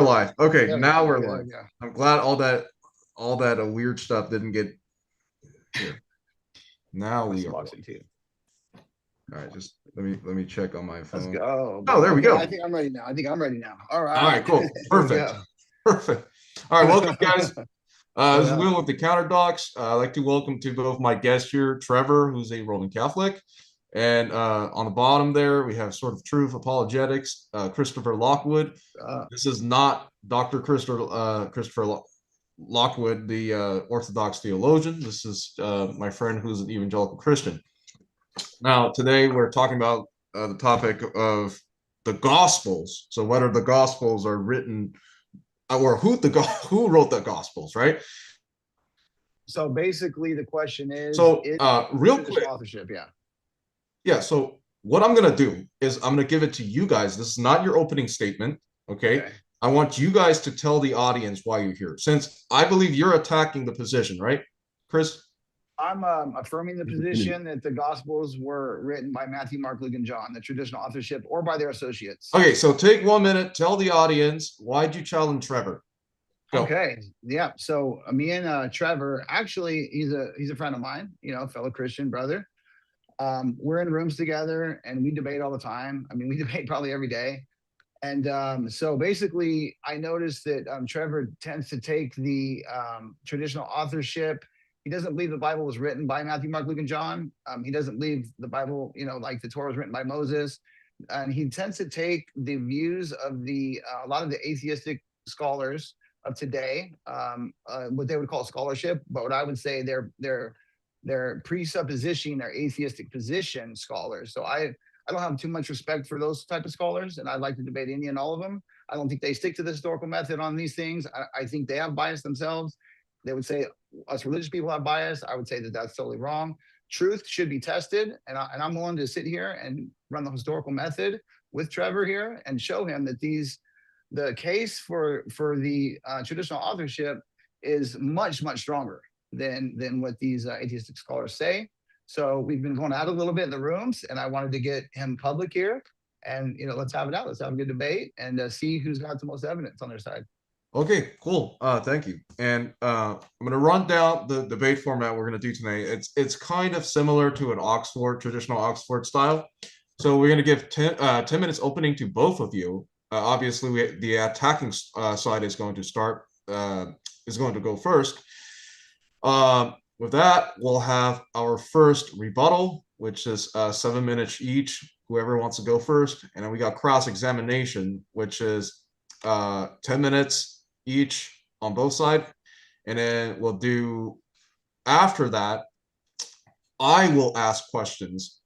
Live. Okay, There we now go. we're There live. we go. I'm glad all that weird stuff didn't get here. Now What's we the are box live. too? All right, just let me check on my Let's phone. go. Oh, there we Okay, I go. think I'm ready now. I think I'm ready now. All All right. right, cool. Here we Perfect. go. Perfect. All right, welcome guys. What This is up? Will with the Counter Docs. I'd like to welcome to both my guests here, Trevor, who's a Roman Catholic, and on the bottom there we have Sort of Truth Apologetics, Christopher Lockwood. This is not Dr. Christopher Lockwood, the Orthodox theologian. This is my friend who's an evangelical Christian. Now, today we're talking about the topic of the Gospels. So, whether the Gospels are written or who wrote the Gospels, right? So basically, the question So, is real quick, traditional authorship? Yeah. yeah. So, what I'm gonna do is I'm gonna give it to you guys. This is not your opening statement, okay? Okay. I want you guys to tell the audience why you're here, since I believe you're attacking the position, right, Chris? I'm affirming the position that the Gospels were written by Matthew, Mark, Luke, and John, the traditional authorship, or by their associates. Okay, so take 1 minute, tell the audience why'd you challenge Trevor? Go. Okay. Yeah. So me and Trevor, actually, he's a friend of mine. Fellow Christian brother. We're in rooms together, and we debate all the time. I mean, we debate probably every day. And so basically, I noticed that Trevor tends to take the traditional authorship. He doesn't believe the Bible was written by Matthew, Mark, Luke, and John. He doesn't believe the Bible, like the Torah was written by Moses. And he tends to take the views of a lot of the atheistic scholars of today, what they would call scholarship, but what I would say they're presupposition, their atheistic position scholars. So I don't have too much respect for those type of scholars, and I'd like to debate any and all of them. I don't think they stick to the historical method on these things. I think they have bias themselves. They would say us religious people have bias. I would say that that's totally wrong. Truth should be tested, and I'm willing to sit here and run the historical method with Trevor here and show him that the case for the traditional authorship is much stronger than what these atheistic scholars say. So we've been going out a little bit in the rooms, and I wanted to get him public here. And let's have it out. Let's have a good debate and see who's got the most evidence on their side. Okay, cool. Thank you. And I'm going to run down the debate format we're going to do tonight. It's kind of similar to an traditional Oxford style. So we're going to give 10 minutes opening to both of you. Obviously, the attacking side is going to go first. With that, we'll have our first rebuttal, which is 7 minutes each, whoever wants to go first. And then we got cross-examination, which is 10 minutes each on both sides. And then we'll do, after that, I will ask questions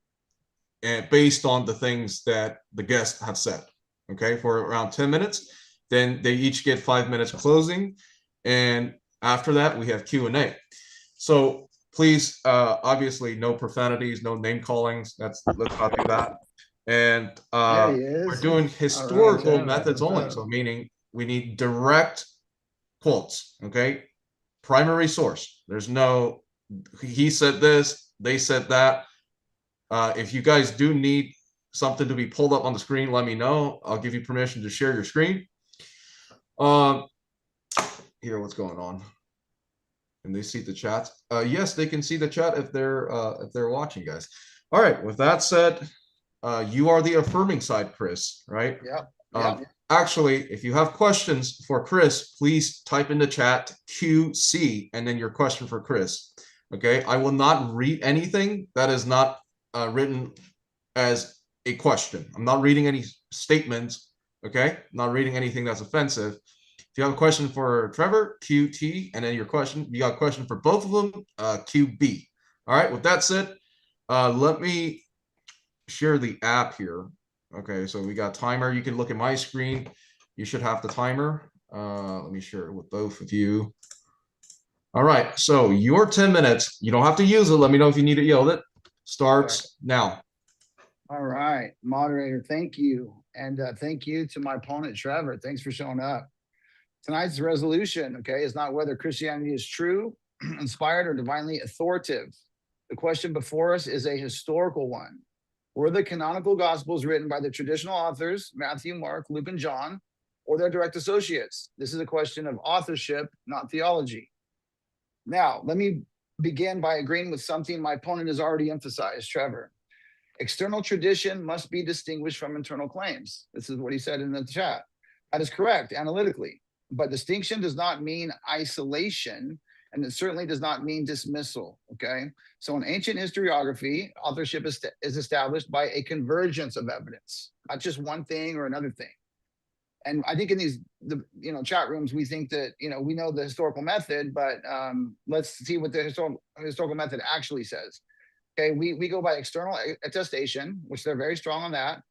and based on the things that the guests have said, okay, for around 10 minutes. Then they each get 5 minutes closing. And after that, we have Q&A. So please, obviously, no profanities, no name callings. Let's not do that. And There he we're is. doing All right, historical Trevor. methods What's only. up? So meaning we need direct quotes. Okay, primary source. There's no he said this, they said that. If you guys do need something to be pulled up on the screen, let me know. I'll give you permission to share your screen. Here, what's going on? And they see the chat. Yes, they can see the chat if they're watching, guys. All right. With that said, you are the affirming side, Chris, right? Yeah. Actually, if you have questions for Chris, please type in the chat QC and then your question for Chris. Okay. I will not read anything that is not written as a question. I'm not reading any statements. Okay. I'm not reading anything that's offensive. If you have a question for Trevor, QT, and then you got a question for both of them, QB. All right, with that said, let me share the app here. Okay, so we got timer. You can look at my screen. You should have the timer. Let me share it with both of you. All right, so your 10 minutes, you don't have to use it. Let me know if you need to yell it. Starts now. All right, moderator, thank you. And thank you to my opponent, Trevor. Thanks for showing up. Tonight's resolution, okay, is not whether Christianity is true, inspired, or divinely authoritative. The question before us is a historical one. Were the canonical gospels written by the traditional authors, Matthew, Mark, Luke, and John, or their direct associates. This is a question of authorship, not theology. Now, let me begin by agreeing with something my opponent has already emphasized, Trevor. External tradition must be distinguished from internal claims. This is what he said in the chat. That is correct analytically, but distinction does not mean isolation, and it certainly does not mean dismissal, okay? So in ancient historiography, authorship is established by a convergence of evidence, not just one thing or another thing. And I think in these chat rooms, we think that we know the historical method, but let's see what the historical method actually says. Okay, we go by external attestation, which they're very strong on that,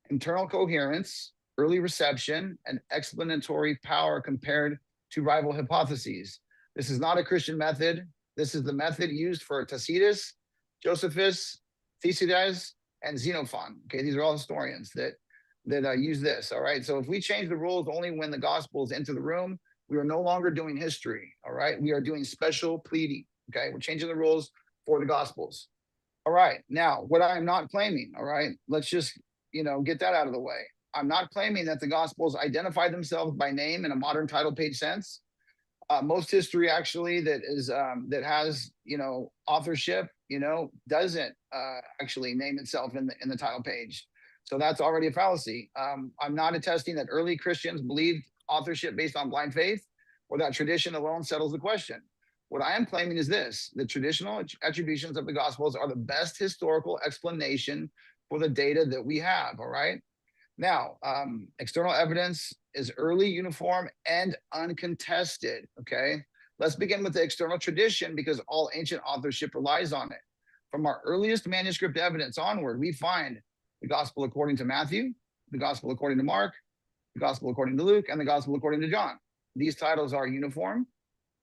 internal coherence, early reception, and explanatory power compared to rival hypotheses. This is not a Christian method. This is the method used for Tacitus, Josephus, Thucydides, and Xenophon. Okay, these are all historians that use this. All right, so if we change the rules only when the Gospels enter the room, we are no longer doing history. All right, we are doing special pleading. Okay, we're changing the rules for the Gospels. All right, now what I'm not claiming, all right, let's just, get that out of the way. I'm not claiming that the Gospels identify themselves by name in a modern title page sense. Most history actually that has, authorship, doesn't actually name itself in the title page. So that's already a fallacy. I'm not attesting that early Christians believed authorship based on blind faith, or that tradition alone settles the question. What I am claiming is this: the traditional attributions of the Gospels are the best historical explanation for the data that we have, all right? Now, external evidence is early, uniform, and uncontested, okay? Let's begin with the external tradition because all ancient authorship relies on it. From our earliest manuscript evidence onward, we find the Gospel according to Matthew, the Gospel according to Mark, the Gospel according to Luke, and the Gospel according to John. These titles are uniform.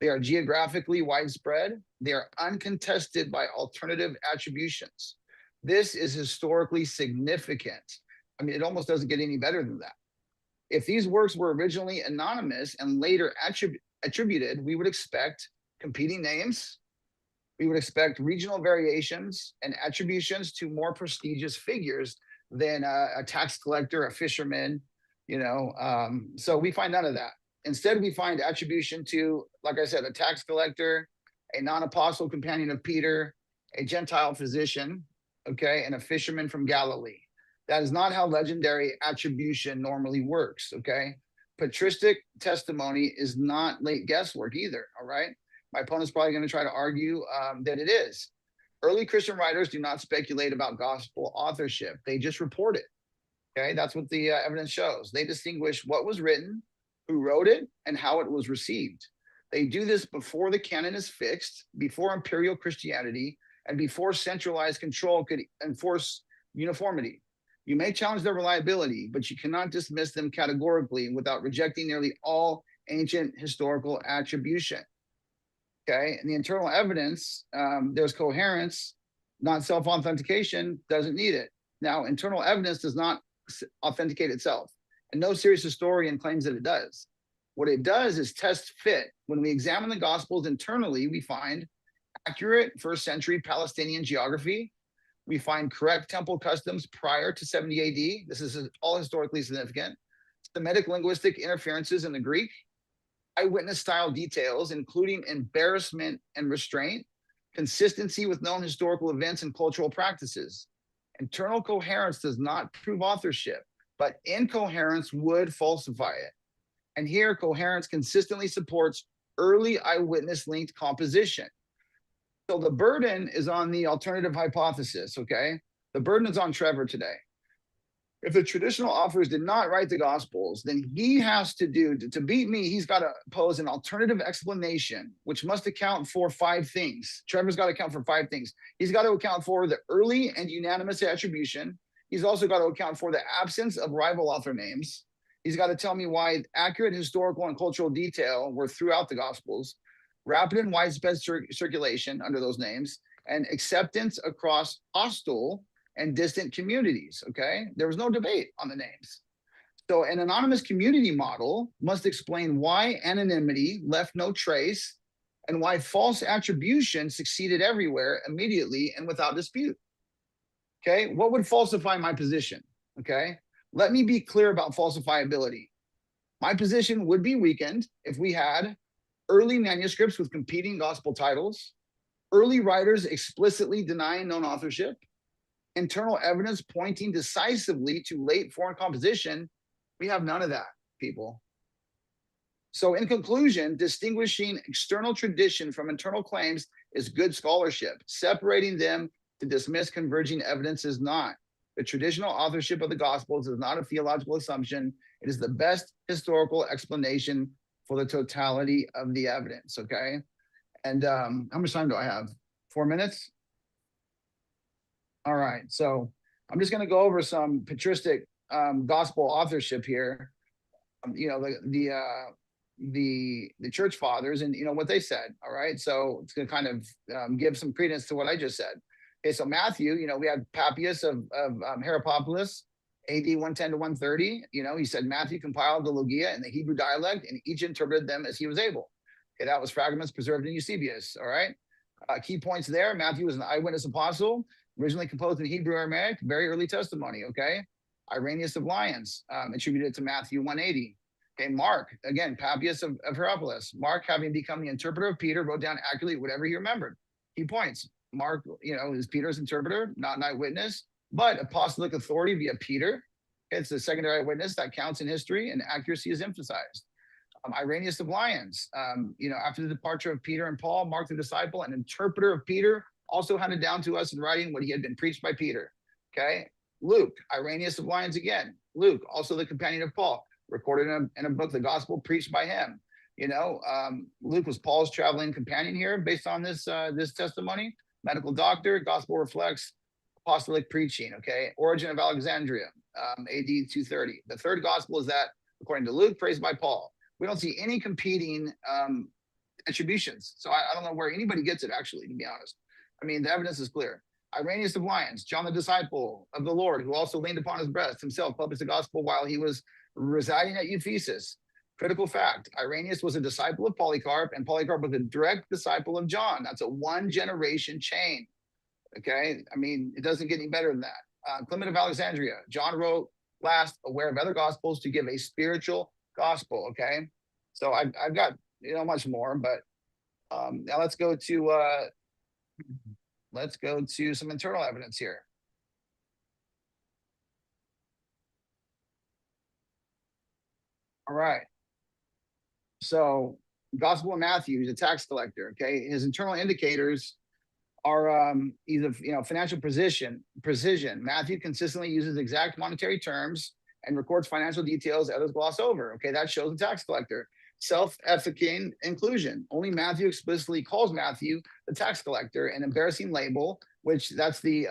They are geographically widespread. They are uncontested by alternative attributions. This is historically significant. I mean, it almost doesn't get any better than that. If these works were originally anonymous and later attributed, we would expect competing names. We would expect regional variations and attributions to more prestigious figures than a tax collector, a fisherman, so we find none of that. Instead, we find attribution to, like I said, a tax collector, a non-apostle companion of Peter, a Gentile physician, okay, and a fisherman from Galilee. That is not how legendary attribution normally works, okay? Patristic testimony is not late guesswork either, all right? My opponent's probably going to try to argue that it is. Early Christian writers do not speculate about gospel authorship. They just report it, okay? That's what the evidence shows. They distinguish what was written, who wrote it, and how it was received. They do this before the canon is fixed, before imperial Christianity, and before centralized control could enforce uniformity. You may challenge their reliability, but you cannot dismiss them categorically without rejecting nearly all ancient historical attribution. Okay, and the internal evidence, there's coherence, not self-authentication, doesn't need it. Now, internal evidence does not authenticate itself, and no serious historian claims that it does. What it does is test fit. When we examine the Gospels internally, we find accurate first century Palestinian geography. We find correct temple customs prior to 70 AD. This is all historically significant. Semitic linguistic interferences in the Greek. Eyewitness style details, including embarrassment and restraint. Consistency with known historical events and cultural practices. Internal coherence does not prove authorship, but incoherence would falsify it. And here, coherence consistently supports early eyewitness linked composition. So the burden is on the alternative hypothesis, okay? The burden is on Trevor today. If the traditional authors did not write the Gospels, then he has to beat me, he's got to pose an alternative explanation, which must account for 5 things. Trevor's got to account for 5 things. He's got to account for the early and unanimous attribution. He's also got to account for the absence of rival author names. He's got to tell me why accurate historical and cultural detail were throughout the Gospels, rapid and widespread circulation under those names, and acceptance across hostile and distant communities, okay? There was no debate on the names. So an anonymous community model must explain why anonymity left no trace and why false attribution succeeded everywhere immediately and without dispute. Okay, what would falsify my position? Okay, let me be clear about falsifiability. My position would be weakened if we had early manuscripts with competing gospel titles, early writers explicitly denying known authorship, internal evidence pointing decisively to late foreign composition. We have none of that, people. So in conclusion, distinguishing external tradition from internal claims is good scholarship. Separating them to dismiss converging evidence is not. The traditional authorship of the Gospels is not a theological assumption. It is the best historical explanation for the totality of the evidence, okay? And how much time do I have? 4 minutes? All right, so I'm just going to go over some patristic gospel authorship here. You know, the church fathers and what they said. All right, so it's going to kind of give some credence to what I just said. Okay, so Matthew, we had Papias of Hierapolis, AD 110 to 130. He said Matthew compiled the Logia in the Hebrew dialect, and each interpreted them as he was able. Okay, that was fragments preserved in Eusebius. All right, key points there. Matthew was an eyewitness apostle, originally composed in Hebrew Aramaic, very early testimony. Okay, Irenaeus of Lyons attributed to Matthew 180. Okay, Mark, again, Papias of Hierapolis. Mark, having become the interpreter of Peter, wrote down accurately whatever he remembered. Key points. Mark, is Peter's interpreter, not an eyewitness, but apostolic authority via Peter. It's a secondary eyewitness that counts in history, and accuracy is emphasized. Irenaeus of Lyons, after the departure of Peter and Paul, Mark the disciple, an interpreter of Peter, also handed down to us in writing what he had been preached by Peter. Okay, Luke, Irenaeus of Lyons again. Luke, also the companion of Paul, recorded in a book, the gospel preached by him. Luke was Paul's traveling companion here based on this testimony. Medical doctor, gospel reflects apostolic preaching. Okay, Origin of Alexandria, AD 230. The third gospel is that, according to Luke, praised by Paul. We don't see any competing attributions. So I don't know where anybody gets it, actually, to be honest. I mean, the evidence is clear. Irenaeus of Lyons, John the disciple of the Lord, who also leaned upon his breast, himself published the gospel while he was residing at Ephesus. Critical fact, Irenaeus was a disciple of Polycarp, and Polycarp was a direct disciple of John. That's a one-generation chain. Okay, I mean, it doesn't get any better than that. Clement of Alexandria, John wrote last, aware of other gospels, to give a spiritual gospel. Okay, so I've got much more, but now let's go to some internal evidence here. All right. So, Gospel of Matthew, he's a tax collector. Okay, his internal indicators are either financial precision. Matthew consistently uses exact monetary terms and records financial details others gloss over. Okay, that shows a tax collector. Self-efficating inclusion. Only Matthew explicitly calls Matthew the tax collector, an embarrassing label, which that's the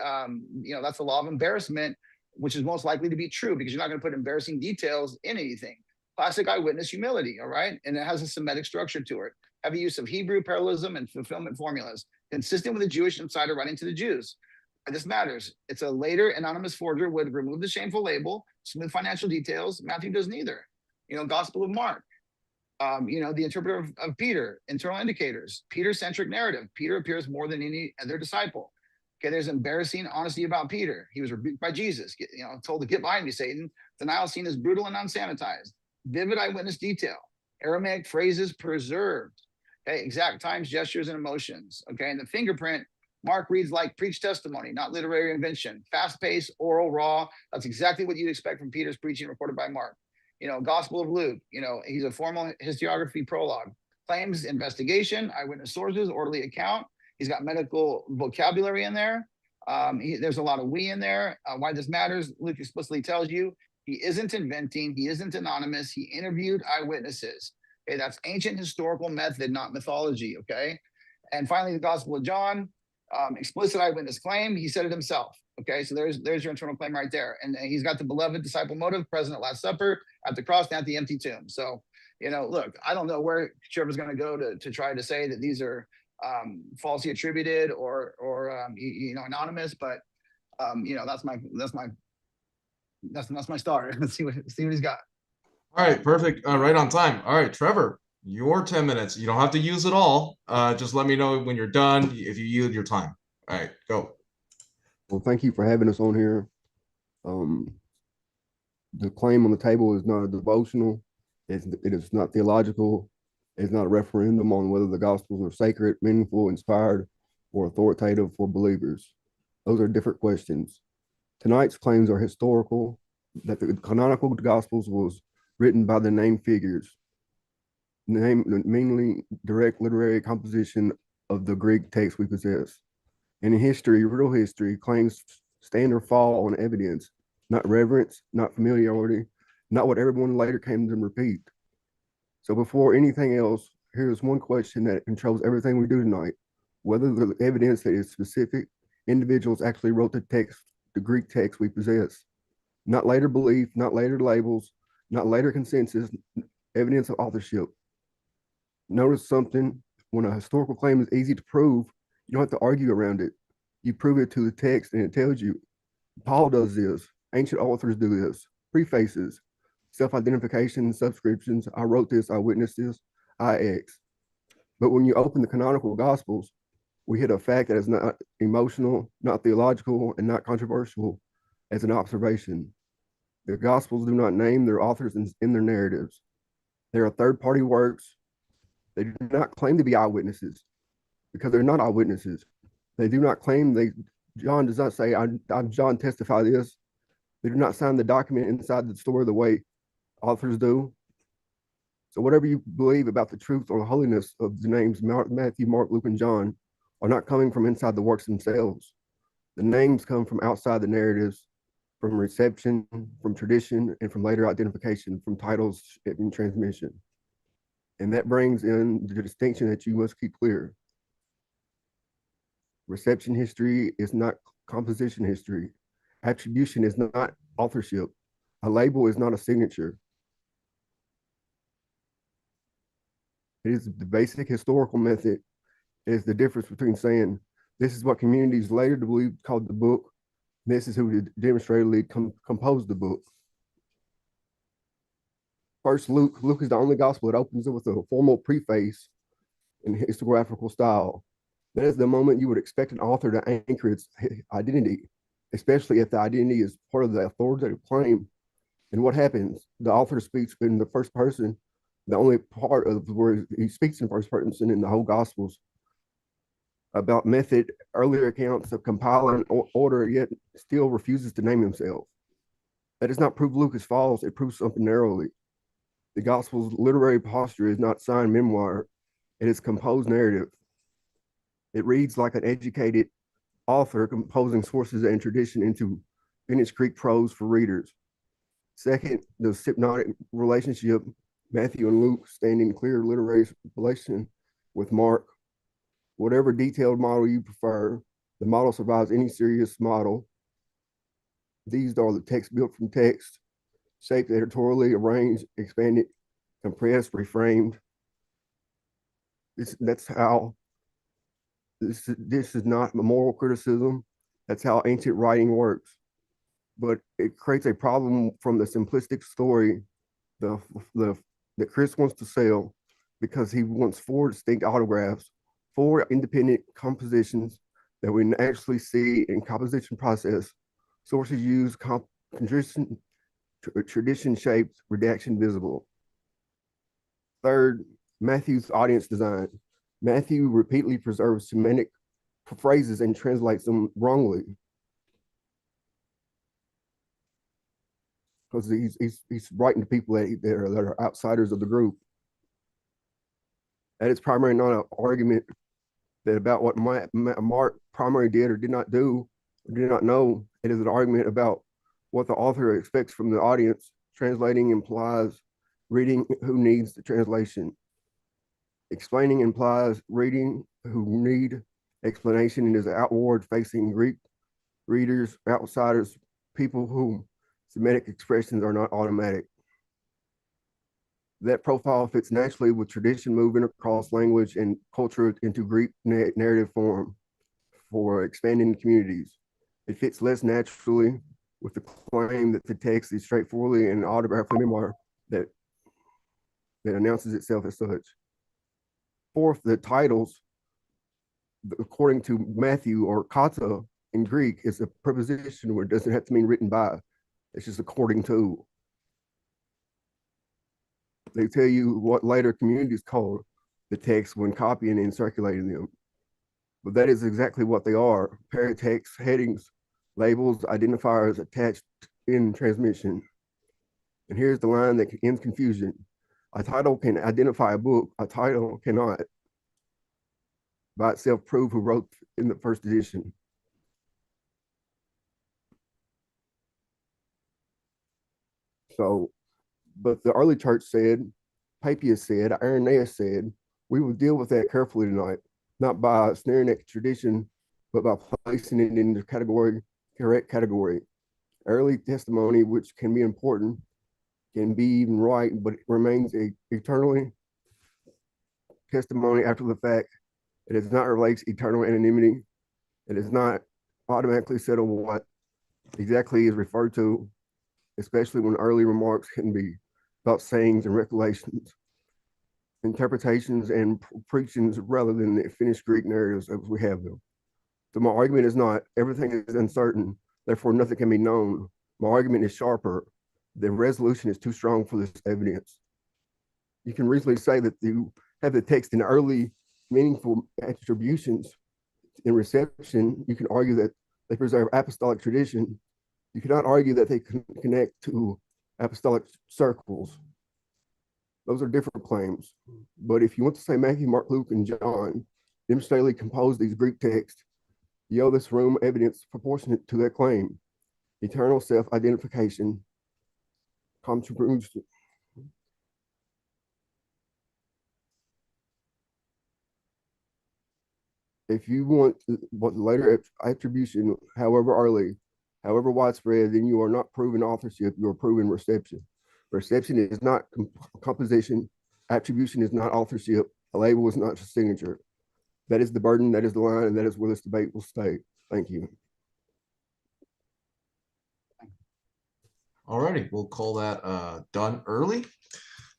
that's the law of embarrassment, which is most likely to be true because you're not going to put embarrassing details in anything. Classic eyewitness humility, all right? And it has a Semitic structure to it. Heavy use of Hebrew parallelism and fulfillment formulas, consistent with the Jewish insider writing to the Jews. This matters. It's a later anonymous forger would remove the shameful label, smooth financial details. Matthew does neither. Gospel of Mark. The interpreter of Peter, internal indicators, Peter-centric narrative. Peter appears more than any other disciple. Okay, there's embarrassing honesty about Peter. He was rebuked by Jesus, told to get behind me, Satan. Denial seen as brutal and unsanitized. Vivid eyewitness detail. Aramaic phrases preserved. Okay, exact times, gestures, and emotions. Okay, and the fingerprint, Mark reads like preached testimony, not literary invention. Fast-paced, oral, raw. That's exactly what you'd expect from Peter's preaching recorded by Mark. Gospel of Luke, he's a formal historiography prologue. Claims, investigation, eyewitness sources, orderly account. He's got medical vocabulary in there. There's a lot of we in there. Why this matters, Luke explicitly tells you he isn't inventing. He isn't anonymous. He interviewed eyewitnesses. Okay, that's ancient historical method, not mythology. Okay, and finally, the Gospel of John, explicit eyewitness claim. He said it himself. Okay, so there's your internal claim right there, and he's got the beloved disciple motive present at Last Supper, at the cross, and at the empty tomb. So, look, I don't know where Trevor's going to go to try to say that these are falsely attributed or anonymous, but that's my star. Let's see what he's got. All right, perfect. Right on time. All right, Trevor, your 10 minutes. You don't have to use it all. Just let me know when you're done, if you yield your time. All right, go. Well, thank you for having us on here. The claim on the table is not a devotional. It is not theological. It's not a referendum on whether the Gospels are sacred, meaningful, inspired, or authoritative for believers. Those are different questions. Tonight's claims are historical, that the canonical Gospels was written by the named figures, mainly direct literary composition of the Greek text we possess. And in history, real history, claims stand or fall on evidence, not reverence, not familiarity, not what everyone later came to repeat. So before anything else, here's one question that controls everything we do tonight. Whether the evidence that is specific individuals actually wrote the text, the Greek text we possess. Not later belief, not later labels, not later consensus, evidence of authorship. Notice something, when a historical claim is easy to prove, you don't have to argue around it. You prove it to the text and it tells you. Paul does this. Ancient authors do this. Prefaces, self-identification, subscriptions. I wrote this, I witnessed this, I X. But when you open the canonical gospels, we hit a fact that is not emotional, not theological, and not controversial as an observation. The gospels do not name their authors in their narratives. They are third-party works. They do not claim to be eyewitnesses because they're not eyewitnesses. They do not claim John does not say, I'm John testify this. They do not sign the document inside the story the way authors do. So whatever you believe about the truth or the holiness of the names Matthew, Mark, Luke, and John are not coming from inside the works themselves. The names come from outside the narratives, from reception, from tradition, and from later identification, from titles and transmission. And that brings in the distinction that you must keep clear. Reception history is not composition history. Attribution is not authorship. A label is not a signature. It is the basic historical method. It is the difference between saying, this is what communities later believed called the book. This is who demonstratedly composed the book. First, Luke is the only gospel that opens it with a formal preface in historiographical style. That is the moment you would expect an author to anchor its identity, especially if the identity is part of the authoritative claim. And what happens? The author speaks in the first person, the only part of where he speaks in first person in the whole Gospels. About method, earlier accounts of compiling order, yet still refuses to name himself. That does not prove Luke is false, it proves something narrowly. The Gospel's literary posture is not signed memoir, it is composed narrative. It reads like an educated author composing sources and tradition into finished Greek prose for readers. Second, the synoptic relationship, Matthew and Luke stand in clear literary relation with Mark. Whatever detailed model you prefer, the model survives any serious model. These are the text built from text, shaped editorially, arranged, expanded, compressed, reframed. That's how this is not a moral criticism. That's how ancient writing works. But it creates a problem from the simplistic story that Chris wants to sell, because he wants 4 distinct autographs, 4 independent compositions that we actually see in composition process. Sources use tradition shaped, redaction visible. Third, Matthew's audience design. Matthew repeatedly preserves semantic phrases and translates them wrongly, because he's writing to people that are outsiders of the group. That is primarily not an argument that about what Mark primarily did or did not do or did not know. It is an argument about what the author expects from the audience. Translating implies reading who needs the translation. Explaining implies reading who need explanation, and is outward facing Greek readers, outsiders, people whom Semitic expressions are not automatic. That profile fits naturally with tradition moving across language and culture into Greek narrative form for expanding communities. It fits less naturally with the claim that the text is straightforwardly an autobiographical memoir that announces itself as such. Fourth, the titles, according to Matthew, or kata in Greek, is a preposition where it doesn't have to mean written by. It's just according to. They tell you what later communities called the text when copying and circulating them. But that is exactly what they are: paratext, headings, labels, identifiers attached in transmission. And here's the line that ends confusion. A title can identify a book, a title cannot by itself prove who wrote in the first edition. So, but the early church said, Papias said, Irenaeus said, we will deal with that carefully tonight, not by snaring at tradition, but by placing it in the category, correct category. Early testimony, which can be important, can be even right, but it remains eternally testimony after the fact. It does not relate eternal anonymity. It does not automatically settle what exactly is referred to, especially when early remarks can be about sayings and recollections, interpretations and preachings rather than the finished Greek narratives as we have them. So my argument is not everything is uncertain, therefore nothing can be known. My argument is sharper. The resolution is too strong for this evidence. You can reasonably say that you have the text in early meaningful attributions in reception. You can argue that they preserve apostolic tradition. You cannot argue that they connect to apostolic circles. Those are different claims. But if you want to say Matthew, Mark, Luke, and John demonstrably composed these Greek texts, you owe this room evidence proportionate to their claim. Eternal self-identification, contribution. If you want what later attribution, however early, however widespread, then you are not proving authorship, you are proving reception. Reception is not composition, attribution is not authorship, a label is not signature. That is the burden, that is the line, and that is where this debate will stay. Thank you. All righty, we'll call that done early.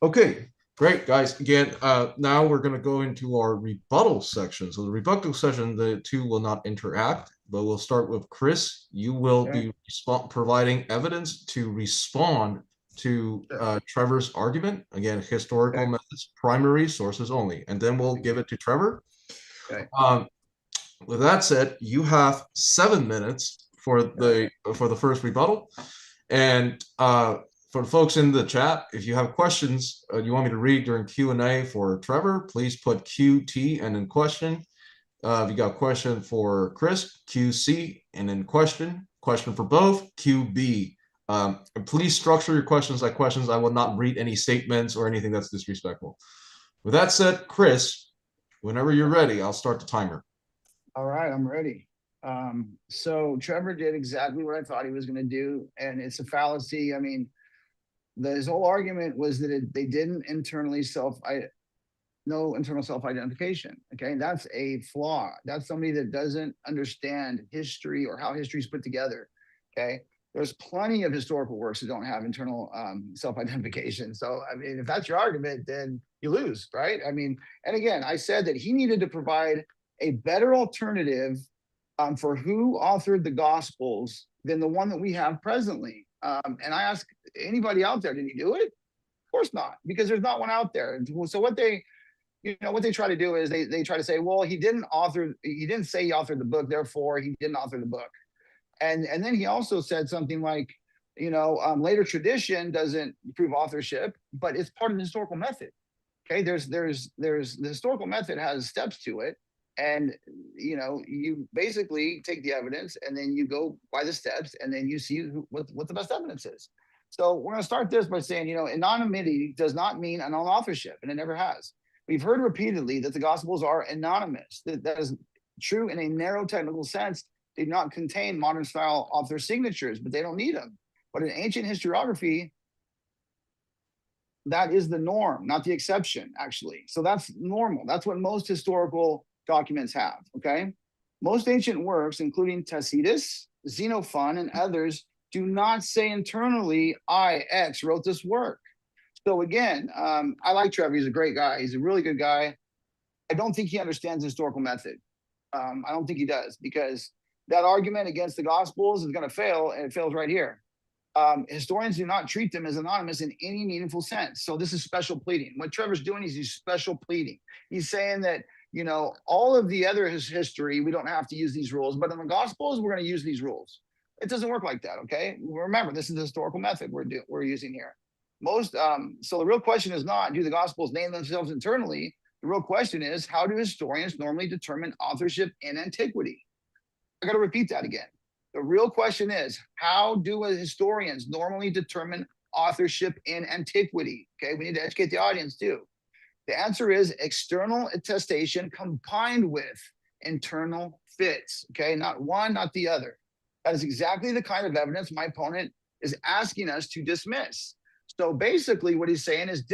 Okay, great, guys. Again, now we're going to go into our rebuttal section. So the rebuttal section, the two will not interact, but we'll start with Chris. You will be providing evidence to respond to Trevor's argument. Again, historical methods, primary sources only, and then we'll give it to Trevor. With that said, you have 7 minutes for the first rebuttal. And for the folks in the chat, if you have questions you want me to read during Q&A for Trevor, please put QT and then question. If you got a question for Chris, QC and then question for both, QB. Please structure your questions like questions. I will not read any statements or anything that's disrespectful. With that said, Chris, whenever you're ready, I'll start the timer. All right, I'm ready. So Trevor did exactly what I thought he was going to do, and it's a fallacy. I mean, his whole argument was that they didn't no internal self-identification. Okay, that's a flaw. That's somebody that doesn't understand history or how history is put together. Okay, there's plenty of historical works that don't have internal self-identification. So I mean, if that's your argument, then you lose, right? I mean, and again, I said that he needed to provide a better alternative for who authored the Gospels than the one that we have presently. And I ask anybody out there, did he do it? Of course not, because there's not one out there. So what they try to do is they try to say, well, he didn't say he authored the book, therefore he didn't author the book. And then he also said something like, later tradition doesn't prove authorship, but it's part of the historical method. Okay, there's the historical method has steps to it. And, you basically take the evidence and then you go by the steps and then you see what the best evidence is. So we're going to start this by saying, anonymity does not mean a non-authorship, and it never has. We've heard repeatedly that the Gospels are anonymous. That is true in a narrow technical sense. They do not contain modern style author signatures, but they don't need them. But in ancient historiography, that is the norm, not the exception, actually. So that's normal. That's what most historical documents have, okay? Most ancient works, including Tacitus, Xenophon, and others, do not say internally, I, X, wrote this work. So again, I like Trevor. He's a great guy. He's a really good guy. I don't think he understands the historical method. I don't think he does, because that argument against the Gospels is going to fail, and it fails right here. Historians do not treat them as anonymous in any meaningful sense. So this is special pleading. What Trevor's doing is he's special pleading. He's saying that, you know, all of the other history, we don't have to use these rules, but in the Gospels, we're going to use these rules. It doesn't work like that, okay? Remember, this is the historical method we're using here. So the real question is not, do the Gospels name themselves internally? The real question is, how do historians normally determine authorship in antiquity? I got to repeat that again. The real question is, how do historians normally determine authorship in antiquity? Okay, we need to educate the audience too. The answer is external attestation combined with internal fits. Okay, not one, not the other. That is exactly the kind of evidence my opponent is asking us to dismiss. So basically what he's saying is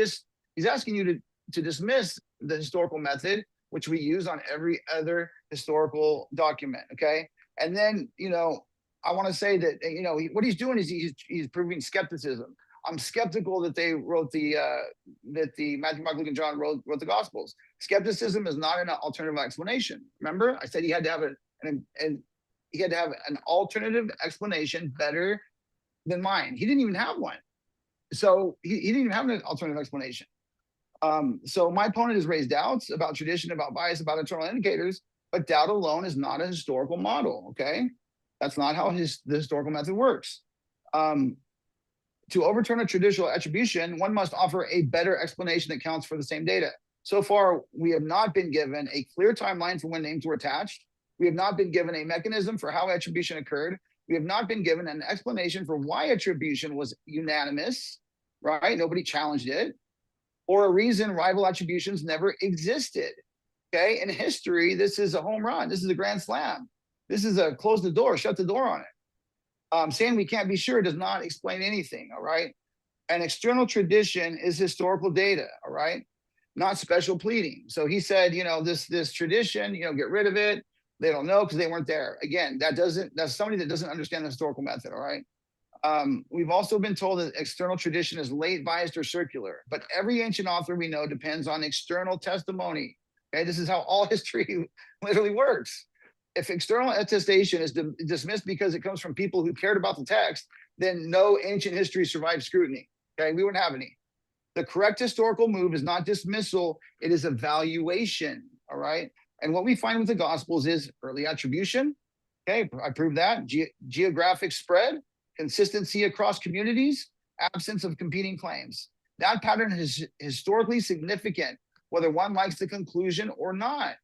he's asking you to dismiss the historical method, which we use on every other historical document, okay? And then, you know, I want to say that, you know, what he's doing is he's proving skepticism. I'm skeptical that they wrote that Matthew, Mark, Luke, and John wrote the Gospels. Skepticism is not an alternative explanation. Remember, I said he had to have an alternative explanation better than mine. He didn't even have one. So he didn't even have an alternative explanation. So my opponent has raised doubts about tradition, about bias, about internal indicators, but doubt alone is not a historical model, okay? That's not how the historical method works. To overturn a traditional attribution, one must offer a better explanation that counts for the same data. So far, we have not been given a clear timeline for when names were attached. We have not been given a mechanism for how attribution occurred. We have not been given an explanation for why attribution was unanimous, right? Nobody challenged it. Or a reason rival attributions never existed. Okay, in history, this is a home run. This is a grand slam. This is a close the door, shut the door on it. Saying we can't be sure does not explain anything, all right? An external tradition is historical data, all right? Not special pleading. So he said, you know, this tradition, you know, get rid of it. They don't know because they weren't there. Again, that's somebody that doesn't understand the historical method, all right? We've also been told that external tradition is late, biased, or circular, but every ancient author we know depends on external testimony. Okay, this is how all history literally works. If external attestation is dismissed because it comes from people who cared about the text, then no ancient history survived scrutiny. Okay, we wouldn't have any. The correct historical move is not dismissal, it is evaluation, all right? And what we find with the Gospels is early attribution. Okay, I proved that. Geographic spread, consistency across communities, absence of competing claims. That pattern is historically significant, whether one likes the conclusion or not.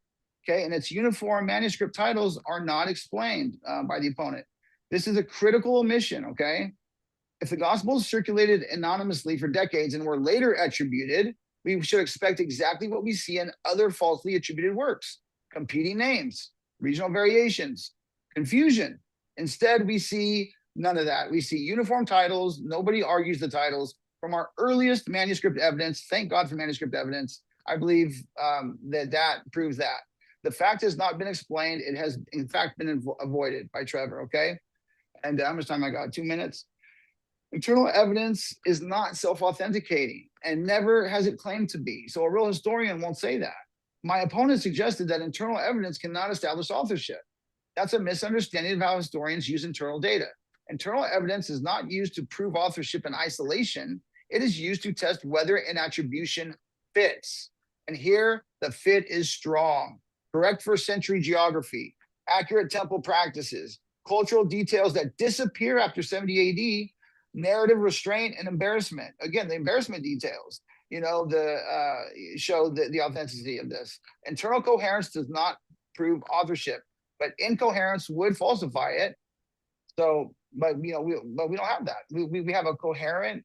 Okay, and its uniform manuscript titles are not explained by the opponent. This is a critical omission, okay? If the Gospels circulated anonymously for decades and were later attributed, we should expect exactly what we see in other falsely attributed works: competing names, regional variations, confusion. Instead, we see none of that. We see uniform titles. Nobody argues the titles. From our earliest manuscript evidence, thank God for manuscript evidence, I believe that proves that. The fact has not been explained. It has, in fact, been avoided by Trevor, okay? And how much time I got? 2 minutes? Internal evidence is not self-authenticating and never has it claimed to be. So a real historian won't say that. My opponent suggested that internal evidence cannot establish authorship. That's a misunderstanding of how historians use internal data. Internal evidence is not used to prove authorship in isolation. It is used to test whether an attribution fits. And here, the fit is strong. Correct first century geography, accurate temple practices, cultural details that disappear after 70 AD, narrative restraint and embarrassment. Again, the embarrassment details, you know, show the authenticity of this. Internal coherence does not prove authorship, but incoherence would falsify it. So, but you know, we don't have that. We have a coherent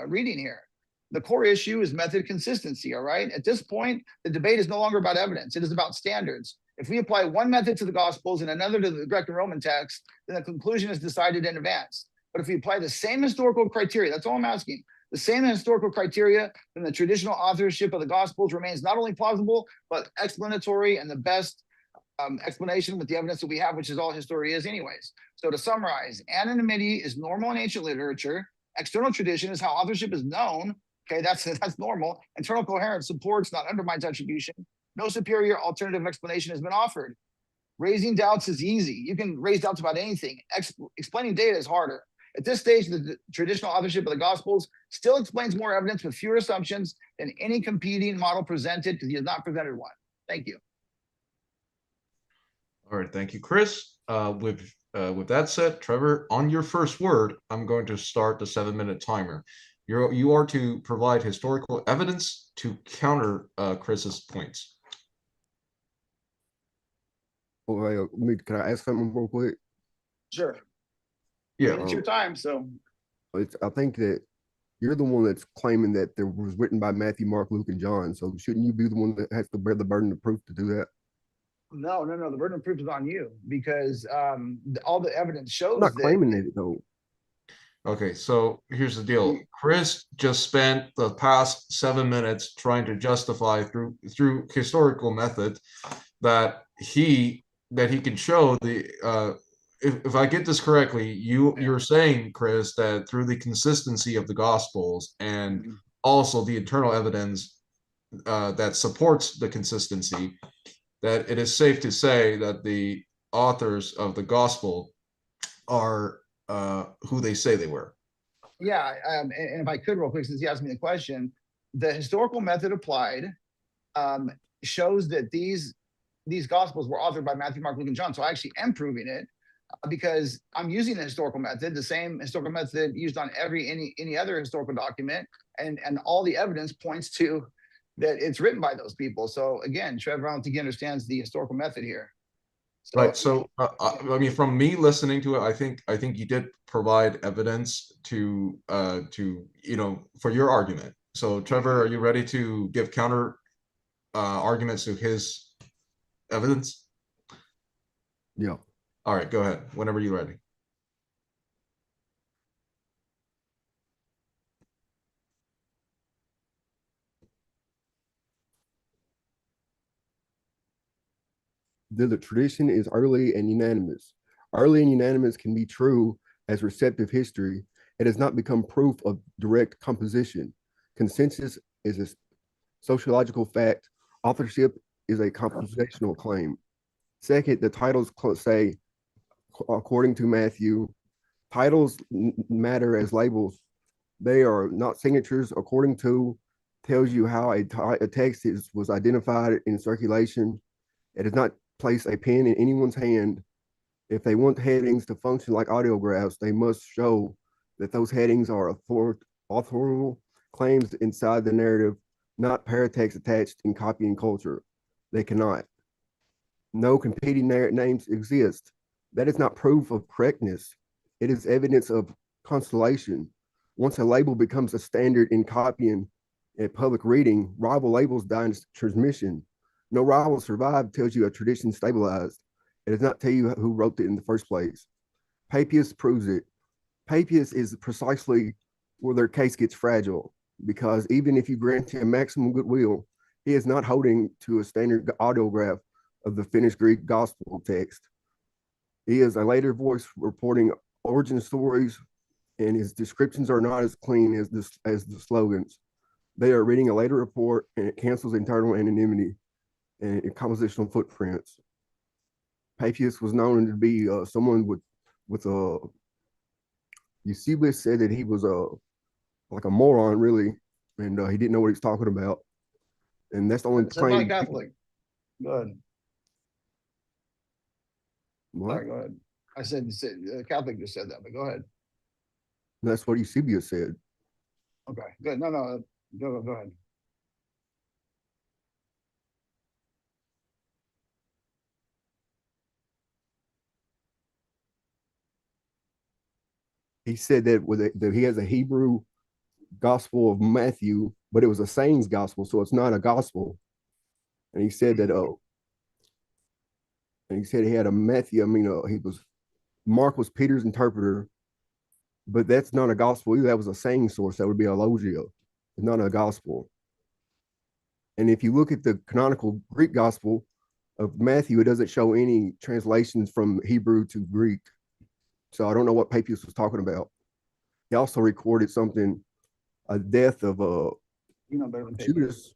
reading here. The core issue is method consistency, all right? At this point, the debate is no longer about evidence. It is about standards. If we apply one method to the Gospels and another to the Greek and Roman text, then the conclusion is decided in advance. But if we apply the same historical criteria, that's all I'm asking, the same historical criteria, then the traditional authorship of the Gospels remains not only plausible, but explanatory and the best explanation with the evidence that we have, which is all history is anyways. So to summarize, anonymity is normal in ancient literature. External tradition is how authorship is known. Okay, that's normal. Internal coherence supports, not undermines attribution. No superior alternative explanation has been offered. Raising doubts is easy. You can raise doubts about anything. Explaining data is harder. At this stage, the traditional authorship of the Gospels still explains more evidence with fewer assumptions than any competing model presented, because he has not presented one. Thank you. All right, thank you, Chris. With that said, Trevor, on your first word, I'm going to start the 7-minute timer. You are to provide historical evidence to counter Chris's points. Well, can I ask something real quick? Sure. Yeah. It's your time, so. I think that you're the one that's claiming that there was written by Matthew, Mark, Luke, and John. So shouldn't you be the one that has to bear the burden of proof to do that? No. The burden of proof is on you, because all the evidence shows I'm not that. claiming it though. Okay, so here's the deal. Chris just spent the past 7 minutes trying to justify through historical method that he can show the if I get this correctly, you're saying, Chris, that through the consistency of the Gospels and also the internal evidence that supports the consistency, that it is safe to say that the authors of the Gospel are who they say they were. Yeah, and if I could real quick, since he asked me the question, the historical method applied shows that these Gospels were authored by Matthew, Mark, Luke, and John. So I actually am proving it, because I'm using the historical method, the same historical method used on any other historical document, and all the evidence points to that it's written by those people. So again, Trevor, I don't think he understands the historical method here. So, right. So I mean, from me listening to it, I think you did provide evidence to for your argument. So Trevor, are you ready to give counter arguments to his evidence? Yeah. All right, go ahead. Whenever you're ready. The tradition is early and unanimous. Early and unanimous can be true as receptive history. It has not become proof of direct composition. Consensus is a sociological fact. Authorship is a compositional claim. Second, the titles say, according to Matthew, titles matter as labels. They are not signatures. According to tells you how a text was identified in circulation. It does not place a pen in anyone's hand. If they want headings to function like audiographs, they must show that those headings are authorial claims inside the narrative, not paratext attached in copying culture. They cannot. No competing names exist. That is not proof of correctness. It is evidence of constellation. Once a label becomes a standard in copying and public reading, rival labels die in transmission. No rival survived tells you a tradition stabilized. It does not tell you who wrote it in the first place. Papias proves it. Papias is precisely where their case gets fragile, because even if you grant him maximum goodwill, he is not holding to a standard autograph of the finished Greek gospel text. He is a later voice reporting origin stories, and his descriptions are not as clean as the slogans. They are reading a later report, and it cancels internal anonymity and compositional footprints. Papias was known to be someone with a. Eusebius said that he was like a moron, really, and he didn't know what he's talking about. And that's the only claim. Not Catholic. Go ahead. What? Sorry, go ahead. I said Catholic just said that, but go ahead. That's what Eusebius said. Okay, good. No, go ahead. He said that he has a Hebrew gospel of Matthew, but it was a sayings gospel, so it's not a gospel. And he said that and he said he had a Matthew. I mean, Mark was Peter's interpreter, but that's not a gospel either. That was a saying source. That would be a logia. It's not a gospel. And if you look at the canonical Greek gospel of Matthew, it doesn't show any translations from Hebrew to Greek. So I don't know what Papias was talking about. He also recorded something, a death of Judas.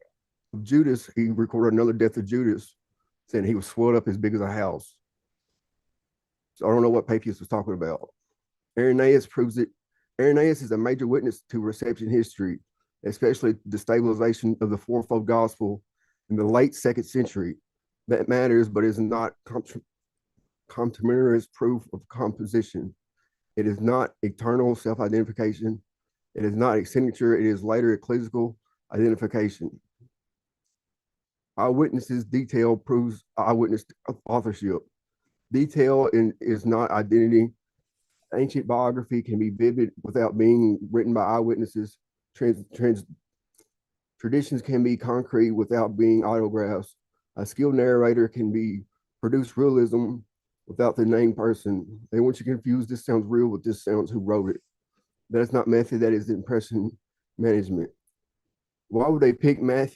Judas, he recorded another death of Judas, saying he was swelled up as big as a house. So I don't know what Papias was talking about. Irenaeus proves it. Irenaeus is a major witness to reception history, especially the stabilization of the fourfold gospel in the late 2nd century. That matters, but is not contemporaneous proof of composition. It is not eternal self-identification. It is not a signature. It is later ecclesiastical identification. Eyewitnesses detail proves eyewitness authorship. Detail is not identity. Ancient biography can be vivid without being written by eyewitnesses. Traditions can be concrete without being autographs. A skilled narrator can produce realism without the named person. They want you confused. This sounds real, but this sounds who wrote it. That is not method. That is impression management. Why would they pick Mark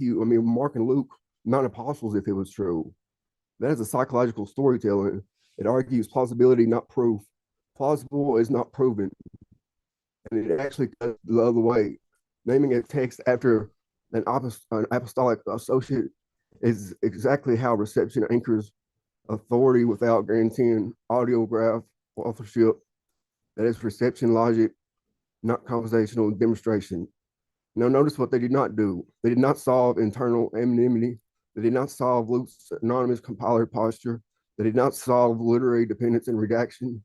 and Luke, not apostles, if it was true? That is a psychological storytelling. It argues plausibility, not proof. Plausible is not proven. And it actually goes the other way. Naming a text after an apostolic associate is exactly how reception anchors authority without guaranteeing audiograph authorship. That is reception logic, not conversational demonstration. Now, notice what they did not do. They did not solve internal anonymity. They did not solve Luke's anonymous compiler posture. They did not solve literary dependence and redaction.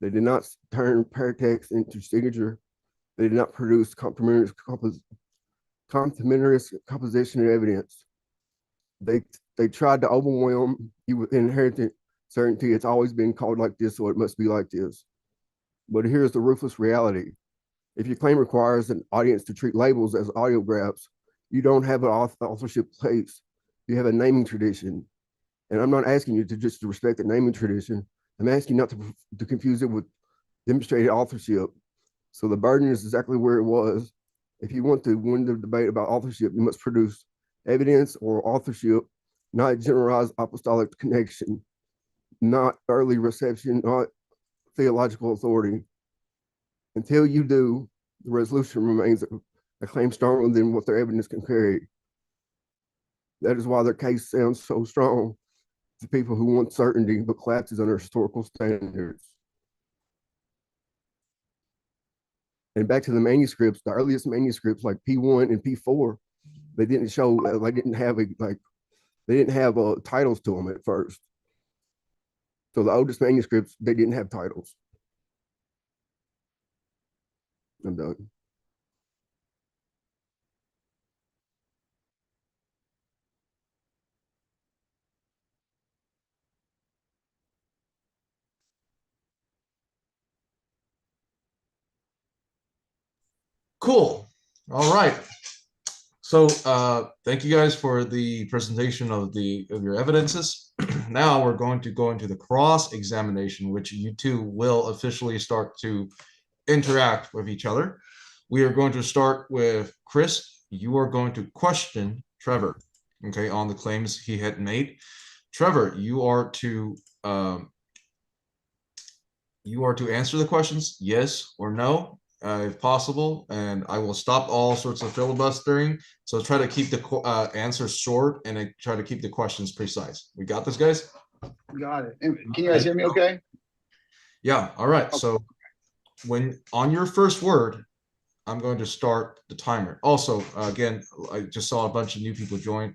They did not turn paratext into signature. They did not produce complementary composition and evidence. They tried to overwhelm you with inherent certainty. It's always been called like this, so it must be like this. But here's the ruthless reality. If your claim requires an audience to treat labels as audiographs, you don't have an authorship place. You have a naming tradition. And I'm not asking you to just respect the naming tradition. I'm asking you not to confuse it with demonstrated authorship. So the burden is exactly where it was. If you want to win the debate about authorship, you must produce evidence or authorship, not generalized apostolic connection, not early reception, not theological authority. Until you do, the resolution remains a claim stronger than what their evidence can carry. That is why their case sounds so strong to people who want certainty but collapses under historical standards. And back to the manuscripts, the earliest manuscripts like P1 and P4, they didn't show, they didn't have titles to them at first. So the oldest manuscripts, they didn't have titles. I'm done. Cool. All right. So thank you guys for the presentation of your evidences. Now we're going to go into the cross examination, which you two will officially start to interact with each other. We are going to start with Chris. You are going to question Trevor, okay, on the claims he had made. Trevor, you are to answer the questions, yes or no, if possible, and I will stop all sorts of filibustering. So try to keep the answers short and try to keep the questions precise. We got this, guys? Got it. And can you guys hear me okay? Yeah, all right. So when on your first word, I'm going to start the timer. Also, again, I just saw a bunch of new people join.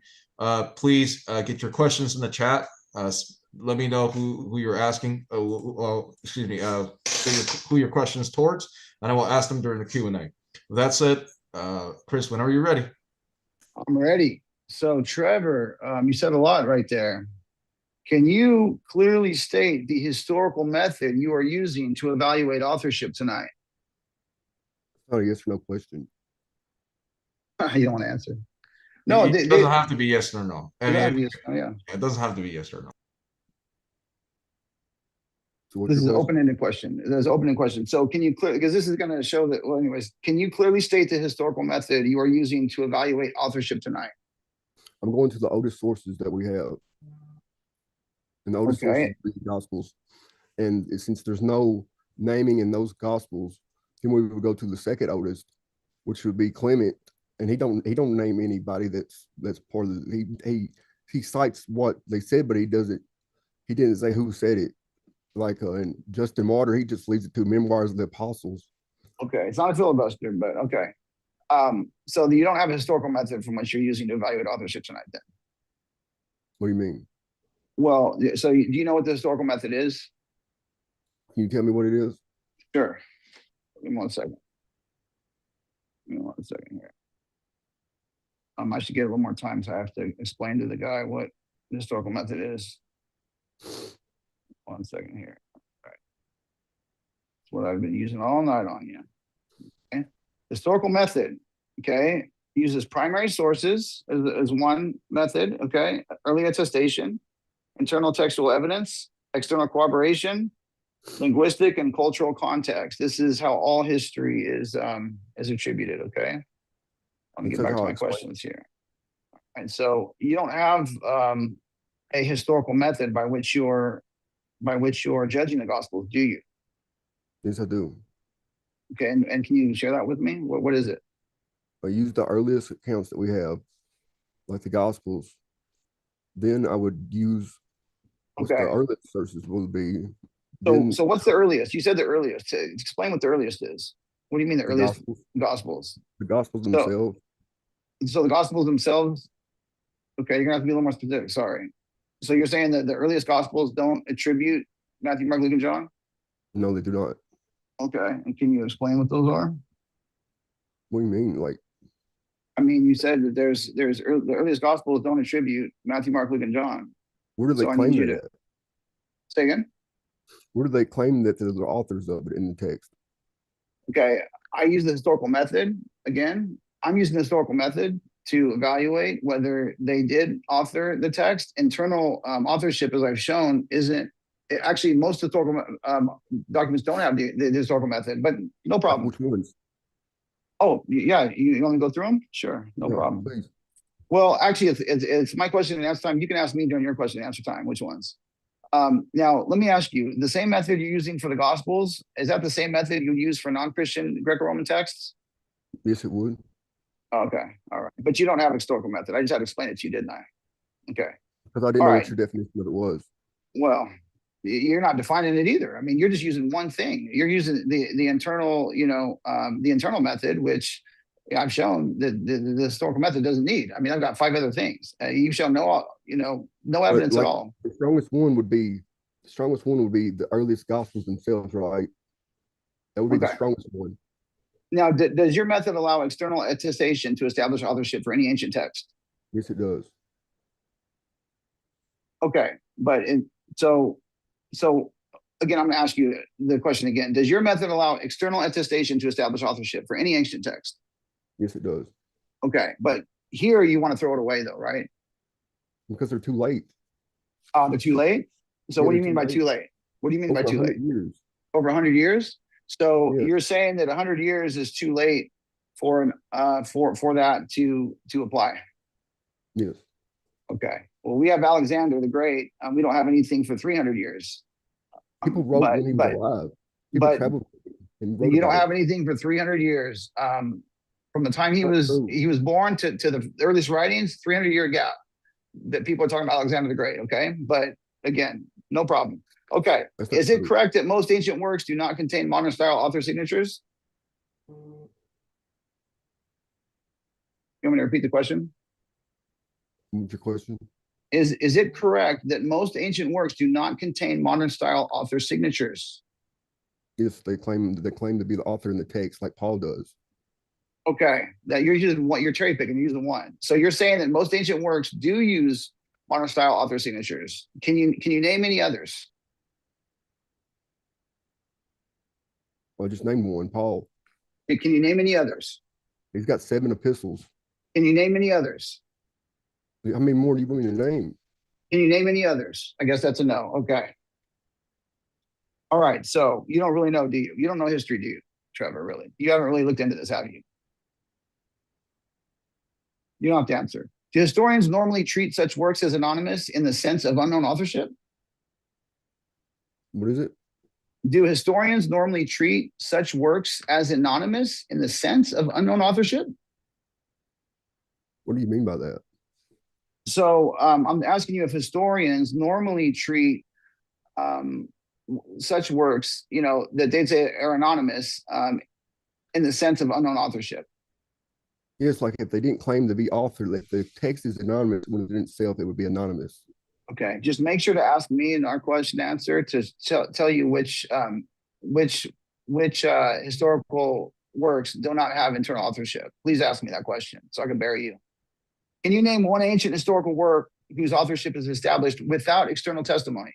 Please get your questions in the chat. Let me know who you're asking. Excuse me, who your questions towards, and I will ask them during the Q&A. With that said, Chris, whenever you're ready. I'm ready. So Trevor, you said a lot right there. Can you clearly state the historical method you are using to evaluate authorship tonight? Oh, yes or no question. You don't want to answer. No, it doesn't have to be yes or no. I mean, yeah. It doesn't have to be yes or no. So this is an open-ended question. There's an open-ended question. So can you because this is going to show that, well, anyways, can you clearly state the historical method you are using to evaluate authorship tonight? I'm going to the oldest sources that we have. And the oldest sources are the Gospels. And since there's no naming in those Gospels, then we would go to the second oldest, which would be Clement. And he don't name anybody that's part of the, he cites what they said, but he didn't say who said it. like in Justin Martyr, he just leaves it to Memoirs of the Apostles. Okay, it's not a filibuster, but okay. So you don't have a historical method from which you're using to evaluate authorship tonight then? What do you mean? Well, so do you know what the historical method is? Can you tell me what it is? Sure. Give me 1 second. Give me 1 second here. I should get a little more time, so I have to explain to the guy what the historical method is. 1 second here. All right. It's what I've been using all night on you. Okay. Historical method, okay, uses primary sources as one method, okay, early attestation, internal textual evidence, external corroboration, linguistic and cultural context. This is how all history is attributed, okay? Let me get back to my questions here. And so you don't have a historical method by which you're judging the gospels, do you? Yes, I do. Okay, and can you share that with me? What is it? I use the earliest accounts that we have, like the Gospels. Then I would use what the Okay. earliest sources will be. So what's the earliest? You said the earliest. Explain what the earliest is. What do you mean the earliest Gospels? The Gospels themselves. So the Gospels themselves. Okay, you're gonna have to be a little more specific. Sorry. So you're saying that the earliest Gospels don't attribute Matthew, Mark, Luke, and John? No, they do not. Okay, and can you explain what those are? What do you mean? Like, I mean, you said that the earliest Gospels don't attribute Matthew, Mark, Luke, and John. where do they So I claim need you that? to say again. Where do they claim that they're the authors of it in the text? Okay, I use the historical method again. I'm using the historical method to evaluate whether they did author the text. Internal authorship, as I've shown, isn't actually most historical documents don't have the historical method, but no problem. Which ones? Oh, yeah, you want me to go through them? Sure, no problem. Please. Well, actually, it's my question and answer time. You can ask me during your question and answer time. Which ones? Now, let me ask you, the same method you're using for the Gospels, is that the same method you use for non-Christian Greco-Roman texts? Yes, it would. Okay, all right. But you don't have a historical method. I just had to explain it to you, didn't I? Okay. Because I didn't know what your definition of it was. Well, you're not defining it either. I mean, you're just using one thing. You're using the internal, the internal method, which I've shown that the historical method doesn't need. I mean, I've got 5 other things. You've shown no evidence at all. The strongest one would be the earliest Gospels themselves, right? That would be the strongest one. Now, does your method allow external attestation to establish authorship for any ancient text? Yes, it does. Okay, but so again, I'm going to ask you the question again. Does your method allow external attestation to establish authorship for any ancient text? Yes, it does. Okay, but here you want to throw it away though, right? Because they're too late. They're too late? So what do you mean by too late? What do you mean by too late? Years. Over 100 years? So you're saying that 100 years is too late for that to apply? Yes. Okay. Well, we have Alexander the Great. We don't have anything for 300 years. People wrote when he was alive. People traveled. You don't have anything for 300 years. From the time he was born to the earliest writings, 300-year gap that people are talking about Alexander the Great. Okay, but again, no problem. Okay, is it correct that most ancient works do not contain modern style author signatures? You want me to repeat the question? What's your question? Is it correct that most ancient works do not contain modern style author signatures? Yes, they claim to be the author in the text, like Paul does. Okay, that you're using what you're cherry picking, you're using one. So you're saying that most ancient works do use modern style author signatures. Can you name any others? Well, just name one, Paul. Can you name any others? He's got 7 epistles. Can you name any others? How many more do you want me to name? Can you name any others? I guess that's a no. Okay. All right. So you don't really know, do you? You don't know history, do you, Trevor, really? You haven't really looked into this, have you? You don't have to answer. Do historians normally treat such works as anonymous in the sense of unknown authorship? What is it? Do historians normally treat such works as anonymous in the sense of unknown authorship? What do you mean by that? So I'm asking you if historians normally treat such works, you know, that they'd say are anonymous, in the sense of unknown authorship? Yes, like if they didn't claim to be author, if the text is anonymous when it itself, it would be anonymous. Okay, just make sure to ask me in our question answer to tell you which historical works do not have internal authorship. Please ask me that question so I can bury you. Can you name one ancient historical work whose authorship is established without external testimony?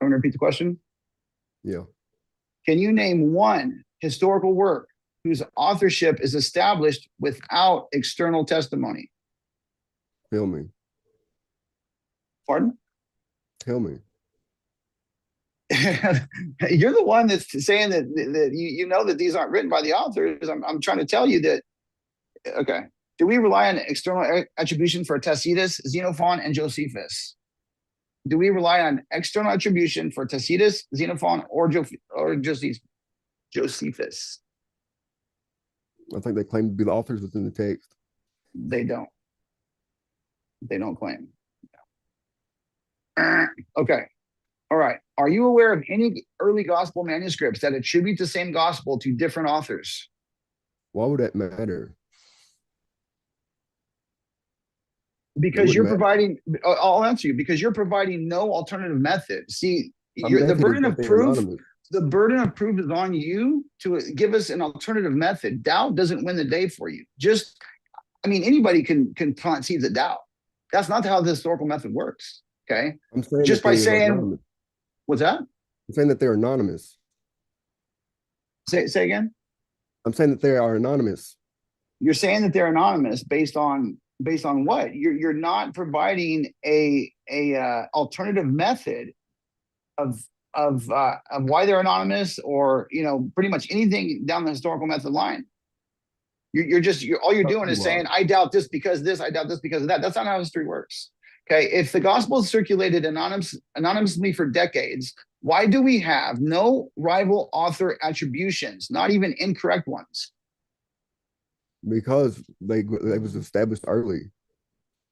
I'm gonna repeat the question. Yeah. Can you name one historical work whose authorship is established without external testimony? Tell me. Pardon? Tell me. You're the one that's saying that you know that these aren't written by the authors. I'm trying to tell you that. Okay. Do we rely on external attribution for Tacitus, Xenophon, and Josephus? Do we rely on external attribution for Tacitus, Xenophon, or Josephus? I think they claim to be the authors within the text. They don't. They don't claim. Okay. All right. Are you aware of any early gospel manuscripts that attribute the same gospel to different authors? Why would that matter? Because you're providing, I'll answer you, because you're providing no alternative method. See, the burden of proof, the burden of proof is on you to give us an alternative method. Doubt doesn't win the day for you. Just, I mean, anybody can plant seeds of doubt. That's not how the historical method works. Okay. I'm saying just by saying, anonymous. What's that? I'm saying that they're anonymous. Say again. I'm saying that they are anonymous. You're saying that they're anonymous based on what? You're not providing a alternative method of why they're anonymous, or pretty much anything down the historical method line. All you're doing is saying, I doubt this because this, I doubt this because of that. That's not how history works. Okay, if the gospel is circulated anonymously for decades, why do we have no rival author attributions, not even incorrect ones? Because they was established early.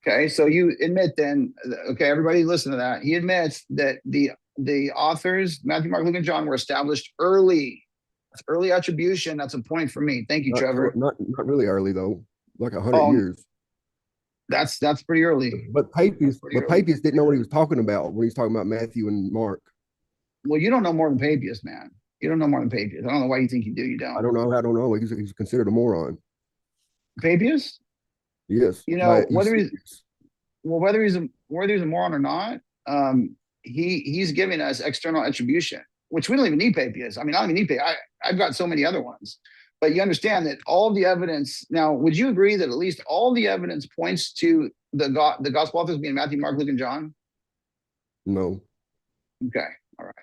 Okay, so you admit then, okay, everybody listen to that. He admits that the authors, Matthew, Mark, Luke, and John, were established early. That's early attribution. That's a point for me. Thank you, Trevor. Not really early though, like 100 years. That's pretty early. But Papias didn't know what he was talking about when he's talking about Matthew and Mark. Well, you don't know more than Papias, man. You don't know more than Papias. I don't know why you think you do. You don't. I don't know. He's considered a moron. Papias? Yes. Whether he's a moron or not, he's giving us external attribution, which we don't even need Papias. I mean, I don't even need Papias. I've got so many other ones. But you understand that all the evidence, now, would you agree that at least all the evidence points to the gospel authors being Matthew, Mark, Luke, and John? No. Okay, all right.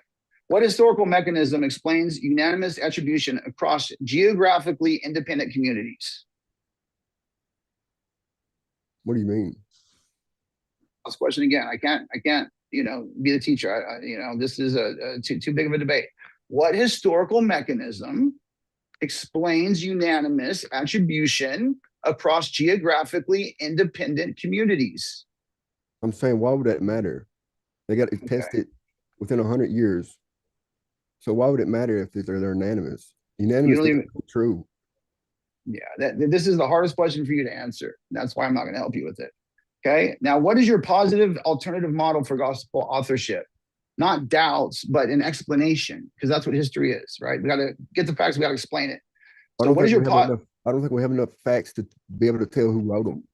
What historical mechanism explains unanimous attribution across geographically independent communities? What do you mean? This question again. I can't, be the teacher. This is too big of a debate. What historical mechanism explains unanimous attribution across geographically independent communities? I'm saying, why would that matter? They got to test it within 100 years. So why would it matter if they're unanimous? Unanimous is true. Yeah, this is the hardest question for you to answer. That's why I'm not going to help you with it. Okay. Now, what is your positive alternative model for gospel authorship? Not doubts, but an explanation, because that's what history is, right? We got to get the facts. We got to explain it. So what is your I don't think we have enough facts to be able to tell who wrote them.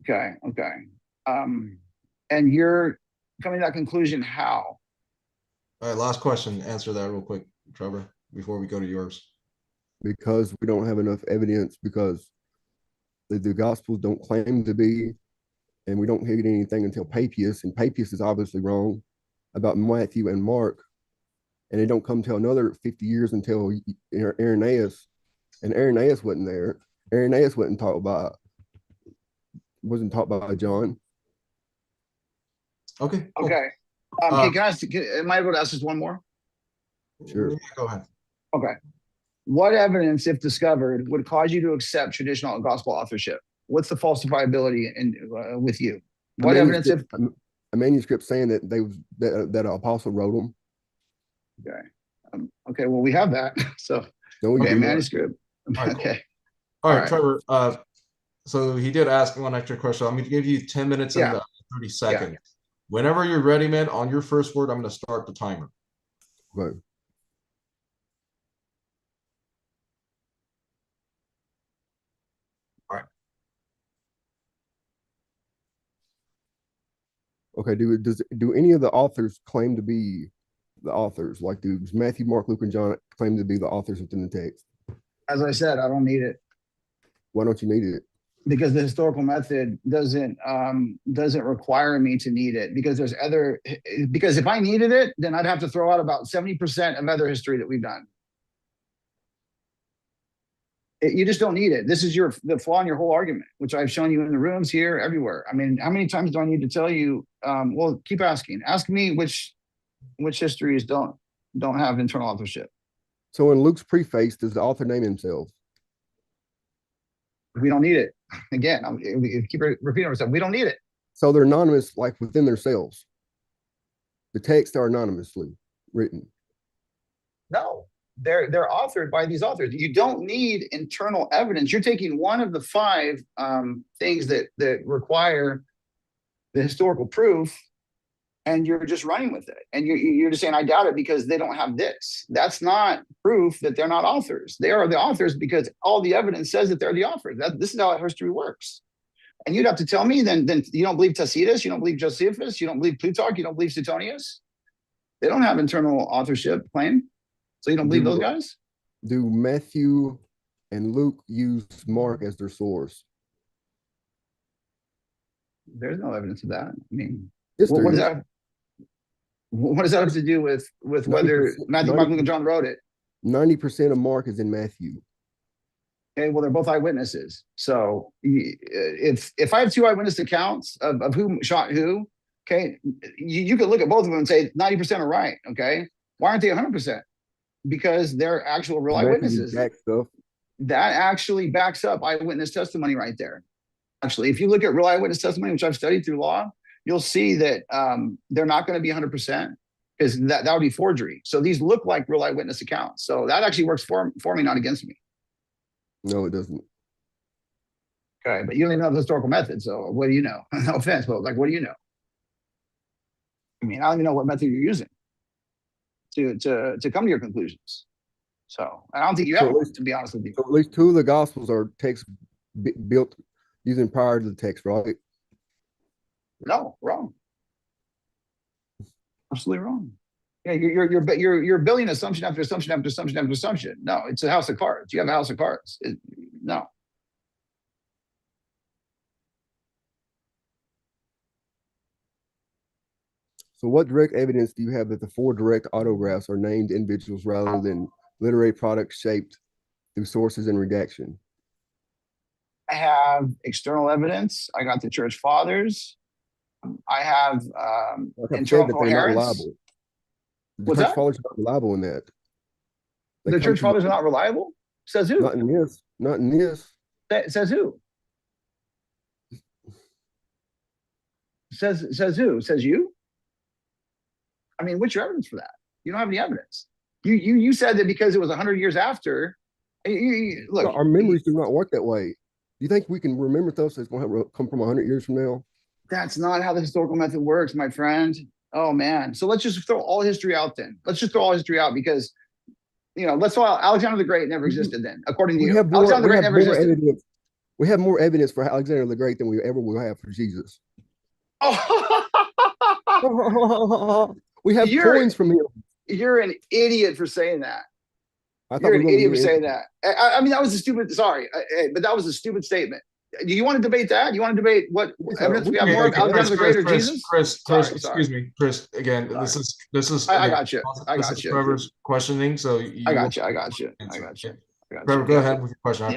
Okay. And you're coming to that conclusion how? All right, last question. Answer that real quick, Trevor, before we go to yours. Because we don't have enough evidence, because the Gospels don't claim to be, and we don't get anything until Papias, and Papias is obviously wrong about Matthew and Mark, and it don't come till another 50 years until Irenaeus, and Irenaeus wasn't there. Irenaeus wasn't taught by John. Okay. Cool. Okay. Am I able to ask just one more? Sure. Yeah, go ahead. Okay. What evidence, if discovered, would cause you to accept traditional gospel authorship? What's the falsifiability with you? What evidence if a manuscript saying that that an apostle wrote them? okay. Okay, well, we have that. So No, we okay, do not. manuscript. All right, cool. Okay. All right, right. Trevor. So he did ask one extra question. I'm going to give you 10 minutes and Yeah. 30 seconds. Whenever you're ready, man, on your first word, I'm going to start the timer. Right. All right. Okay. Do any of the authors claim to be the authors? Like, do Matthew, Mark, Luke, and John claim to be the authors within the text? As I said, I don't need it Why don't you need it? because the historical method doesn't require me to need it because because if I needed it, then I'd have to throw out about 70% of other history that we've done. You just don't need it. This is the flaw in your whole argument, which I've shown you in the rooms here, everywhere. I mean, how many times do I need to tell you? Well, keep asking. Ask me which histories don't have internal authorship. So in Luke's preface, does the author name himself? We don't need it. Again, we keep repeating ourselves. We don't need it. So they're anonymous, like within themselves. The texts are anonymously written. No, they're authored by these authors. You don't need internal evidence. You're taking one of the 5 things that require the historical proof, and you're just running with it. And you're just saying, I doubt it because they don't have this. That's not proof that they're not authors. They are the authors because all the evidence says that they're the authors. This is how history works. And you'd have to tell me then you don't believe Tacitus, you don't believe Josephus, you don't believe Plutarch, you don't believe Suetonius. They don't have internal authorship claim. So you don't believe those guys? Do Matthew and Luke use Mark as their source? There's no evidence of that. I mean, Yes, what there does is. that? What does that have to do with whether 90%, Matthew, Mark, Luke, and John wrote it? 90% of Mark is in Matthew. Okay, well, they're both eyewitnesses. So if I have 2 eyewitness accounts of who shot who, okay, you could look at both of them and say 90% are right. Okay, why aren't they 100%? Because they're actual real eyewitnesses. That actually backs up eyewitness testimony right there. Actually, if you look at real eyewitness testimony, which I've studied through law, you'll see that they're not going to be 100% because that would be forgery. So these look like real eyewitness accounts. So that actually works for me, not against me. No, it doesn't. Okay, but you don't even know the historical method. So what do you know? No offense, but like, what do you know? I mean, I don't even know what method you're using to come to your conclusions. So I don't think you have one, to be honest with you. So at least 2 of the Gospels are texts built using prior to the text, right? No, wrong. Absolutely wrong. Yeah, you're building assumption after assumption after assumption after assumption. No, it's a house of cards. You have a house of cards. No. So what direct evidence do you have that the 4 direct autographs are named individuals rather than literary products shaped through sources and redaction? I have external evidence. I got the church fathers. I have internal coherence. The church fathers are not reliable in that. The church fathers are not reliable? Says who? Not in this. Not in this. Says who? Says who? Says you? I mean, what's your evidence for that? You don't have any evidence. You said that because it was 100 years after. Look, our memories do not work that way. You think we can remember stuff that's going to come from 100 years from now? That's not how the historical method works, my friend. Oh man. So let's just throw all history out then. Let's just throw all history out because, let's throw out Alexander the Great never existed then, according to you. Alexander the Great never existed. We have more evidence for Alexander the Great than we ever will have for Jesus. We have coins from him. You're an idiot for saying that. You're an idiot for saying that. I mean, that was a stupid, sorry, but that was a stupid statement. Do you want to debate that? You want to debate what evidence we have more of Alexander the Great or Jesus? Chris, excuse me, Chris. Again, sorry. this is. I got you. I got you. Trevor's questioning, so I got you. Trevor, go ahead with your question.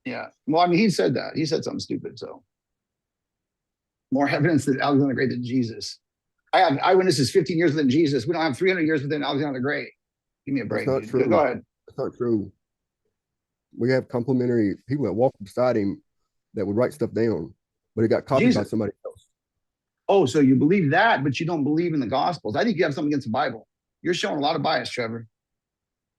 Yeah. Well, I mean, he said that. He said something stupid. So more evidence that Alexander the Great than Jesus. I have eyewitnesses 15 years within Jesus. We don't have 300 years within Alexander the Great. Give me a break. That's not true. Go ahead. That's not true. We have complementary people that walk beside him that would write stuff down, but it got copied by somebody else. Oh, so you believe that, but you don't believe in the Gospels. I think you have something against the Bible. You're showing a lot of bias, Trevor.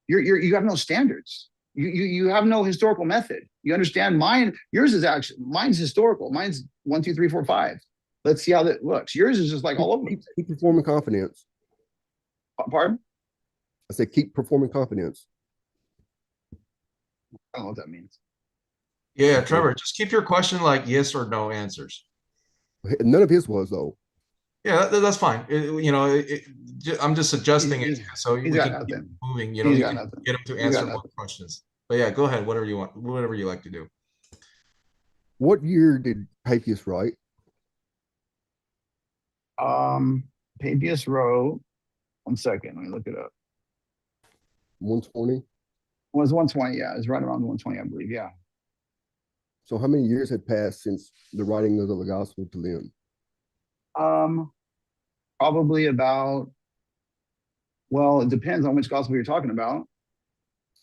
You have no standards. You have no historical method. You understand? Mine's historical. Mine's 1, 2, 3, 4, 5. Let's see how that looks. Yours is just like all over. Keep performing confidence. Pardon? I said keep performing confidence. I don't know what that means. Yeah, Trevor, just keep your question like yes or no answers. None of his was though. Yeah, that's fine. I'm just suggesting it so we He's got can keep nothing. moving. He's You got can nothing. get him to He's answer got more nothing. questions. But yeah, go ahead. Whatever you want, whatever you like to do. What year did Papias write? Papias wrote. 1 second. Let me look it up. 120. Well, it's 120. Yeah, it's right around 120, I believe. Yeah. So how many years had passed since the writing of the gospel to them? Probably about. Well, it depends on which gospel you're talking about.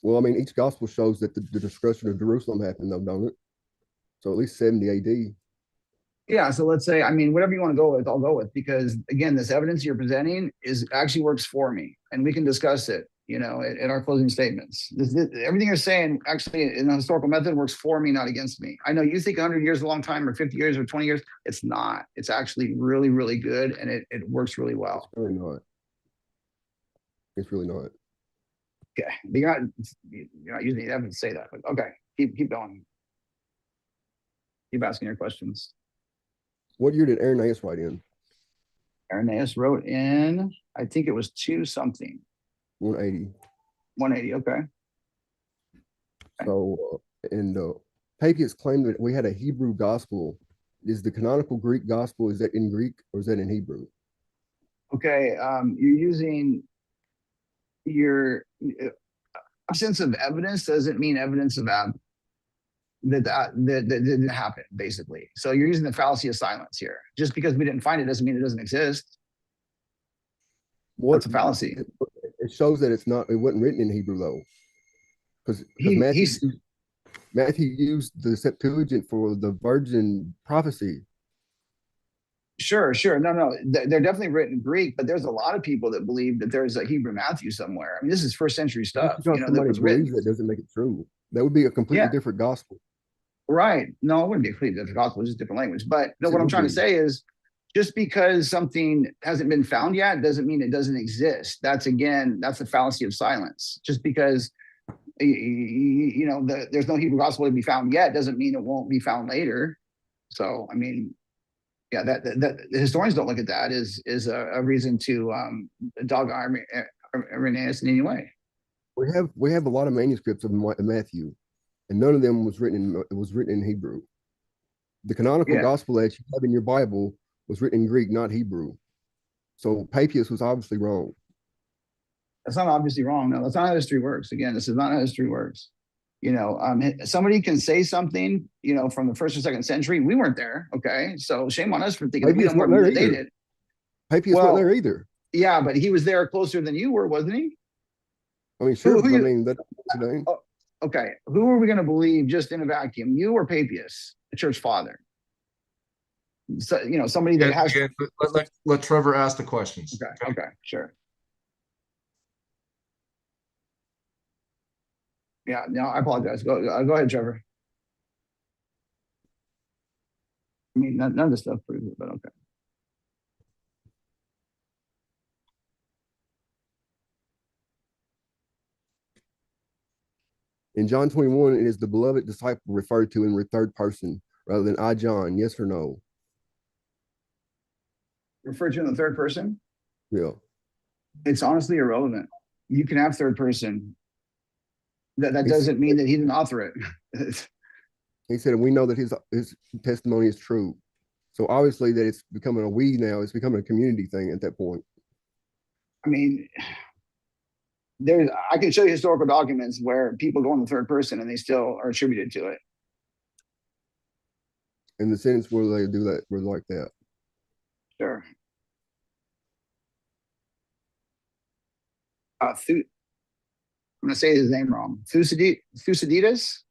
Well, I mean, each gospel shows that the destruction of Jerusalem happened, though, don't it? So at least 70 AD. Yeah, so let's say, I mean, whatever you want to go with, I'll go with, because again, this evidence you're presenting is actually works for me, and we can discuss it, in our closing statements. Everything you're saying actually in the historical method works for me, not against me. I know you think 100 years is a long time, or 50 years, or 20 years. It's not. It's actually really, really good, and it works really well. It's really not. It's really not. Okay, but you're not using the evidence to say that. But okay, keep going. Keep asking your questions. What year did Irenaeus write in? Irenaeus wrote in, I think it was 2 something. 180. 180. Okay. So, and Papias claimed that we had a Hebrew gospel. Is the canonical Greek gospel, is that in Greek or is that in Hebrew? Okay. You're using your absence of evidence doesn't mean evidence of that didn't happen, basically. So you're using the fallacy of silence here. Just because we didn't find it doesn't mean it doesn't exist. That's a fallacy. It shows that it wasn't written in Hebrew though. Because Matthew used the Septuagint for the virgin prophecy. Sure. No. They're definitely written in Greek, but there's a lot of people that believe that there's a Hebrew Matthew somewhere. I mean, this is first century stuff. Somebody believes that doesn't make it true. That would be a completely different gospel. Right. No, it wouldn't be a completely different gospel, it's just different language. But no, what I'm trying to say is just because something hasn't been found yet doesn't mean it doesn't exist. That's a fallacy of silence. Just because there's no Hebrew gospel to be found yet doesn't mean it won't be found later. So I mean, yeah, that the historians don't look at that as a reason to dog Irenaeus in any way. We have a lot of manuscripts of Matthew, and none of them was written in Hebrew. The canonical gospel that you have in your Bible was written in Greek, not Hebrew. So Papias was obviously wrong. That's not obviously wrong. No, that's not how history works. Again, this is not how history works. Somebody can say something, from the 1st or 2nd century. We weren't there. Okay. So shame on us for thinking we know more than they did. Papias wasn't there either. Yeah, but he was there closer than you were, wasn't he? I mean, sure. Okay. Who are we going to believe just in a vacuum? You or Papias, the church father? So, somebody that has. Let Trevor ask the questions. Okay. Sure. Yeah, no, I apologize. Go ahead, Trevor. I mean, none of this stuff proves it, but okay. In John 21, it is the beloved disciple referred to in the 3rd person rather than I, John. Yes or no? Referred to in the 3rd person? Yeah. It's honestly irrelevant. You can have 3rd person. That doesn't mean that he didn't author it. He said, we know that his testimony is true. So obviously that it's becoming a we now. It's becoming a community thing at that point. I mean, I can show you historical documents where people go in the 3rd person and they still are attributed to it. In the sentence where they do that, where like that. Sure. I'm going to say his name wrong. Thucydides,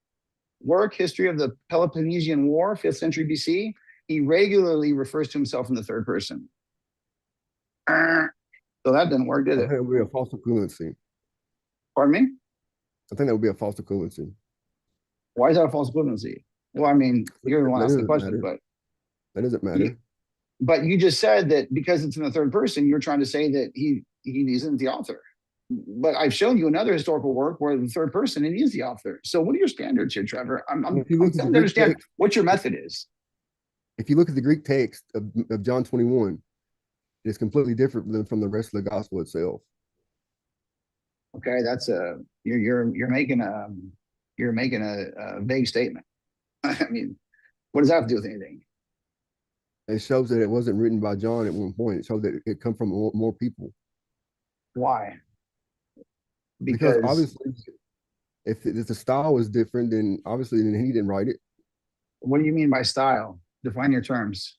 work, History of the Peloponnesian War, 5th century BC. he regularly refers to himself in the third person. So that didn't work, did I it? think it would be a false equivalency. Pardon me? I think that would be a false equivalency. Why is that a false equivalency? Well, I mean, you're the one That asking the doesn't question, matter. That doesn't matter. but you just said that because it's in the third person, you're trying to say that he isn't the author. But I've shown you another historical work where the third person and he is the author. So what are your standards here, Trevor? I'm If you look at the trying to Greek understand text, what your method is. if you look at the Greek text of John 21, it's completely different than from the rest of the gospel itself. Okay, that's a you're making a vague statement. I mean, what does that have to do with anything? It shows that it wasn't written by John at one point. It shows that it come from more people. Why? Because Because obviously, if the style was different, then obviously then he didn't write it. what do you mean by style? Define your terms.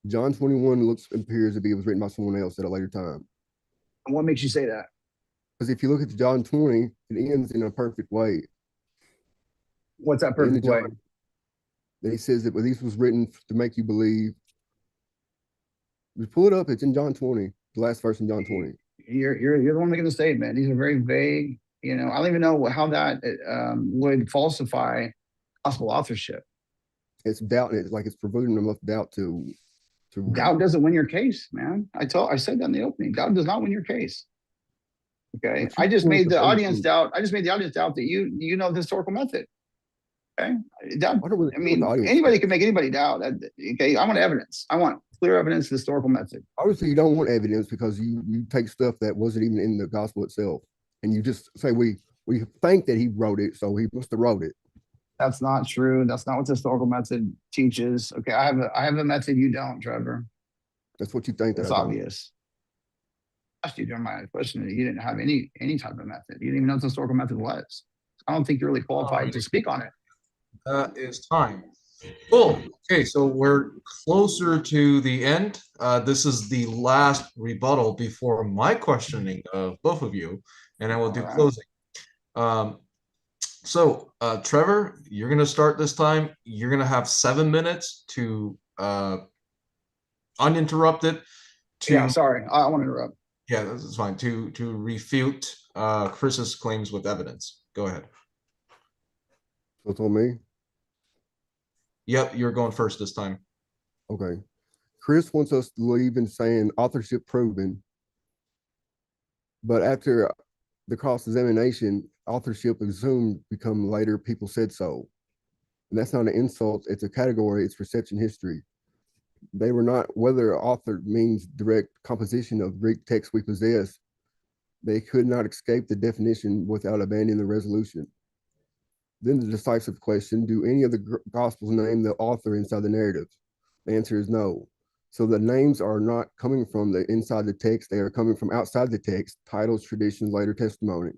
John 21 appears to be it was written by someone else at a later time. And what makes you say that? Because if you look at John 20, it ends in a perfect way. What's that The end of perfect way? John, that he says that this was written to make you believe. We pull it up. It's in John 20, the last verse in John 20. You're the one making the statement. These are very vague. You know, I don't even know how that would falsify gospel authorship. It's doubt. It's like it's provoking enough doubt to Doubt doesn't win your case, man. I said that in the opening. Doubt does not win your case. Okay. I just made the audience doubt. I just made the audience doubt that you know the historical method. Okay. Doubt, really I mean, anybody can make anybody doubt. Okay. I want evidence. I want clear evidence of the historical method. Obviously, you don't want evidence because you take stuff that wasn't even in the gospel itself, and you just say we think that he wrote it, so he must have wrote it. That's not true. That's not what the historical method teaches. Okay, I have a method you don't, Trevor. That's what you think. That's obvious. Asked you during my question that you didn't have any type of method. You didn't even know what the historical method was. I don't think you're really qualified to speak on it. Is time. Cool. Okay, so we're closer to the end. This is the last rebuttal before my questioning of both of you, and I will do closing. So, Trevor, you're going to start this time. You're going to have 7 minutes to uninterrupted. Yeah, sorry, I want to interrupt. Yeah, that's fine. To refute Chris's claims with evidence. Go ahead. So it's on me. Yep, you're going first this time. Okay. Chris wants us to leave in saying authorship proven, but after the cross-examination, authorship assumed become later people said so. And that's not an insult, it's a category, it's reception history. They were not, whether author means direct composition of Greek text we possess, they could not escape the definition without abandoning the resolution. Then the decisive question, do any of the Gospels name the author inside the narrative? The answer is no. So the names are not coming from the inside the text, they are coming from outside the text, titles, traditions, later testimony.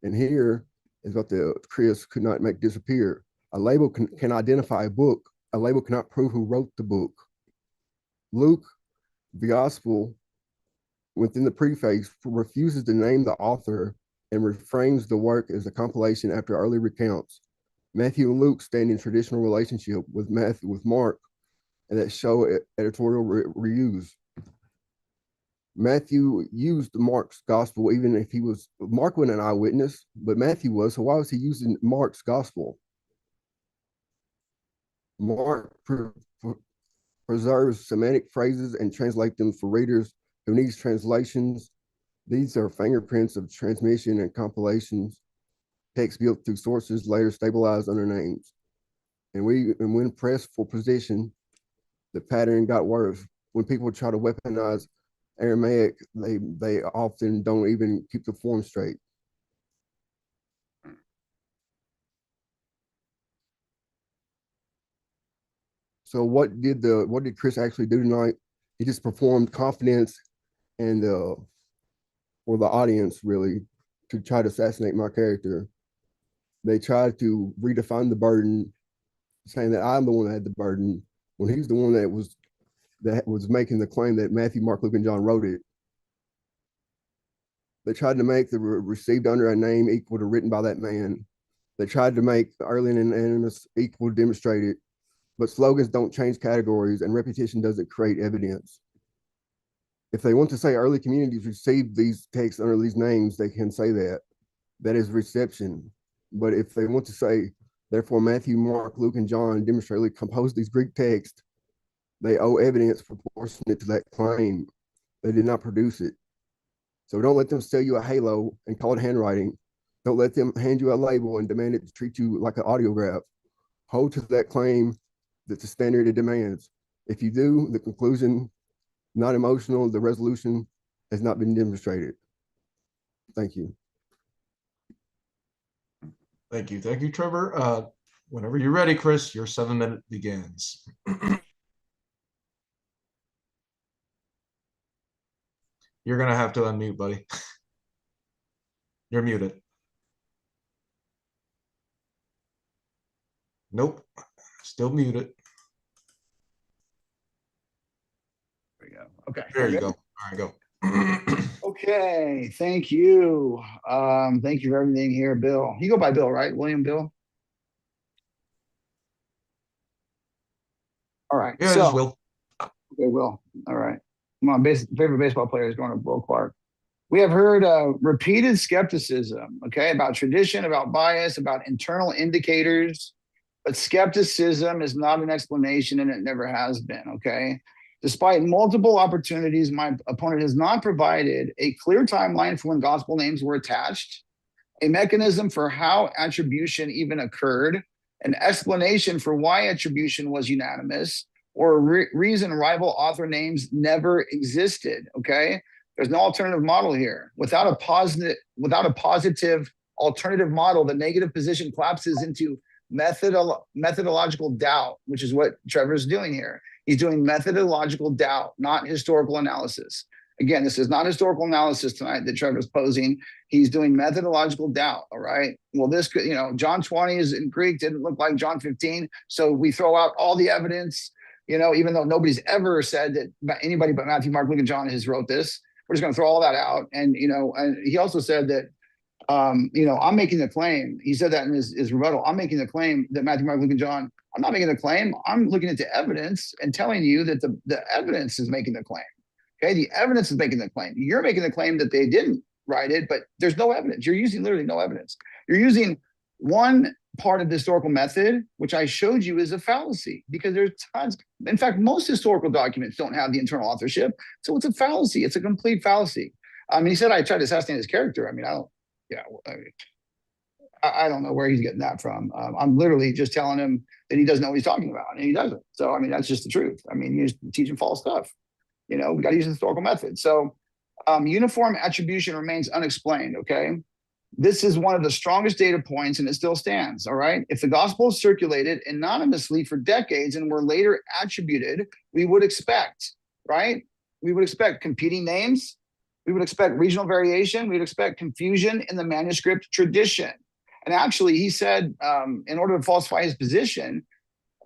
And here is what the Chris could not make disappear. A label can identify a book. A label cannot prove who wrote the book. Luke, the gospel, within the preface, refuses to name the author and reframes the work as a compilation after early recounts. Matthew and Luke stand in traditional relationship with Mark, and that show editorial reuse. Matthew used Mark's gospel, even if Mark wasn't an eyewitness, but Matthew was, so why was he using Mark's gospel? Mark preserves semantic phrases and translate them for readers who need translations. These are fingerprints of transmission and compilations, text built through sources later stabilized under names. And when pressed for position, the pattern got worse. When people try to weaponize Aramaic, they often don't even keep the form straight. So what did Chris actually do tonight? He just performed confidence and for the audience really to try to assassinate my character. They tried to redefine the burden, saying that I'm the one that had the burden when he's the one that was making the claim that Matthew, Mark, Luke, and John wrote it. They tried to make the received under a name equal to written by that man. They tried to make the early and anonymous equal demonstrated, but slogans don't change categories and repetition doesn't create evidence. If they want to say early communities received these texts under these names, they can say that. That is reception. But if they want to say, therefore, Matthew, Mark, Luke, and John demonstrably composed these Greek texts, they owe evidence proportionate to that claim. They did not produce it. So don't let them sell you a halo and call it handwriting. Don't let them hand you a label and demand it to treat you like an audiograph. Hold to that claim that's the standard it demands. If you do, the conclusion, not emotional, the resolution has not been demonstrated. Thank you. Thank you. Thank you, Trevor. Whenever you're ready, Chris, your 7-minute begins. You're going to have to unmute, buddy. You're muted. Nope. Still muted. There we go. Okay. There you go. All right, go. Okay. Thank you. Thank you for everything here, Bill. You go by Bill, right? William Bill? All right. Yeah, just Will. Okay, Will. All right. My favorite baseball player is going to Will Clark. We have heard repeated skepticism, okay, about tradition, about bias, about internal indicators, but skepticism is not an explanation and it never has been, okay? Despite multiple opportunities, my opponent has not provided a clear timeline for when gospel names were attached, a mechanism for how attribution even occurred, an explanation for why attribution was unanimous, or a reason rival author names never existed, okay? There's no alternative model here. Without a positive alternative model, the negative position collapses into methodological doubt, which is what Trevor's doing here. He's doing methodological doubt, not historical analysis. Again, this is not historical analysis tonight that Trevor's posing. He's doing methodological doubt, all right? Well, this could, John 20 is in Greek, didn't look like John 15. So we throw out all the evidence, even though nobody's ever said that anybody but Matthew, Mark, Luke, and John has wrote this. We're just going to throw all that out. And, and he also said that, I'm making the claim. He said that in his rebuttal. I'm making the claim that Matthew, Mark, Luke, and John, I'm not making the claim. I'm looking at the evidence and telling you that the evidence is making the claim. Okay, the evidence is making the claim. You're making the claim that they didn't write it, but there's no evidence. You're using literally no evidence. You're using one part of the historical method, which I showed you is a fallacy because there's tons. In fact, most historical documents don't have the internal authorship. So it's a fallacy. It's a complete fallacy. He said I tried to assassinate his character. I don't know where he's getting that from. I'm literally just telling him that he doesn't know what he's talking about, and he doesn't. So, that's just the truth. He's teaching false stuff. We got to use the historical method. So uniform attribution remains unexplained, okay? This is one of the strongest data points, and it still stands, all right? If the gospel circulated anonymously for decades and were later attributed, we would expect, right? We would expect competing names. We would expect regional variation. We would expect confusion in the manuscript tradition. And actually, he said, in order to falsify his position,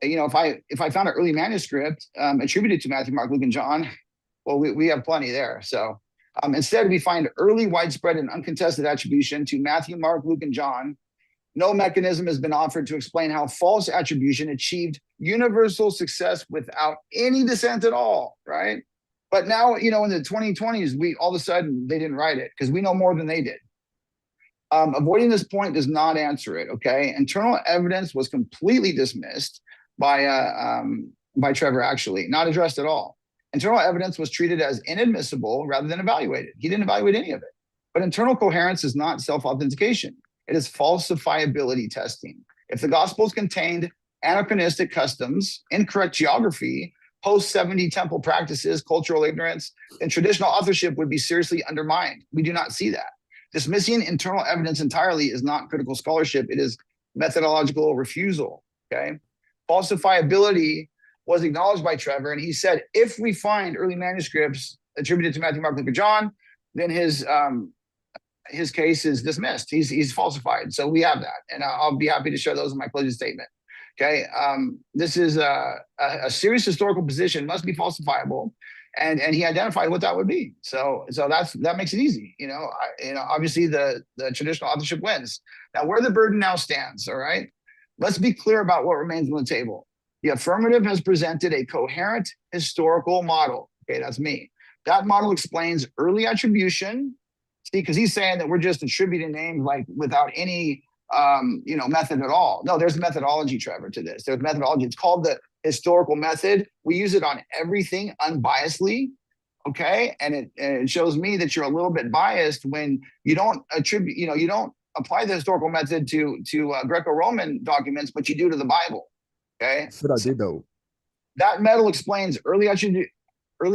if I found an early manuscript attributed to Matthew, Mark, Luke, and John, well, we have plenty there. So instead, we find early, widespread, and uncontested attribution to Matthew, Mark, Luke, and John. No mechanism has been offered to explain how false attribution achieved universal success without any dissent at all, right? But now, in the 2020s, all of a sudden, they didn't write it because we know more than they did. Avoiding this point does not answer it, okay? Internal evidence was completely dismissed by Trevor, actually, not addressed at all. Internal evidence was treated as inadmissible rather than evaluated. He didn't evaluate any of it. But internal coherence is not self-authentication. It is falsifiability testing. If the Gospels contained anachronistic customs, incorrect geography, post-70 temple practices, cultural ignorance, then traditional authorship would be seriously undermined. We do not see that. Dismissing internal evidence entirely is not critical scholarship. It is methodological refusal, okay? Falsifiability was acknowledged by Trevor, and he said, if we find early manuscripts attributed to Matthew, Mark, Luke, and John, then his case is dismissed. He's falsified. So we have that, and I'll be happy to share those in my closing statement. Okay, this is a serious historical position, must be falsifiable. and he identified what that would be. So that makes it easy. Obviously the traditional authorship wins. Now where the burden now stands, all right? Let's be clear about what remains on the table. The affirmative has presented a coherent historical model. Okay, that's me. That model explains early attribution. See, because he's saying that we're just attributing names like without any method at all. No, there's a methodology, Trevor, to this. There's methodology. It's called the historical method. We use it on everything unbiasedly. Okay, and it shows me that you're a little bit biased when you don't attribute, you don't apply the historical method to Greco-Roman documents, but you do to the Bible. Okay, That's what I did though. that medal explains early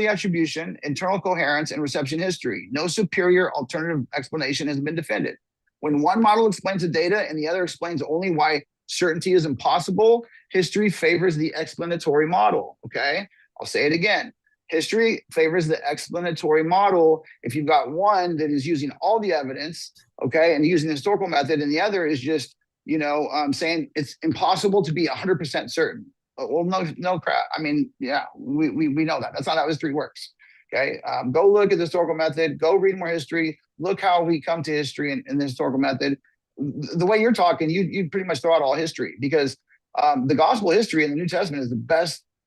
attribution, internal coherence, and reception history. No superior alternative explanation has been defended. When one model explains the data and the other explains only why certainty is impossible, history favors the explanatory model. Okay, I'll say it again. History favors the explanatory model if you've got one that is using all the evidence, okay, and using the historical method, and the other is just, saying it's impossible to be 100% certain. Well, no crap. I mean, yeah, we know that. That's not how history works. Okay, go look at the historical method. Go read more history. Look how we come to history in the historical method. The way you're talking, you pretty much throw out all history, because the gospel history in the New Testament is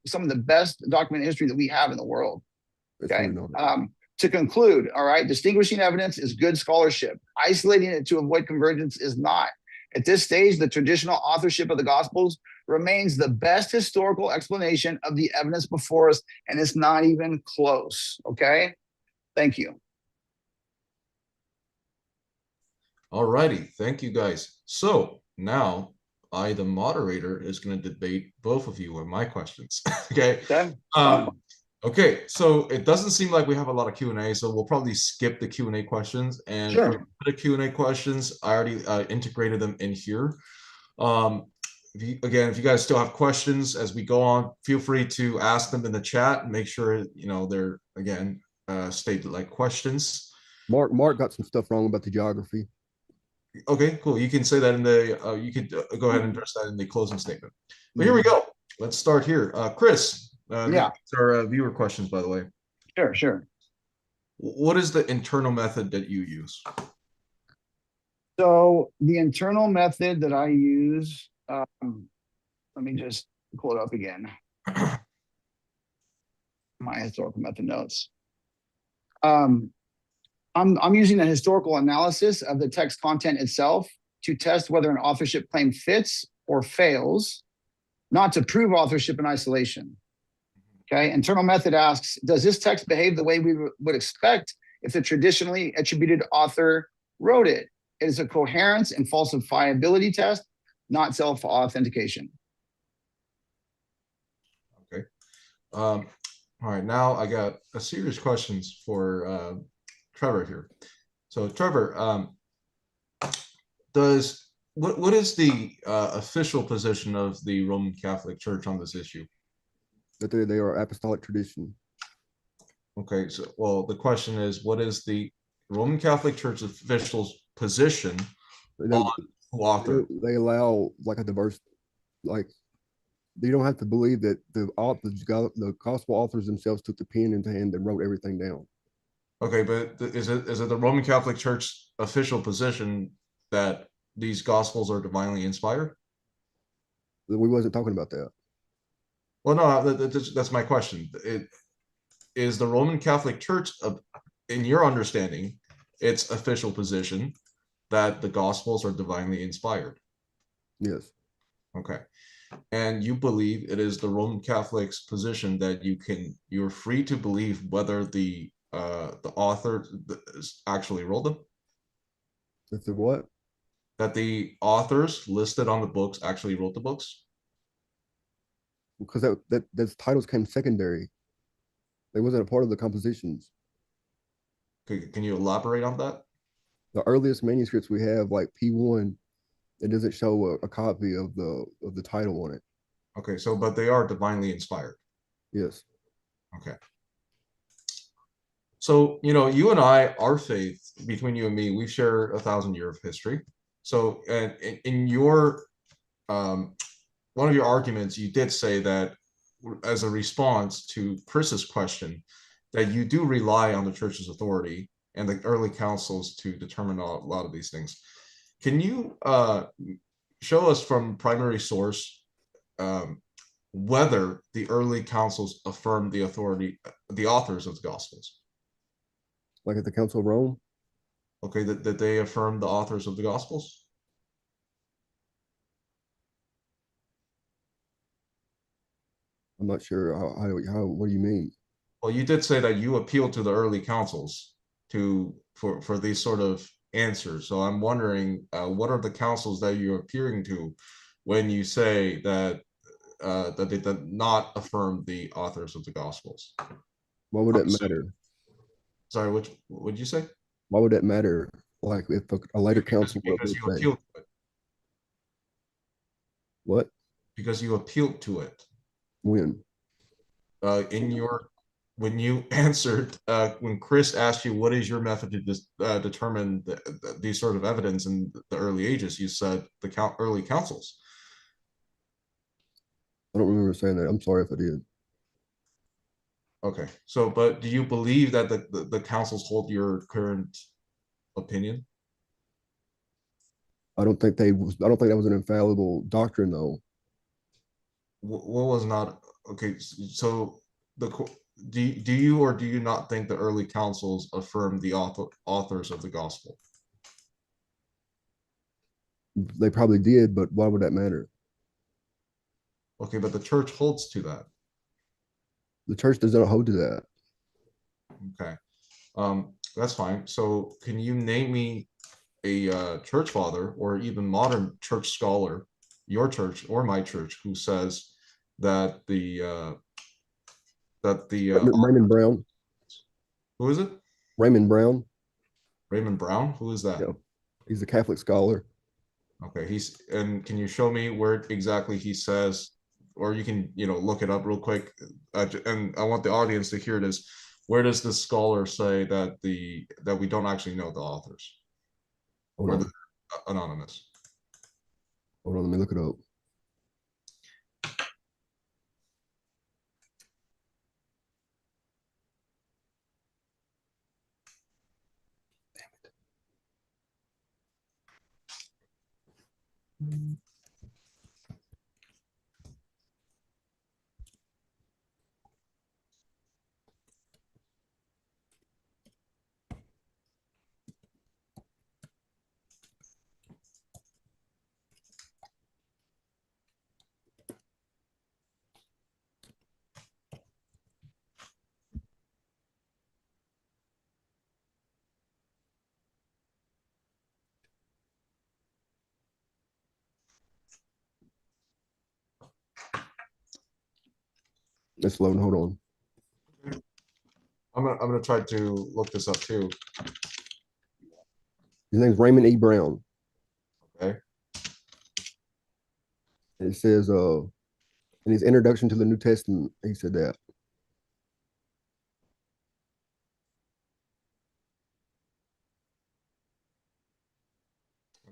some of the best documented history that we have in the world. Okay. To conclude, all right, distinguishing evidence is good scholarship. Isolating it to avoid convergence is not. At this stage, the traditional authorship of the Gospels remains the best historical explanation of the evidence before us, and it's not even close. Okay. Thank you. All righty. Thank you, guys. So now I, the moderator, is going to debate both of you with my questions. Okay. Okay. So it doesn't seem like we have a lot of Q&A, so we'll probably skip the Q&A questions. And Sure. for the Q&A questions, I already integrated them in here. If you guys still have questions as we go on, feel free to ask them in the chat and make sure they're again stated like questions. Mark got some stuff wrong about the geography. Okay, cool. You can say that in the you could go ahead and address that in the closing statement. But here we go. Let's start here. Chris, Yeah. these are viewer questions, by the way. Sure. What is the internal method that you use? So the internal method that I use, let me just pull it up again. My historical method notes. I'm using a historical analysis of the text content itself to test whether an authorship claim fits or fails, not to prove authorship in isolation. Okay, internal method asks, does this text behave the way we would expect if the traditionally attributed author wrote it? It is a coherence and falsifiability test, not self-authentication. Okay. All right, now I got a series of questions for Trevor here. So Trevor, what is the official position of the Roman Catholic Church on this issue? That they are apostolic tradition. Okay, so well, the question is, what is the Roman Catholic Church official's position on who author? They allow like a diverse, like you don't have to believe that the gospel authors themselves took the pen into hand and wrote everything down. Okay, but is it the Roman Catholic Church official position that these gospels are divinely inspired? We wasn't talking about that. Well, no, that's my question. Is the Roman Catholic Church, in your understanding, its official position that the gospels are divinely inspired? Yes. Okay. And you believe it is the Roman Catholic's position that you're free to believe whether the author actually wrote them? If the what? That the authors listed on the books actually wrote the books? Because those titles came secondary. They wasn't a part of the compositions. Can you elaborate on that? The earliest manuscripts we have, like P1, it doesn't show a copy of the title on it. Okay, so but they are divinely inspired. Yes. Okay. So, you and I, our faith, between you and me, we share 1,000 years of history. So, and in your, one of your arguments, you did say that as a response to Chris's question, that you do rely on the church's authority and the early councils to determine a lot of these things. Can you show us from primary source um, whether the early councils affirmed the authority, the authors of the Gospels? Like at the Council of Rome. Okay, that they affirm the authors of the Gospels? I'm not sure what do you mean? Well, you did say that you appealed to the early councils for these sort of answers. So I'm wondering, what are the councils that you're appealing to when you say that they did not affirm the authors of the Gospels? Why would I'm that matter? sorry, which would you say? Why would that matter? Like if a later Because, council because would you say appealed to it. what? Because you appealed to it. When? In your when you answered when Chris asked you what is your method to determine these sort of evidence in the early ages, you said the early councils. I don't remember saying that. I'm sorry if I did. Okay, so but do you believe that the councils hold your current opinion? I don't think I don't think that was an infallible doctrine though. What was not okay? So the do you or do you not think the early councils affirmed the authors of the gospel? They probably did, but why would that matter? Okay, but the church holds to that. The church does not hold to that. Okay, that's fine. So can you name me a church father or even modern church scholar, your church or my church, who says that the Raymond Brown. who is it? Raymond Brown. Raymond Brown? Who is that? Yeah, he's a Catholic scholar. Okay, and can you show me where exactly he says, or you can look it up real quick, and I want the audience to hear this. Where does this scholar say that we don't actually know the authors Hold or the on, anonymous? hold on. Let me look it up. It's loading. Hold on. I'm gonna try to look this up too. His name's Raymond E. Brown. Okay. It says in his introduction to the New Testament, he said that.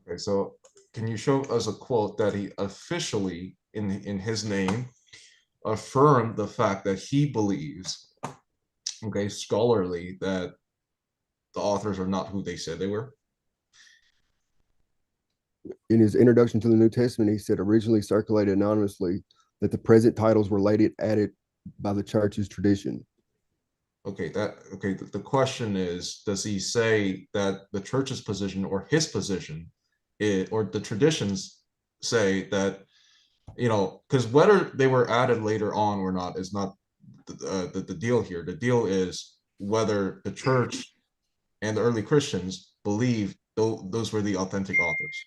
Okay, so can you show us a quote that he officially, in his name, affirmed the fact that he believes, okay, scholarly, that the authors are not who they said they were? In his introduction to the New Testament, he said originally circulated anonymously that the present titles were later added by the church's tradition. Okay, the question is, does he say that the church's position or his position or the traditions say that, because whether they were added later on or not is not the deal here. The deal is whether the church and the early Christians believe those were the authentic authors.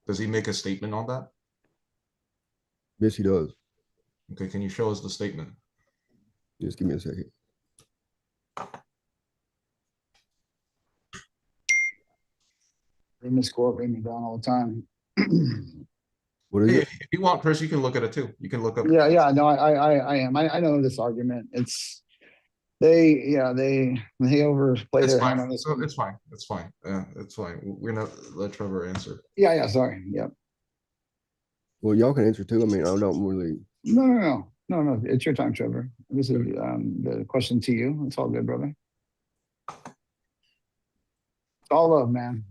Does he make a statement on that? Yes, he does. Okay, can you show us the statement? Just give me a second. They misquote Raymond Brown all the time. What is Hey, it? if you want, Chris, you can look at it too. You can look up. Yeah, no, I am. I know this argument. They overplay It's their fine. hand on this So one. it's fine. It's fine. Yeah, it's fine. We're gonna let Trevor answer. Yeah, sorry. Yep. Well, y'all can answer too. I mean, I don't really. No. No, no, it's your time, Trevor. This is the question to you. It's all good, brother. It's all love, man.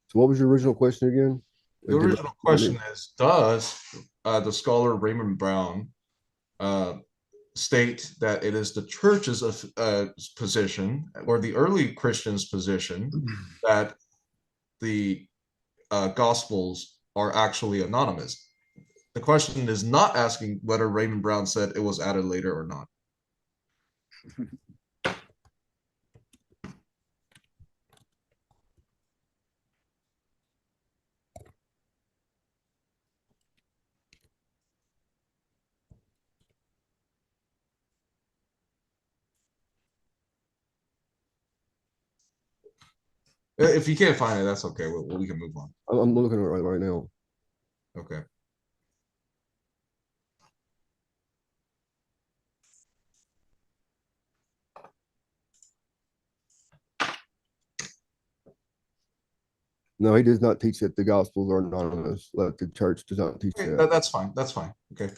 So what was your original question again? The original question is, does the scholar Raymond Brown state that it is the church's position or the early Christians' position that the gospels are actually anonymous? The question is not asking whether Raymond Brown said it was added later or not. If you can't find it, that's okay. We can move on. I'm looking at it right now. Okay. No, he does not teach that the gospels are anonymous. Like the church does not teach Okay, that. that's fine. That's fine. Okay.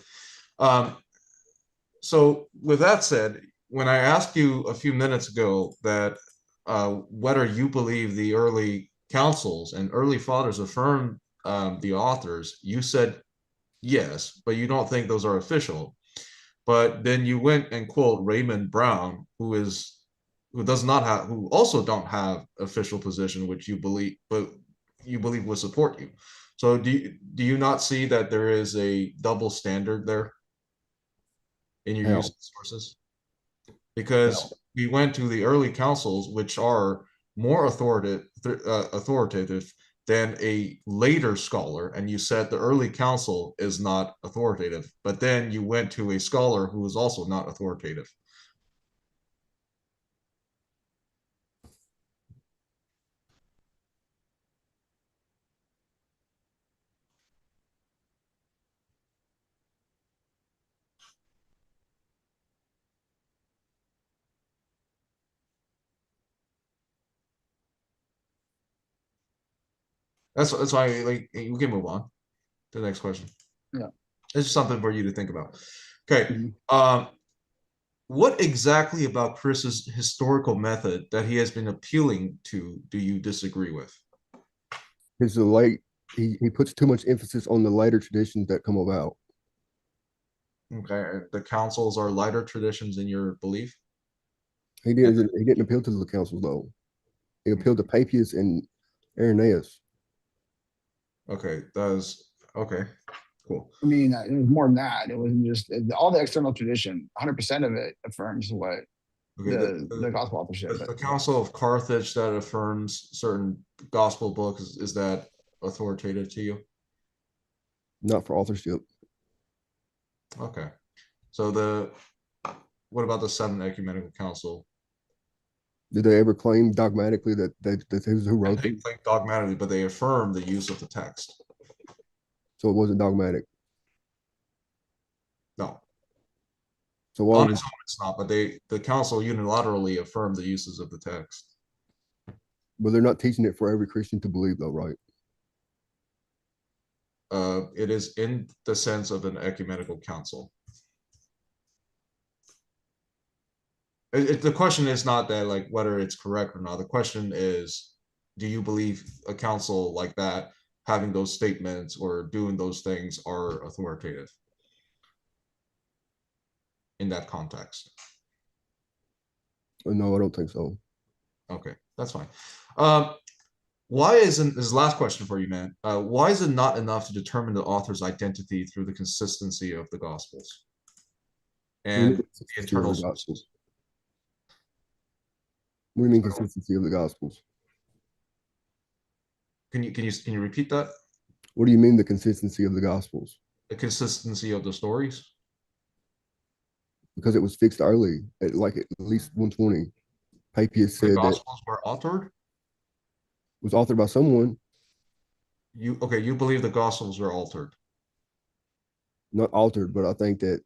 So with that said, when I asked you a few minutes ago that whether you believe the early councils and early fathers affirmed the authors, you said yes, but you don't think those are official. But then you went and quote Raymond Brown, who does not have, who also don't have official position, which you believe, but you believe will support you. So do you not see that there is a double standard there in your use How? of sources? Because How? we went to the early councils, which are more authoritative than a later scholar, and you said the early council is not authoritative, but then you went to a scholar who is also not authoritative. That's why, like, we can move on to the next question. Yeah. It's just something for you to think about. Okay. Mhm. What exactly about Chris's historical method that he has been appealing to do you disagree with? His the late he puts too much emphasis on the later traditions that come about. Okay, the councils are lighter traditions in your belief. He didn't appeal to the councils though. He appealed to Papias and Irenaeus. Okay, that's okay. Cool. I mean, it was more than that. It wasn't just all the external tradition. 100% of it affirms what Okay, the gospel authorship. the But Council of Carthage that affirms certain gospel books, is that authoritative to you? Not for authorship. Okay. So what about the Seventh Ecumenical Council? Did they ever claim dogmatically that who And wrote they them? claim dogmatically, but they affirm the use of the text. So it wasn't dogmatic. No, So why on its own, it's not. But the council unilaterally affirmed the uses of the text. but they're not teaching it for every Christian to believe though, right? It is in the sense of an ecumenical council. The question is not that, like, whether it's correct or not. The question is, do you believe a council like that having those statements or doing those things are authoritative in that context? No, I don't think so. Okay, that's fine. Why isn't this is the last question for you, man? Why is it not enough to determine the author's identity through the consistency of the gospels What do you mean and the consistency of internal the gospels? sources? What do you mean consistency of the gospels? Can you repeat that? What do you mean the consistency of the gospels? The consistency of the stories? Because it was fixed early at least 120. Papias The said that gospels were altered? was authored by someone, You believe the gospels were altered? not altered, but I think that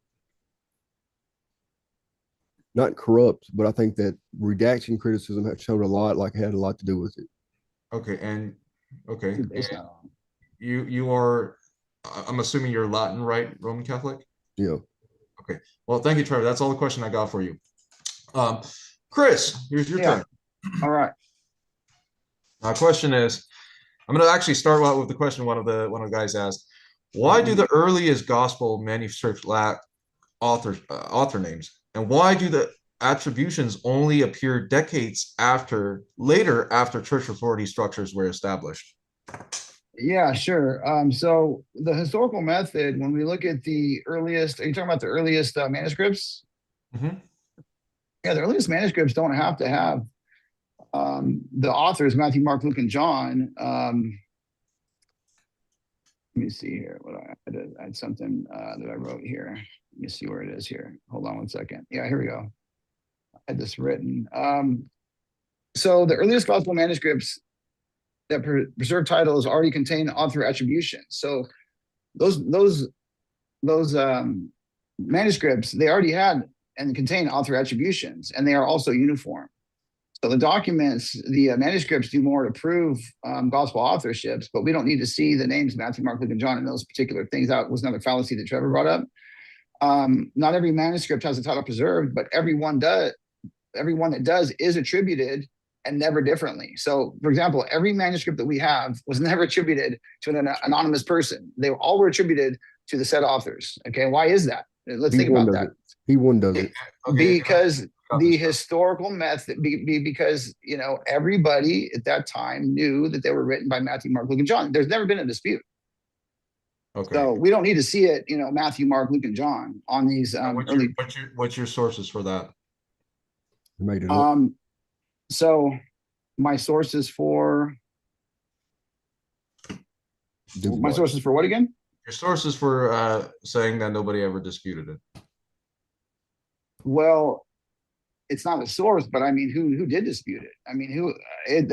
not corrupt, but I think that redaction criticism had showed a lot, like had a lot to do with it. Okay, and okay, It's not on. you are. I'm assuming you're Latin, right? Roman Catholic. Yeah. Okay. Well, thank you, Trevor. That's all the question I got for you. Chris, here's your Yeah. turn. All right. My question is, I'm going to actually start out with the question one of the guys asked. Why do the earliest gospel manuscripts lack author names, and why do the attributions only appear decades later after church authority structures were established? Yeah, sure. So the historical method, when we look at the earliest, are you talking about the earliest manuscripts? Mhm. Yeah, the earliest manuscripts don't have to have the authors, Matthew, Mark, Luke, and John. Let me see here. What I had something that I wrote here. Let me see where it is here. Hold on one second. Yeah, here we go. I had this written. So the earliest gospel manuscripts that preserve titles already contain author attribution. So those manuscripts, they already had and contain author attributions, and they are also uniform. So the documents, the manuscripts do more to prove gospel authorships, but we don't need to see the names Matthew, Mark, Luke, and John in those particular things. That was another fallacy that Trevor brought up. Not every manuscript has the title preserved, but everyone does. Everyone that does is attributed and never differently. So, for example, every manuscript that we have was never attributed to an anonymous person. They all were attributed to the said authors. Okay, why is that? Let's think about that. He does it. Okay, Because the historical method, because everybody at that time knew that they were written by Matthew, Mark, Luke, and John. There's never been a dispute. okay. So we don't need to see it, Matthew, Mark, Luke, and John on these early. What's your sources for that? He made it up. So my sources for what again? Your sources for saying that nobody ever disputed it. Well, it's not a source, but I mean, who did dispute it? I mean,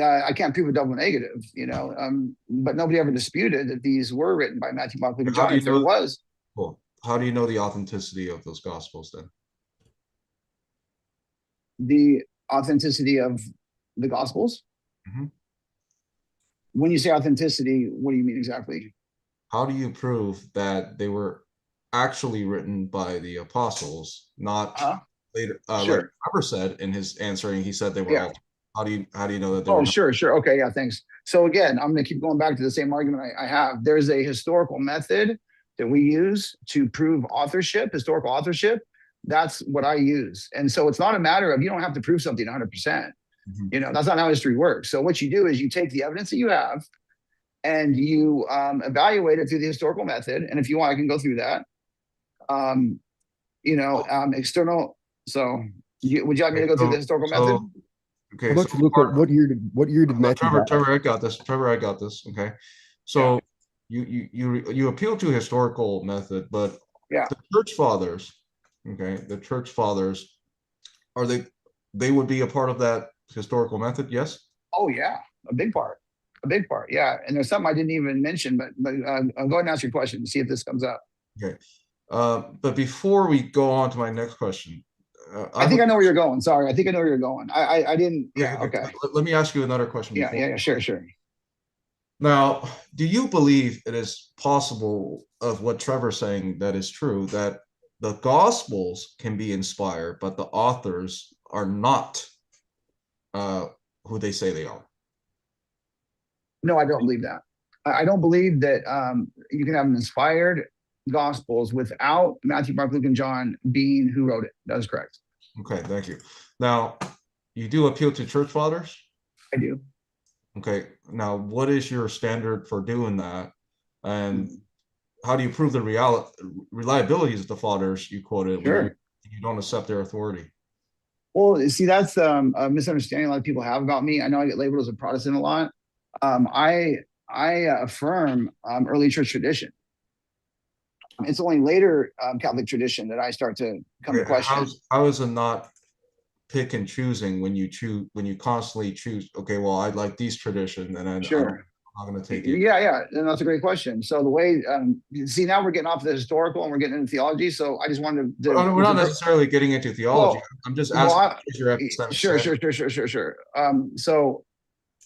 I can't prove a double negative, but nobody ever disputed that these were written by Matthew, Mark, Luke, and John. If there was, well, how do you know the authenticity of those gospels then? The authenticity of the gospels. Mm-hmm. When you say authenticity, what do you mean exactly? How do you prove that they were actually written by the apostles, not later? Sure. Like Trevor said in his answering, he said they were all. How do you know that they were? Oh, sure. Okay, yeah, thanks. So again, I'm going to keep going back to the same argument I have. There's a historical method that we use to prove authorship, historical authorship. That's what I use. And so it's not a matter of, you don't have to prove something 100%. Mm-hmm. That's not how history works. So what you do is you take the evidence that you have and you evaluate it through the historical method. And if you want, I can go through that. External. So would you like me to go through the historical method? Okay. How about you look at what year did Matthew? Trevor, I got this. Okay. So you appeal to historical method, but the church fathers, they would be a part of that historical method, yes? Oh yeah, a big part. Yeah. And there's something I didn't even mention, but I'll go ahead and ask your question to see if this comes up. Okay. But before we go on to my next question, I think I know where you're going. Sorry, I think I know where you're going. I didn't. Yeah. Okay. Let me ask you another question. Yeah. Sure. Now, do you believe it is possible of what Trevor's saying that is true, that the Gospels can be inspired, but the authors are not who they say they are? No, I don't believe that. I don't believe that you can have an inspired Gospels without Matthew, Mark, Luke, and John being who wrote it. That is correct. Okay, thank you. Now, you do appeal to church fathers? I do. Okay, now what is your standard for doing that? And how do you prove the reliabilities of the fathers you quoted when you don't accept their authority? Well, see, that's a misunderstanding a lot of people have about me. I know I get labeled as a Protestant a lot. I affirm early church tradition. It's only later Catholic tradition that I start to come to question. How is it not pick and choosing when you constantly choose? Okay, well, I like these traditions, and then sure. I'm not going to take it. Yeah, and that's a great question. So the way, see, now we're getting off the historical and we're getting into theology. So I just wanted to. We're not necessarily getting into theology. Well, I'm just well, asking what your epistemic sure. standard. So,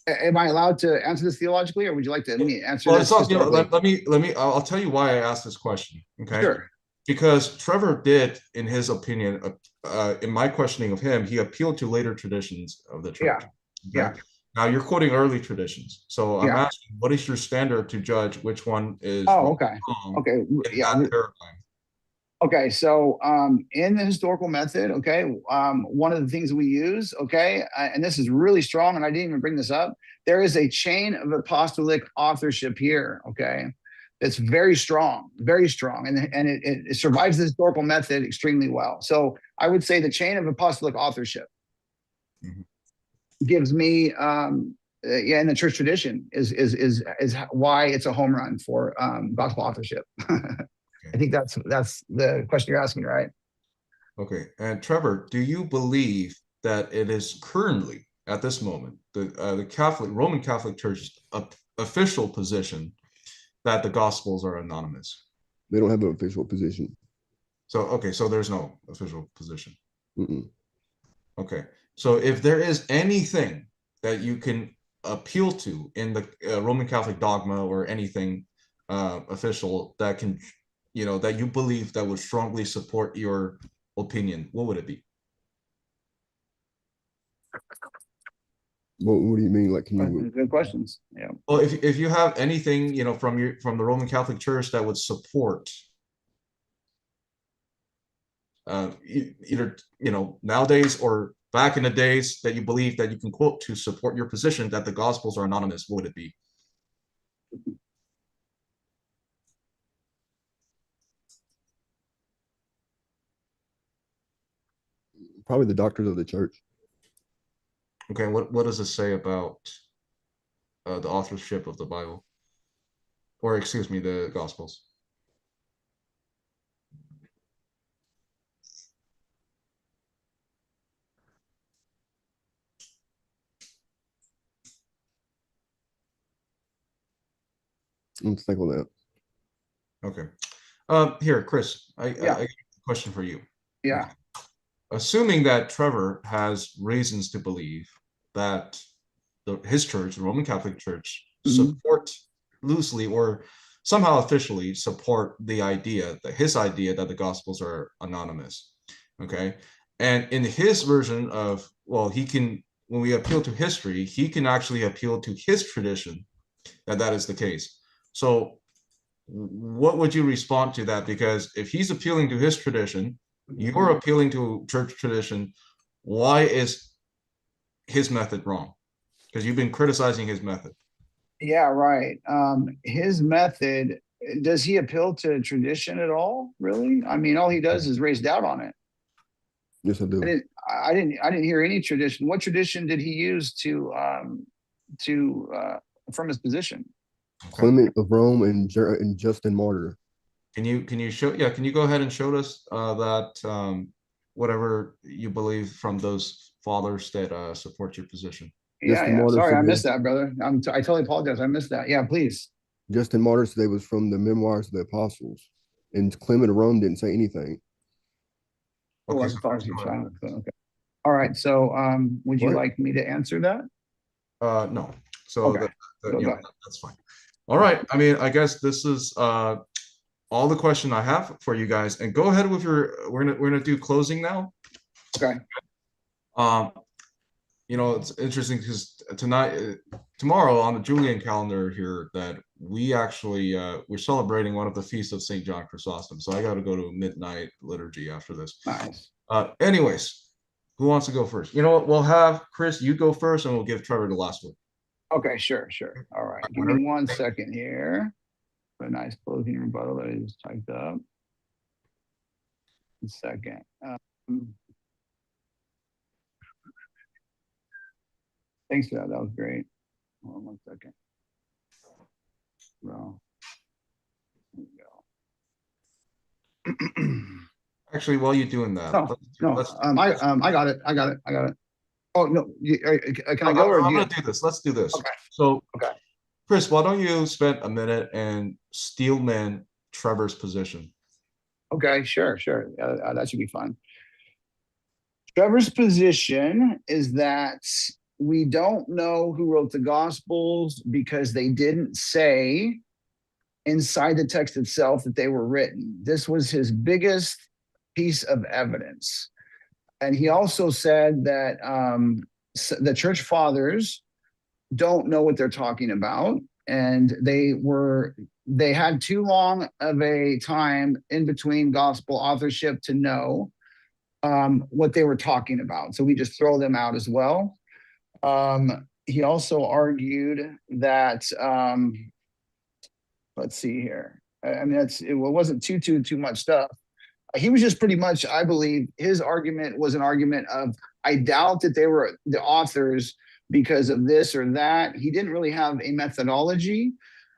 am I allowed to answer this theologically, or would you like to me answer Well, this? it's not, let me. I'll tell you why I asked this question. Okay. Sure. Because Trevor did, in his opinion, in my questioning of him, he appealed to later traditions of the church. Yeah. Okay? Yeah. Now you're quoting early traditions, so I'm Yeah. asking, what is your standard to judge which one is Oh, wrong okay. in Okay. Yeah. that paradigm? Okay, so in the historical method, okay, one of the things we use, okay, and this is really strong, and I didn't even bring this up. There is a chain of apostolic authorship here, okay, that's very strong, and it survives the historical method extremely well. So I would say the chain of apostolic authorship gives me, yeah, in the church tradition is why it's a home run for gospel authorship. I think that's the question you're asking, right? Okay. And Trevor, do you believe that it is currently, at this moment, the Roman Catholic Church's official position that the Gospels are anonymous? They don't have an official position. So, okay, so there's no official position. Mm-mm. Okay. So if there is anything that you can appeal to in the Roman Catholic dogma or anything official that can, that you believe that would strongly support your opinion, what would it be? What do you mean? Like, can you? Good questions. Yeah. Well, if you have anything, from the Roman Catholic Church that would support either nowadays or back in the days that you believe that you can quote to support your position that the Gospels are anonymous, what would it be? Probably the doctors of the church. Okay, what does it say about the authorship of the Bible, or excuse me, the Gospels? Let's think on that. Okay. Here, Chris, I got a question for you. Yeah. Assuming that Trevor has reasons to believe that his church, the Roman Catholic Church, support loosely or somehow officially support his idea that the Gospels are anonymous. Okay. And in his version of, when we appeal to history, he can actually appeal to his tradition that is the case. So what would you respond to that? Because if he's appealing to his tradition, you're appealing to church tradition, why is his method wrong? Because you've been criticizing his method. Yeah, right. His method, does he appeal to tradition at all? Really? I mean, all he does is raise doubt on it. Yes, I do. I didn't hear any tradition. What tradition did he use to from his position? Clement of Rome and Justin Martyr. Can you show? Yeah, can you go ahead and show us that whatever you believe from those fathers that support your position? Yeah. Sorry, I missed that, brother. I totally apologize. I missed that. Yeah, please. Justin Martyr today was from the Memoirs of the Apostles, and Clement of Rome didn't say anything. Okay. Okay. All right. So, would you like me to answer that? No. So okay. That's fine. All right. I mean, I guess this is all the question I have for you guys. And go ahead with your. We're gonna do closing now. Okay. It's interesting because tomorrow on the Julian calendar here, that we actually we're celebrating one of the feasts of St. John Chrysostom. So I got to go to midnight liturgy after this. Nice. Anyways, who wants to go first? You know what? We'll have Chris. You go first, and we'll give Trevor the last one. Okay, sure. All right. Give me 1 second here. A nice closing rebuttal that I just typed up. 1 second. Thanks for that. That was great. Hold on 1 second. Well, there we go. Actually, while you're doing that, I got it. Oh no, can I go? I'm gonna do this. Let's do this. Okay. So, Chris, why don't you spend a minute and steelman Trevor's position? Okay, sure, sure. That should be fun. Trevor's position is that we don't know who wrote the Gospels because they didn't say inside the text itself that they were written. This was his biggest piece of evidence. And he also said that the church fathers don't know what they're talking about. And they had too long of a time in between gospel authorship to know what they were talking about. So we just throw them out as well. He also argued that, let's see here. I mean, it wasn't too much stuff. He was just pretty much, I believe, his argument was an argument of, I doubt that they were the authors because of this or that. He didn't really have a methodology.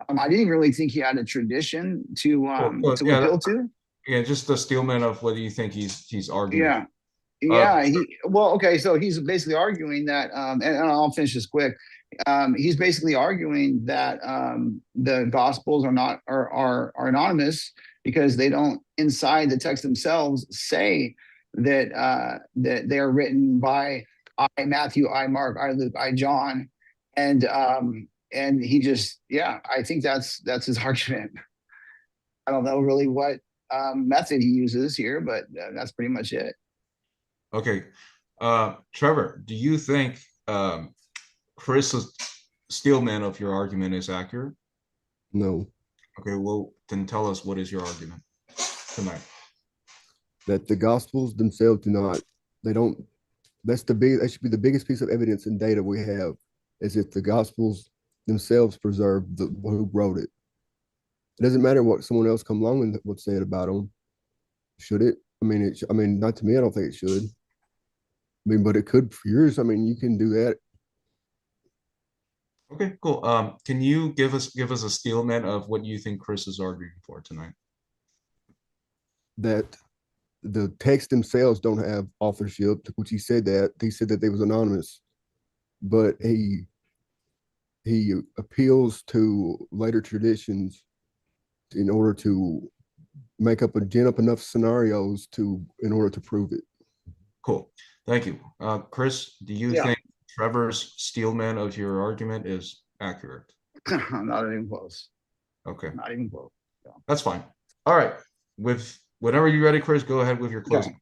I didn't really think he had a tradition to appeal to. Yeah, just the steelman of what do you think he's arguing? Yeah. Yeah, okay, so he's basically arguing that, and I'll finish this quick. He's basically arguing that the Gospels are anonymous because they don't inside the text themselves say that that they are written by I Matthew, I Mark, I Luke, I John, and he just I think that's his argument. I don't know really what method he uses here, but that's pretty much it. Okay. Trevor, do you think Chris's steelman of your argument is accurate? No. Okay, well, then tell us, what is your argument tonight? That the Gospels themselves that should be the biggest piece of evidence and data we have, is if the Gospels themselves preserve who wrote it. It doesn't matter what someone else come along and would say it about them. Should it? I mean, not to me, I don't think it should. I mean, but it could for yours. I mean, you can do that. Okay, cool. Can you give us a steelman of what you think Chris is arguing for tonight? That the text themselves don't have authorship, which he said that they was anonymous, but he appeals to later traditions in order to gin up enough scenarios in order to prove it. Cool. Thank you. Chris, do you think Trevor's steelman of your argument is accurate? Not even close. Okay. Not even close. That's fine. All right. Whenever you're ready, Chris, go ahead with your closing. Okay.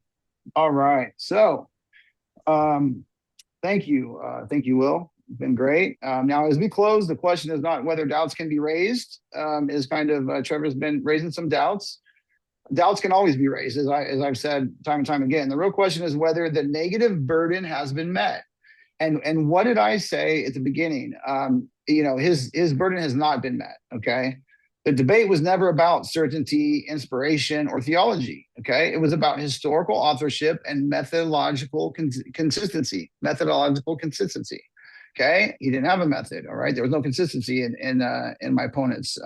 All right. So thank you. Thank you, Will. It's been great. Now, as we close, the question is not whether doubts can be raised. Is kind of Trevor's been raising some doubts. Doubts can always be raised, as I've said time and time again. The real question is whether the negative burden has been met. And what did I say at the beginning? His burden has not been met. Okay. The debate was never about certainty, inspiration, or theology. Okay. It was about historical authorship and methodological consistency. Okay. He didn't have a method. All right. There was no consistency in my opponent's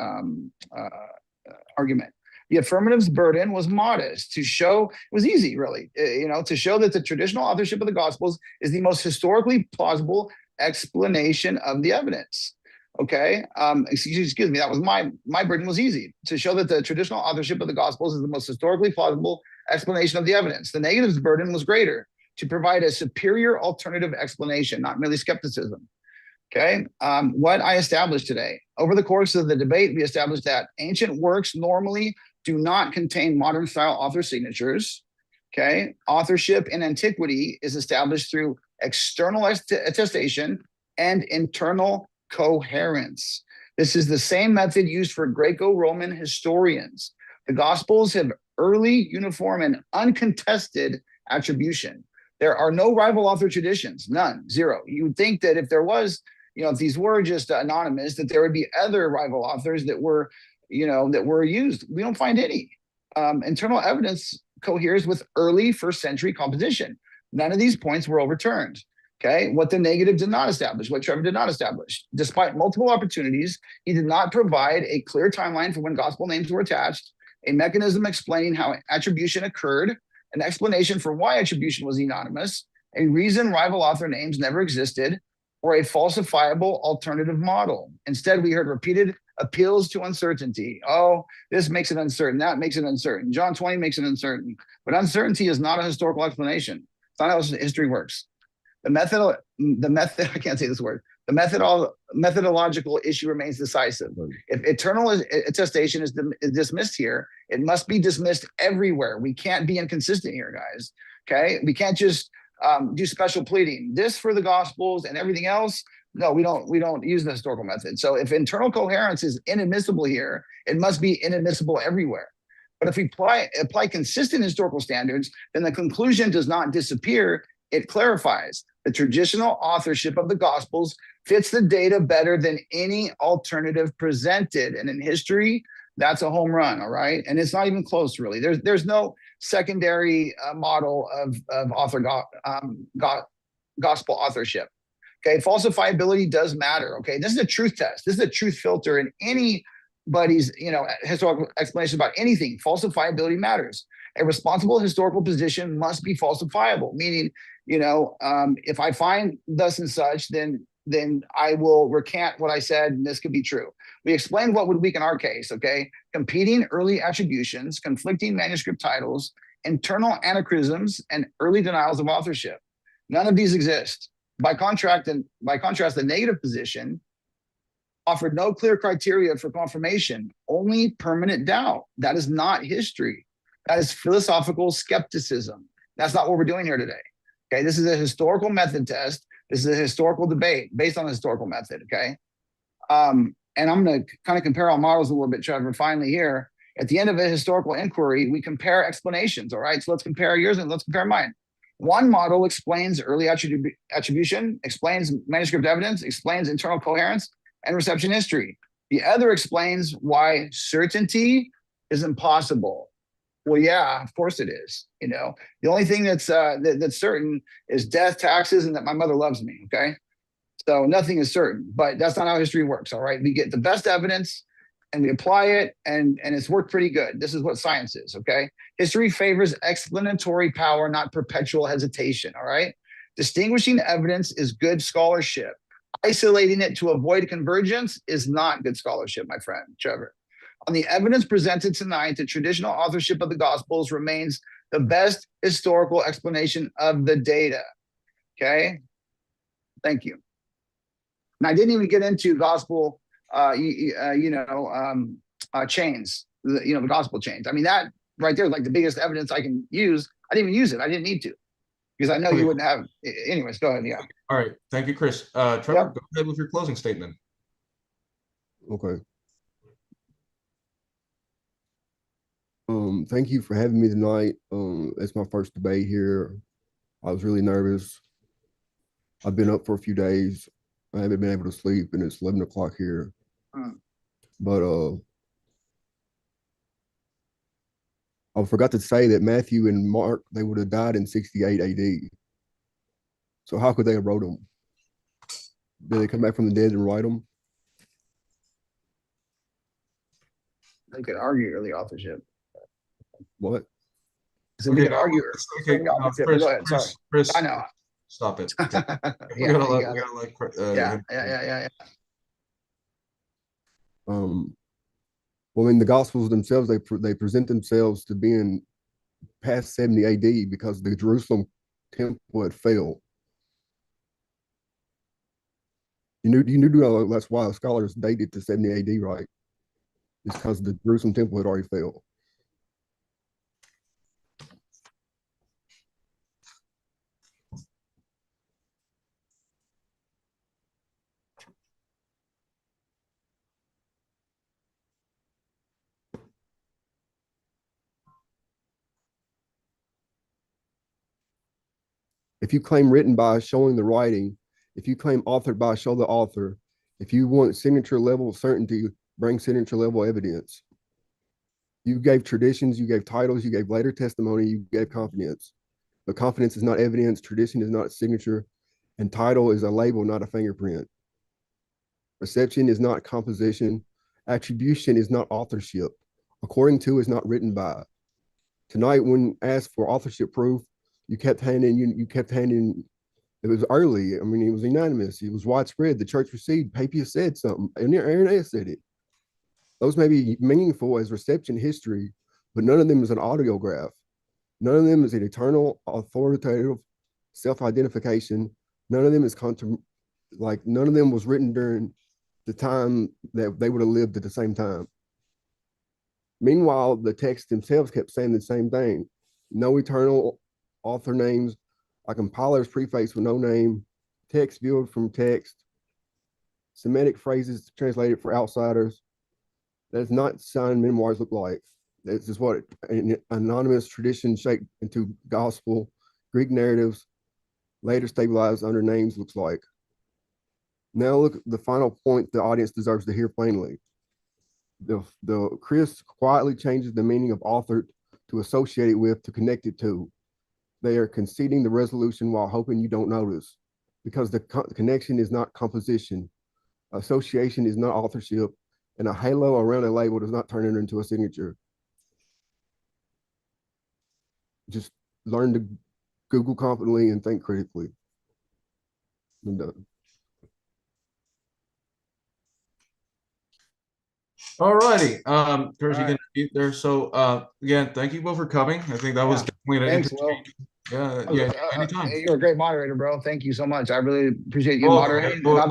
argument. The affirmative's burden was modest to show, it was easy really, to show that the traditional authorship of the Gospels is the most historically plausible explanation of the evidence. Okay, excuse me, that was my burden was easy to show that the traditional authorship of the Gospels is the most historically plausible explanation of the evidence. The negative's burden was greater to provide a superior alternative explanation, not merely skepticism. Okay, what I established today, over the course of the debate, we established that ancient works normally do not contain modern style author signatures. Okay, authorship in antiquity is established through external attestation and internal coherence. This is the same method used for Greco-Roman historians. The Gospels have early, uniform, and uncontested attribution. There are no rival author traditions, none, zero. You would think that if there was, if these were just anonymous, that there would be other rival authors that were used. We don't find any. Internal evidence coheres with early first century composition. None of these points were overturned. Okay, what the negative did not establish, what Trevor did not establish. Despite multiple opportunities, he did not provide a clear timeline for when gospel names were attached, a mechanism explaining how attribution occurred, an explanation for why attribution was anonymous, a reason rival author names never existed, or a falsifiable alternative model. Instead, we heard repeated appeals to uncertainty. Oh, this makes it uncertain. That makes it uncertain. John 20 makes it uncertain. But uncertainty is not a historical explanation. It's not how history works. The method, I can't say this word. The methodological issue remains decisive. If eternal attestation is dismissed here, it must be dismissed everywhere. We can't be inconsistent here, guys. Okay, we can't just do special pleading. This for the Gospels and everything else. No, we don't use the historical method. So if internal coherence is inadmissible here, it must be inadmissible everywhere. But if we apply consistent historical standards, then the conclusion does not disappear. It clarifies. The traditional authorship of the Gospels fits the data better than any alternative presented. And in history, that's a home run, all right? And it's not even close, really. There's no secondary model of gospel authorship. Okay, falsifiability does matter. Okay, this is a truth test. This is a truth filter in anybody's historical explanation about anything. Falsifiability matters. A responsible historical position must be falsifiable, meaning, if I find thus and such, then I will recant what I said, and this could be true. We explained what would weaken our case, okay? Competing early attributions, conflicting manuscript titles, internal anachronisms, and early denials of authorship. None of these exist. By contrast, the negative position offered no clear criteria for confirmation, only permanent doubt. That is not history. That is philosophical skepticism. That's not what we're doing here today. Okay, this is a historical method test. This is a historical debate based on a historical method, okay? And I'm going to kind of compare our models a little bit, Trevor, finally here. At the end of a historical inquiry, we compare explanations, all right? So let's compare yours and let's compare mine. One model explains early attribution, explains manuscript evidence, explains internal coherence and reception history. The other explains why certainty is impossible. Well, yeah, of course it is. The only thing that's certain is death, taxes, and that my mother loves me. Okay, so nothing is certain, but that's not how history works. All right, we get the best evidence and we apply it, and it's worked pretty good. This is what science is. Okay, history favors explanatory power, not perpetual hesitation. All right, distinguishing evidence is good scholarship. Isolating it to avoid convergence is not good scholarship, my friend Trevor. On the evidence presented tonight, the traditional authorship of the Gospels remains the best historical explanation of the data. Okay, thank you. And I didn't even get into gospel, chains. The gospel chains. I mean, that right there is like the biggest evidence I can use. I didn't even use it. I didn't need to, because I know you wouldn't have. Anyways, go ahead. Yeah. All right. Thank you, Chris. Trevor, Yep. Go ahead with your closing statement. Okay. Thank you for having me tonight. It's my first debate here. I was really nervous. I've been up for a few days. I haven't been able to sleep, and it's 11 o'clock here. But I forgot to say that Matthew and Mark, they would have died in 68 AD. So how could they have wrote them? Did they come back from the dead and write them? They could argue early authorship. What? So we could argue. Okay, Chris, go ahead. Sorry. Chris, I know. stop it. Yeah. Well, in the Gospels themselves, they present themselves to being past 70 AD because the Jerusalem temple had failed. You knew that's why scholars date it to 70 AD, right? It's because the Jerusalem temple had already failed. If you claim written by showing the writing, if you claim authored by show the author, if you want signature level certainty, bring signature level evidence. You gave traditions, you gave titles, you gave later testimony, you gave confidence. But confidence is not evidence, tradition is not signature, and title is a label, not a fingerprint. Reception is not composition. Attribution is not authorship. According to is not written by. Tonight, when asked for authorship proof, you kept handing It was early. I mean, it was unanimous. It was widespread. The church received. Papias said something. And Irenaeus said it. Those may be meaningful as reception history, but none of them is an audiograph. None of them is an eternal, authoritative self-identification. None of them is like none of them was written during the time that they would have lived at the same time. Meanwhile, the texts themselves kept saying the same thing. No eternal author names, a compiler's preface with no name, text viewed from text, Semitic phrases translated for outsiders. That's not signed memoirs look like. That's just what an anonymous tradition shaped into gospel, Greek narratives, later stabilized under names looks like. Now look at the final point the audience deserves to hear plainly. The Chris quietly changes the meaning of authored to associate it with, to connect it to. They are conceding the resolution while hoping you don't notice, because the connection is not composition, association is not authorship, and a halo around a label does not turn it into a signature. Just learn to Google confidently and think critically. I'm done. All righty. Chris, you All can right. mute there. So again, thank you both for coming. I think that was Yeah. definitely an Thanks, Will. interesting. Yeah, anytime. You're a great moderator, bro. Thank you so much. I really appreciate you You're welcome, man. moderating, and I'd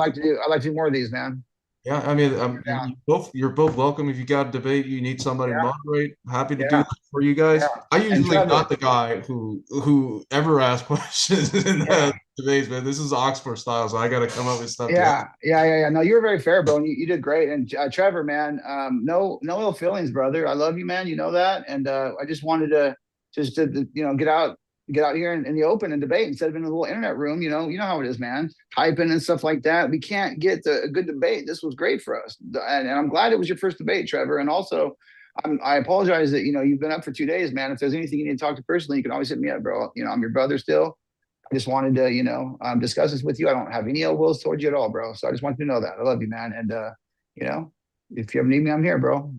like to do more of these, man. Yeah, I mean, Yeah, you're both welcome. If you got a debate, you need somebody to yeah, moderate. Happy to do yeah, that for you yeah. guys. I And usually Trevor, not the guy who ever asks questions in the yeah, debates, man. This is Oxford style, so I got to come up with stuff to ask. yeah. No, you were very fair, bro, and you did great. And Trevor, man, no ill feelings, brother. I love you, man. You know that, and I just wanted to get out here in the open and debate instead of in a little internet room. You know how it is, man. Typing and stuff like that. We can't get a good debate. This was great for us, and I'm glad it was your first debate, Trevor. And also, I apologize that you've been up for 2 days, man. If there's anything you need to talk to personally, you can always hit me up, bro. I'm your brother still. I just wanted to, discuss this with you. I don't have any ill wills towards you at all, bro. So I just want you to know that I love you, man. And you know, if you ever need me, I'm here, bro.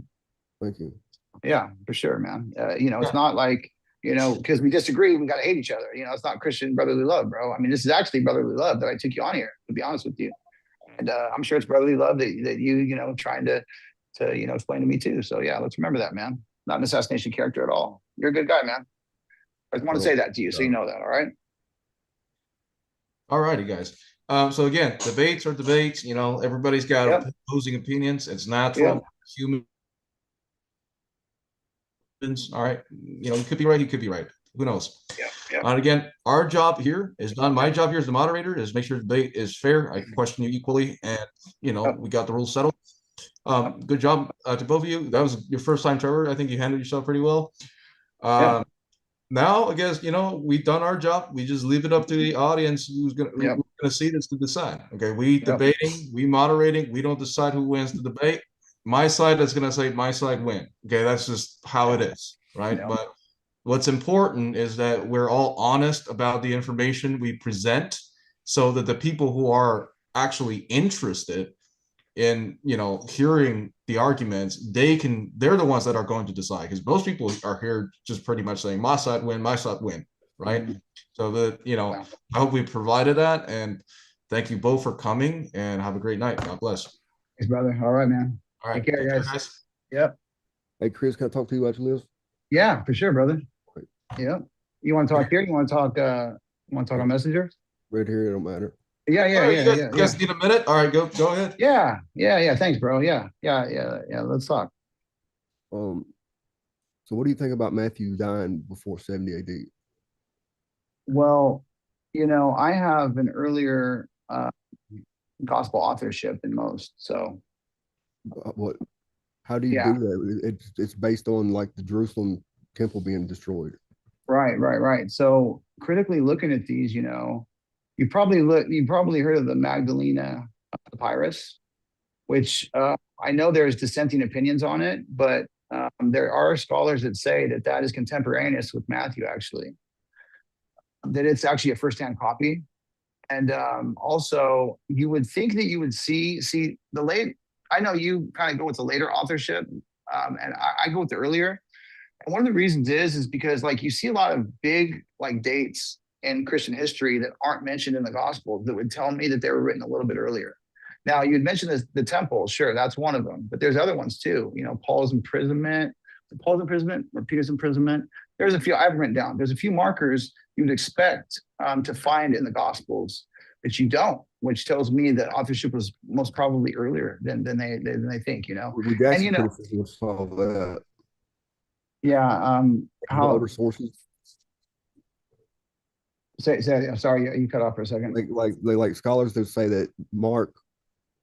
Thank you. Yeah, for sure, man. It's Yeah. not like, because we disagree, we got to hate each other. It's not Christian brotherly love, bro. I mean, this is actually brotherly love that I took you on here, to be honest with you. And I'm sure it's brotherly love that you, trying to explain to me too. So yeah, let's remember that, man. Not an assassination character at all. You're a good guy, man. I just want to say that to you, so you know that. All right. All righty, guys. So again, debates are debates. Everybody's got Yep. opposing opinions. It's natural. Yep. Humans. All right. He could be right. He could be right. Who knows? Yeah. Yeah. And again, our job here is done. My job here as the moderator is make sure the debate is fair. I question you equally, and we got the rules settled. Good job to both of you. That was your first time, Trevor. I think you handled yourself pretty well. Yep. Now, I guess we've done our job. We just leave it up to the audience who's gonna see this to decide. Okay, we debating, we moderating. We don't decide who wins the debate. My side is gonna say my side win. Okay, that's just how it is, right? Yeah. But what's important is that we're all honest about the information we present, so that the people who are actually interested in hearing the arguments, they're the ones that are going to decide, because most people are here just pretty much saying my side win, right? Mm-hmm. So that I hope we provided that, and thank you both for coming, and have a great night. God bless. Thanks, brother. All right, man. All right, Take care, guys. Yep. Hey, Chris, can I talk to you about your list? Yeah, for sure, brother. Yep. You want to talk here? You want to talk on Messenger? Right here, it don't matter. Yeah. You guys need a minute? All right, go ahead. Yeah. Thanks, bro. Yeah. Let's talk. So what do you think about Matthew dying before 70 AD? Well, I have an earlier gospel authorship than most. So What? How do you do that? It's based on like the Jerusalem temple being destroyed. Right. So critically looking at these, you probably heard of the Magdalena papyrus, which I know there's dissenting opinions on it, but there are scholars that say that is contemporaneous with Matthew, actually, that it's actually a firsthand copy. And also, you would think that you would see the late. I know you kind of go with the later authorship, and I go with the earlier. And one of the reasons is because like you see a lot of big like dates in Christian history that aren't mentioned in the gospel that would tell me that they were written a little bit earlier. Now, you'd mentioned the temple, sure, that's one of them, but there's other ones too. You know, Paul's imprisonment or Peter's imprisonment. There's a few I've written down. There's a few markers you would expect to find in the Gospels that you don't, which tells me that authorship was most probably earlier than they think. You know, We got and some you know, criticism of all that. yeah. The How? other sources, I'm sorry, you cut off for a second. like scholars that say that Mark,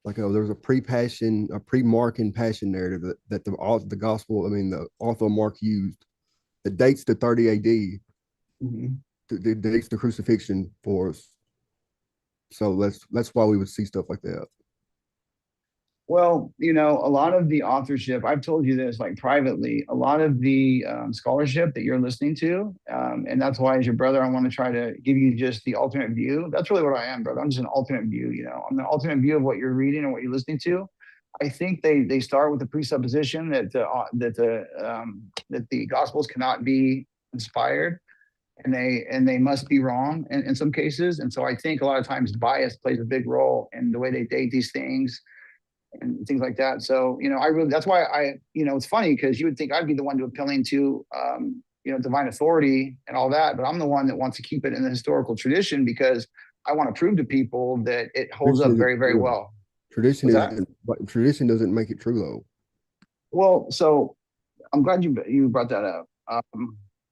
like there's a pre-Mark and passion narrative that the gospel, I mean the author Mark used, that dates to 30 AD, Mhm. that dates the crucifixion for us. So that's why we would see stuff like that. Well, you know, a lot of the authorship, I've told you this like privately, a lot of the scholarship that you're listening to, and that's why as your brother, I want to try to give you just the alternate view. That's really what I am, brother. I'm just an alternate view, you know. I'm the alternate view of what you're reading and what you're listening to. I think they start with the presupposition that the Gospels cannot be inspired, and they must be wrong in some cases. And so I think a lot of times bias plays a big role in the way they date these things and things like that. So, you know, that's why it's funny because you would think I'd be the one to appealing to, divine authority and all that, but I'm the one that wants to keep it in the historical tradition because I want to prove to people that it holds up very, very well. Tradition tradition doesn't make it true though. Well, so I'm glad you brought that up.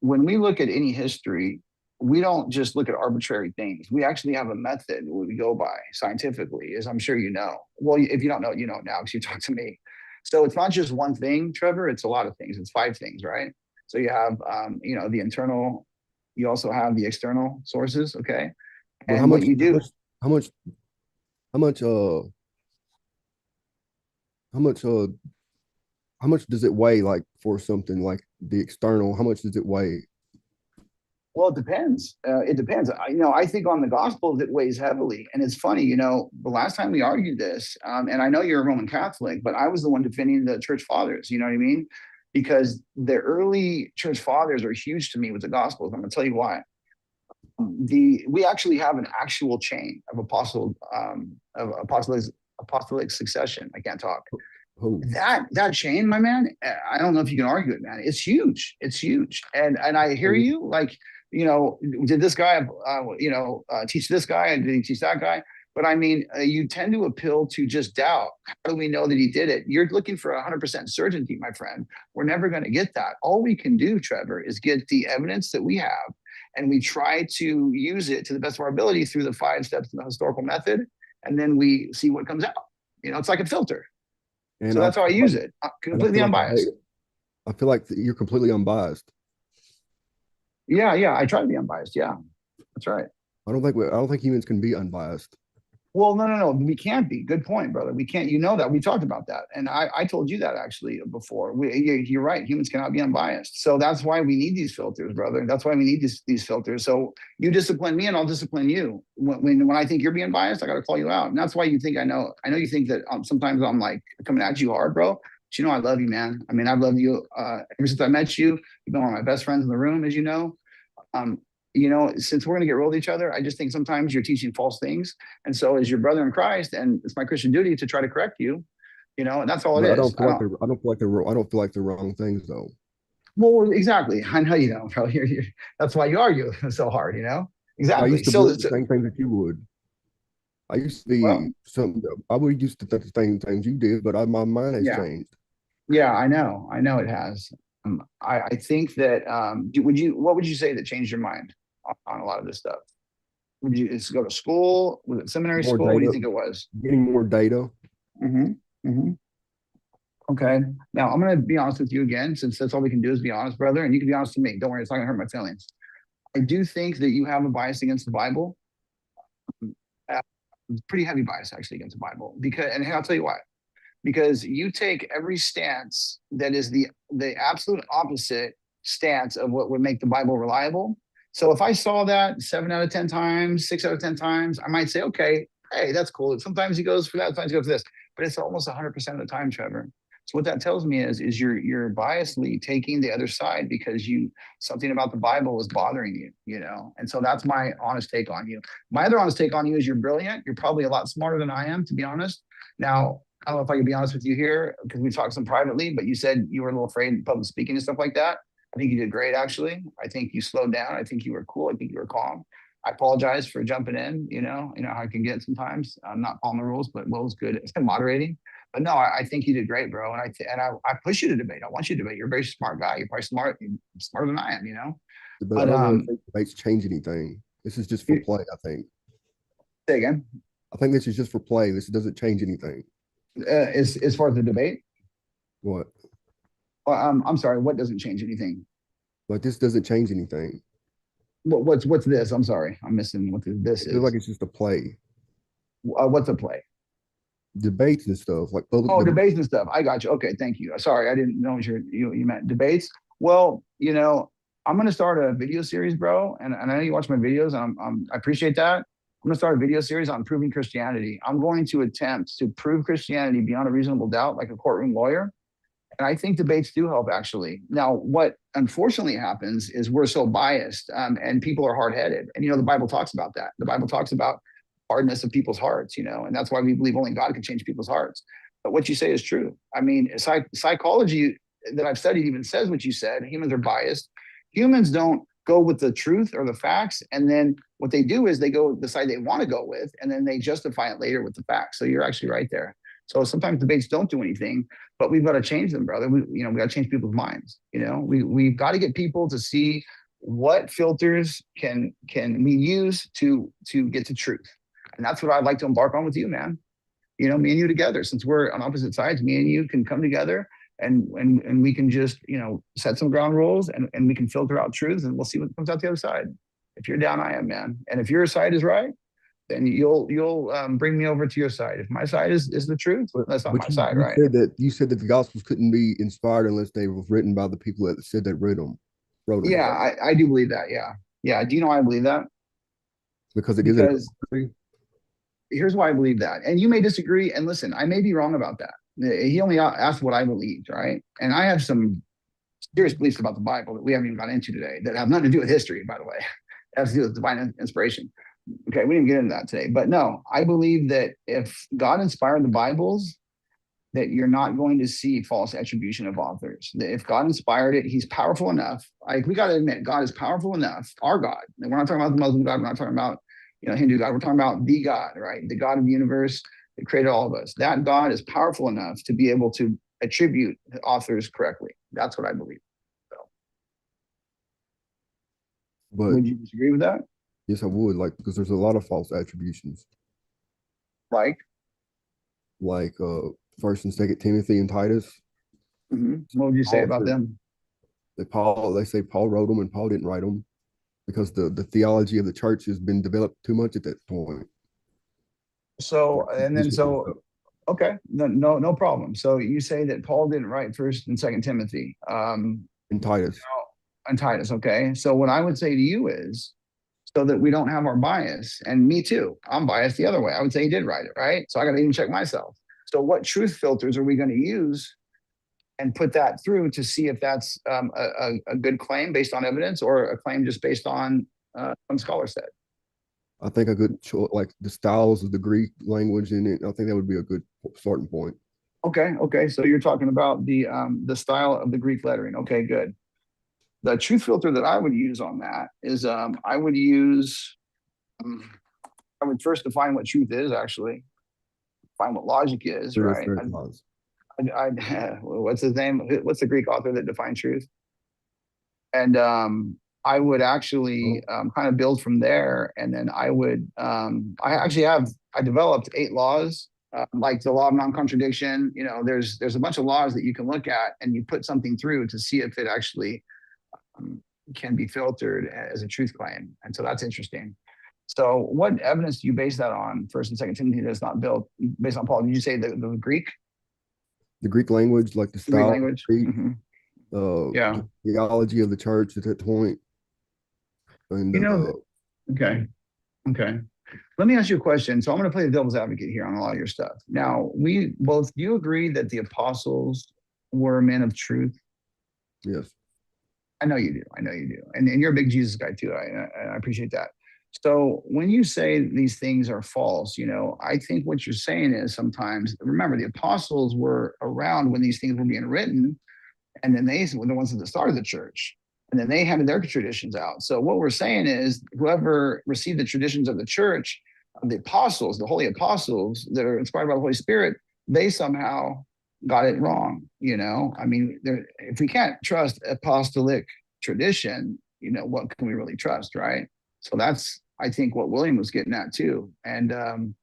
When we look at any history, we don't just look at arbitrary things. We actually have a method we go by scientifically, as I'm sure you know. Well, if you don't know, you know now because you talk to me. So it's not just one thing, Trevor. It's a lot of things. It's 5 things, right? So you have, the internal. You also have the external sources, okay? But And how much, what you do? how much, how much, how much, how much does it weigh? Like for something like the external, how much does it weigh? Well, it depends. It depends. I think on the Gospels it weighs heavily, and it's funny. You know, the last time we argued this, and I know you're a Roman Catholic, but I was the one defending the Church Fathers. You know what I mean? Because the early Church Fathers are huge to me with the Gospels. I'm going to tell you why. We actually have an actual chain of apostolic succession. I can't talk. Oh, That chain, my man, I don't know if you can argue it, man. It's huge. It's huge. And I hear you, like, did this guy, teach this guy and did he teach that guy? But I mean, you tend to appeal to just doubt. How do we know that he did it? You're looking for 100% certainty, my friend. We're never going to get that. All we can do, Trevor, is get the evidence that we have, and we try to use it to the best of our ability through the 5 steps of the historical method, and then we see what comes out. It's like a filter. So that's how I use it. Completely unbiased. I feel like you're completely unbiased. Yeah. I try to be unbiased. Yeah, that's right. I don't think humans can be unbiased. Well, no. We can't be. Good point, brother. We can't. You know that. We talked about that. And I told you that actually before. You're right. Humans cannot be unbiased. So that's why we need these filters, brother. That's why we need these filters. So you discipline me and I'll discipline you. When I think you're being biased, I got to call you out. And that's why you think I know you think that sometimes I'm like coming at you hard, bro. But I love you, man. I mean, I've loved you ever since I met you. You've been one of my best friends in the room, as you know. Since we're going to get real with each other, I just think sometimes you're teaching false things. And so as your brother in Christ, and it's my Christian duty to try to correct you, and that's all it is. I don't feel like they're wrong things though. Well, exactly. I know you don't, bro. That's why you argue so hard, Exactly. I used to believe the same things that you would. I used to be I would used to think the same things you did, but my mind has changed. Yeah, I know it has. I think that what would you say that changed your mind on a lot of this stuff? Would you just go to school? Was it seminary school? What do you think it was? Getting more data. Okay. Now I'm going to be honest with you again, since that's all we can do is be honest, brother. And you can be honest with me. Don't worry, it's not going to hurt my feelings. I do think that you have a bias against the Bible. Pretty heavy bias actually against the Bible, and I'll tell you why. Because you take every stance that is the absolute opposite stance of what would make the Bible reliable. So if I saw that 7 out of 10 times, 6 out of 10 times, I might say, okay, hey, that's cool. Sometimes he goes for that, sometimes he goes for this, but it's almost 100% of the time, Trevor. So what that tells me is you're biasly taking the other side because something about the Bible is bothering you, you know. And so that's my honest take on you. My other honest take on you is you're brilliant. You're probably a lot smarter than I am, to be honest. Now, I don't know if I can be honest with you here because we talked some privately, but you said you were a little afraid in public speaking and stuff like that. I think you did great, actually. I think you slowed down. I think you were cool. I think you were calm. I apologize for jumping in. You know how I can get sometimes. I'm not following the rules, but Will's good. It's been moderating. But no, I think you did great, bro. And I push you to debate. I want you to debate. You're a very smart guy. You're probably smarter than I am. You know. But I don't really think debates change anything. This is just for play, I think. Say again. I think this is just for play. This doesn't change anything. As far as the debate. What? I'm sorry. What doesn't change anything? But this doesn't change anything. What's this? I'm sorry. I'm missing what this I feel is. like it's just a play. What's a play? Debates and stuff like public. Oh, debates and stuff. I got you. Okay, thank you. Sorry, I didn't know what you meant debates. Well, you know, I'm gonna start a video series, bro. And I know you watch my videos. I appreciate that. I'm gonna start a video series on proving Christianity. I'm going to attempt to prove Christianity beyond a reasonable doubt, like a courtroom lawyer. And I think debates do help, actually. Now, what unfortunately happens is we're so biased and people are hard-headed. And, you know, the Bible talks about that. The Bible talks about hardness of people's hearts, you know, and that's why we believe only God can change people's hearts. But what you say is true. I mean, psychology that I've studied even says what you said. Humans are biased. Humans don't go with the truth or the facts. And then what they do is they go the side they want to go with, and then they justify it later with the facts. So you're actually right there. So sometimes debates don't do anything, but we've got to change them, brother. We got to change people's minds. You know, we've got to get people to see what filters can we use to get to truth. And that's what I'd like to embark on with you, man. You know, me and you together, since we're on opposite sides, me and you can come together and we can just, you know, set some ground rules and we can filter out truths and we'll see what comes out the other side. If you're down, I am, man. And if your side is right, then you'll bring me over to your side. If my side is the truth, that's not my side, right? You said that the Gospels couldn't be inspired unless they were written by the people that said they wrote them. Yeah, I do believe that. Yeah. Do you know why I believe that? Because it gives it. Here's why I believe that. And you may disagree. And listen, I may be wrong about that. He only asked what I believed, right? And I have some serious beliefs about the Bible that we haven't even got into today that have nothing to do with history, by the way. It has to do with divine inspiration. Okay, we didn't get into that today. But no, I believe that if God inspired the Bibles, that you're not going to see false attribution of authors. That if God inspired it, he's powerful enough. We got to admit, God is powerful enough. Our God. And we're not talking about the Muslim God. We're not talking about Hindu God. We're talking about the God, right? The God of the universe that created all of us. That God is powerful enough to be able to attribute the authors correctly. That's what I believe. So, but would you disagree with that? Yes, I would. Because there's a lot of false attributions. Like First and Second Timothy and Titus. Mm-hmm. What would you say about them? They say Paul wrote them and Paul didn't write them because the theology of the church has been developed too much at that point. Okay, no problem. So you say that Paul didn't write First and Second Timothy, and Titus, and Titus. Okay, so what I would say to you is, so that we don't have our bias, and me too, I'm biased the other way. I would say he did write it, right? So I got to even check myself. So what truth filters are we going to use and put that through to see if that's a good claim based on evidence or a claim just based on some scholar said? I think a good choice, like the styles of the Greek language in it. I think that would be a good starting point. Okay. So you're talking about the style of the Greek lettering. Okay, good. The truth filter that I would use on that is I would first define what truth is, actually. Define what logic is, right? What's his name? What's the Greek author that defined truth? And I would actually kind of build from there. And then I would, I developed 8 laws, like the law of non-contradiction. You know, there's a bunch of laws that you can look at and you put something through to see if it actually can be filtered as a truth claim. And so that's interesting. So what evidence do you base that on? First and Second Timothy that's not built based on Paul. Did you say the Greek? The Greek language, like the style, Greek language. Mm-hmm. The theology of the church at that point. And okay. Let me ask you a question. So I'm going to play the devil's advocate here on a lot of your stuff. Now, we both, do you agree that the apostles were men of truth? Yes. I know you do. I know you do. And you're a big Jesus guy too. I appreciate that. So when you say these things are false, you know, I think what you're saying is sometimes, remember, the apostles were around when these things were being written, and then they were the ones that started the church, and then they handed their traditions out. So what we're saying is whoever received the traditions of the church, the apostles, the holy apostles that are inspired by the Holy Spirit, they somehow got it wrong. You know, I mean, if we can't trust apostolic tradition, you know, what can we really trust, right? So that's, I think, what William was getting at too. And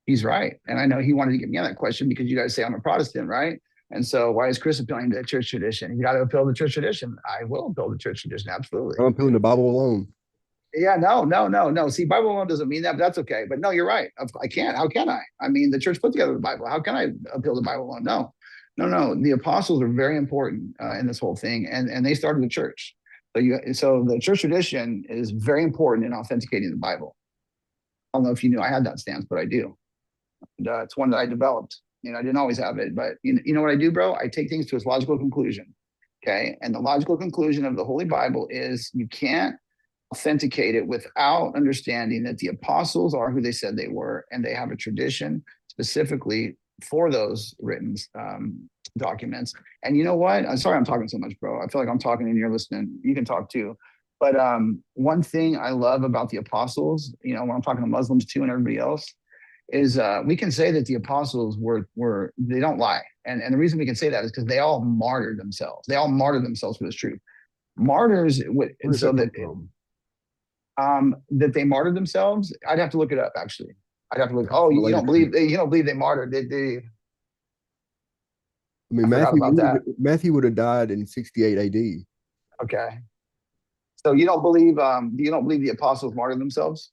he's right. And I know he wanted to get me on that question because you guys say I'm a Protestant, right? And so why is Chris appealing to church tradition? You got to appeal to church tradition. I will appeal to church tradition, absolutely. I'm appealing the Bible alone. Yeah, no. See, Bible alone doesn't mean that, but that's okay. But no, you're right. I can't. How can I? I mean, the church put together the Bible. How can I appeal to the Bible alone? No. The apostles are very important in this whole thing, and they started the church. So the church tradition is very important in authenticating the Bible. I don't know if you knew I had that stance, but I do. And, it's one that I developed. You know, I didn't always have it, but you know what I do, bro? I take things to its logical conclusion. Okay, and the logical conclusion of the Holy Bible is you can't authenticate it without understanding that the apostles are who they said they were, and they have a tradition specifically for those written documents. And you know what? I'm sorry I'm talking so much, bro. I feel like I'm talking and you're listening. You can talk too. But one thing I love about the apostles, you know, when I'm talking to Muslims too and everybody else, is we can say that the apostles were they don't lie. And the reason we can say that is because they all martyred themselves. They all martyred themselves for this truth. Martyrs, and so that that they martyred themselves, I'd have to look it up actually. I'd have to look. Oh, you don't believe they martyred? They I mean, Matthew would have died in 68 AD. Okay. So you don't believe the apostles martyred themselves?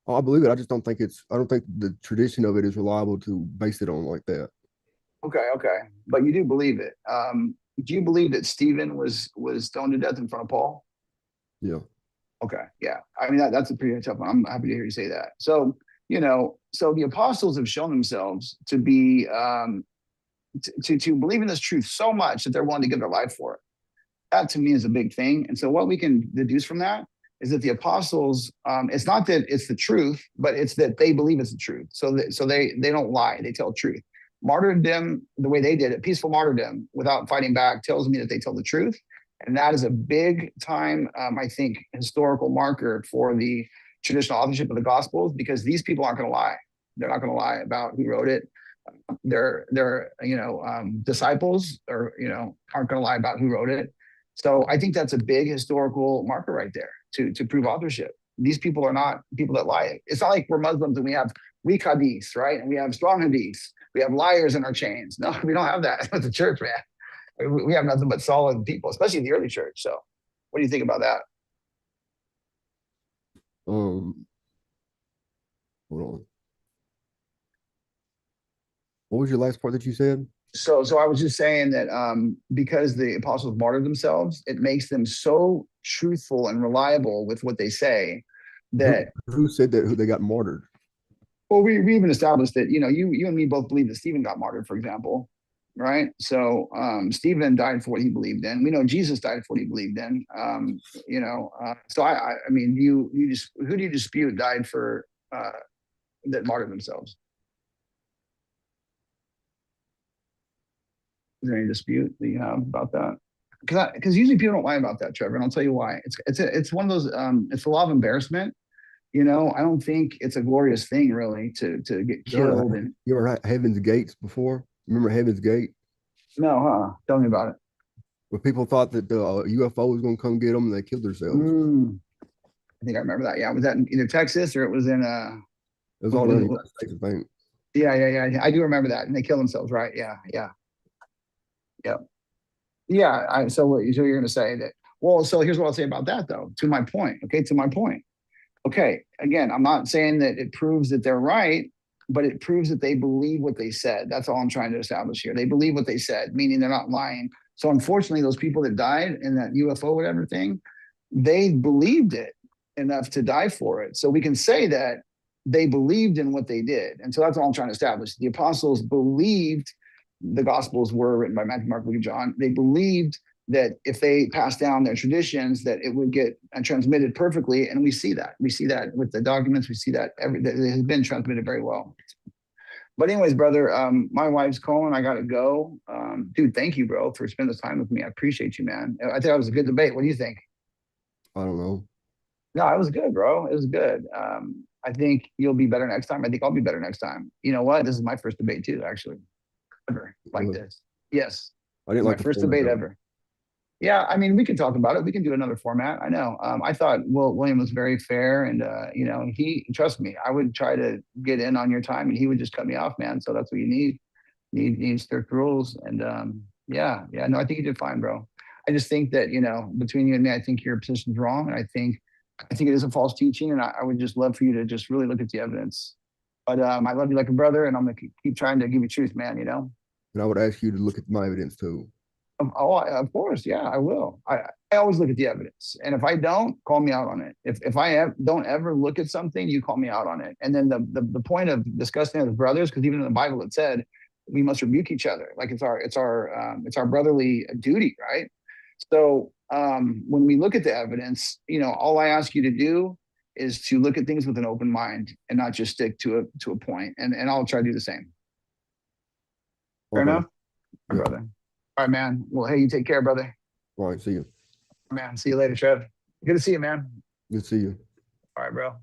Oh, I believe it. I just don't think I don't think the tradition of it is reliable to base it on like that. Okay. But you do believe it. Do you believe that Stephen was stoned to death in front of Paul? Yeah. Okay. Yeah. I mean, that's a pretty tough one. I'm happy to hear you say that. So, you know, so the apostles have shown themselves to be, to believe in this truth so much that they're willing to give their life for it. That to me is a big thing. And so what we can deduce from that is that the apostles, it's not that it's the truth, but it's that they believe it's the truth. So they don't lie. They tell truth. Martyrdom, the way they did it, peaceful martyrdom without fighting back, tells me that they tell the truth. And that is a big time, I think, historical marker for the traditional authorship of the Gospels, because these people aren't going to lie. They're not going to lie about who wrote it. Their disciples aren't going to lie about who wrote it. So I think that's a big historical marker right there to prove authorship. These people are not people that lie. It's not like we're Muslims and we have weak hadiths, right? And we have strong hadiths. We have liars in our chains. No, we don't have that with the church, man. We have nothing but solid people, especially the early church. So what do you think about that? Hold on. What was your last part that you said? So I was just saying that because the apostles martyred themselves, it makes them so truthful and reliable with what they say that who said that? Who they got martyred? Well, we even established that, you and me both believe that Stephen got martyred, for example, right? So Stephen died for what he believed in. We know Jesus died for what he believed in. So I mean, who do you dispute died for that martyred themselves? Is there any dispute that you have about that? Because usually people don't lie about that, Trevor, and I'll tell you why. It's one of those. It's the law of embarrassment. I don't think it's a glorious thing, really, to get killed. You ever had Heaven's Gates before? Remember Heaven's Gate? No, huh? Tell me about it. Where people thought that the UFO was going to come get them, and they killed themselves. I think I remember that. Yeah, was that in either Texas or it was in It was all in the United States, I think. Yeah. I do remember that, and they killed themselves, right? Yeah. So you're going to say that? Well, so here's what I'll say about that, though. To my point. Okay, again, I'm not saying that it proves that they're right, but it proves that they believe what they said. That's all I'm trying to establish here. They believe what they said, meaning they're not lying. So unfortunately, those people that died in that UFO whatever thing, they believed it. enough to die for it. So we can say that they believed in what they did. And so that's all I'm trying to establish. The apostles believed the gospels were written by Matthew, Mark, Luke, and John. They believed that if they passed down their traditions, that it would get transmitted perfectly. And we see that. We see that with the documents. We see that that it has been transmitted very well. But anyways, brother, my wife's calling. I gotta go. Dude, thank you, bro, for spending this time with me. I appreciate you, man. I think that was a good debate. What do you think? I don't know. No, it was good, bro. It was good. I think you'll be better next time. I think I'll be better next time. You know what? This is my first debate too, actually. Ever like Really? this. Yes. I didn't My like the first format debate though. ever. Yeah, I mean, we can talk about it. We can do another format. I know. I thought William was very fair, and you know, trust me, I would try to get in on your time, and he would just cut me off, man. So that's what you need. You need strict rules, and yeah, no, I think you did fine, bro. I just think that, you know, between you and me, I think your position's wrong, and I think it is a false teaching, and I would just love for you to just really look at the evidence. But I love you like a brother, and I'm gonna keep trying to give you truth, man. You know. And I would ask you to look at my evidence too. Of course, yeah, I will. I always look at the evidence, and if I don't, call me out on it. If I don't ever look at something, you call me out on it. And then the point of discussing it with brothers, because even in the Bible it said we must rebuke each other, like it's our brotherly duty, right? So when we look at the evidence, you know, all I ask you to do is to look at things with an open mind and not just stick to a point. And I'll try to do the same. Fair Okay. enough, my brother. All right, man. Well, hey, you take care, brother. All right. See you. Man, see you later, Trev. Good to see you, man. Good to see you. All right, bro.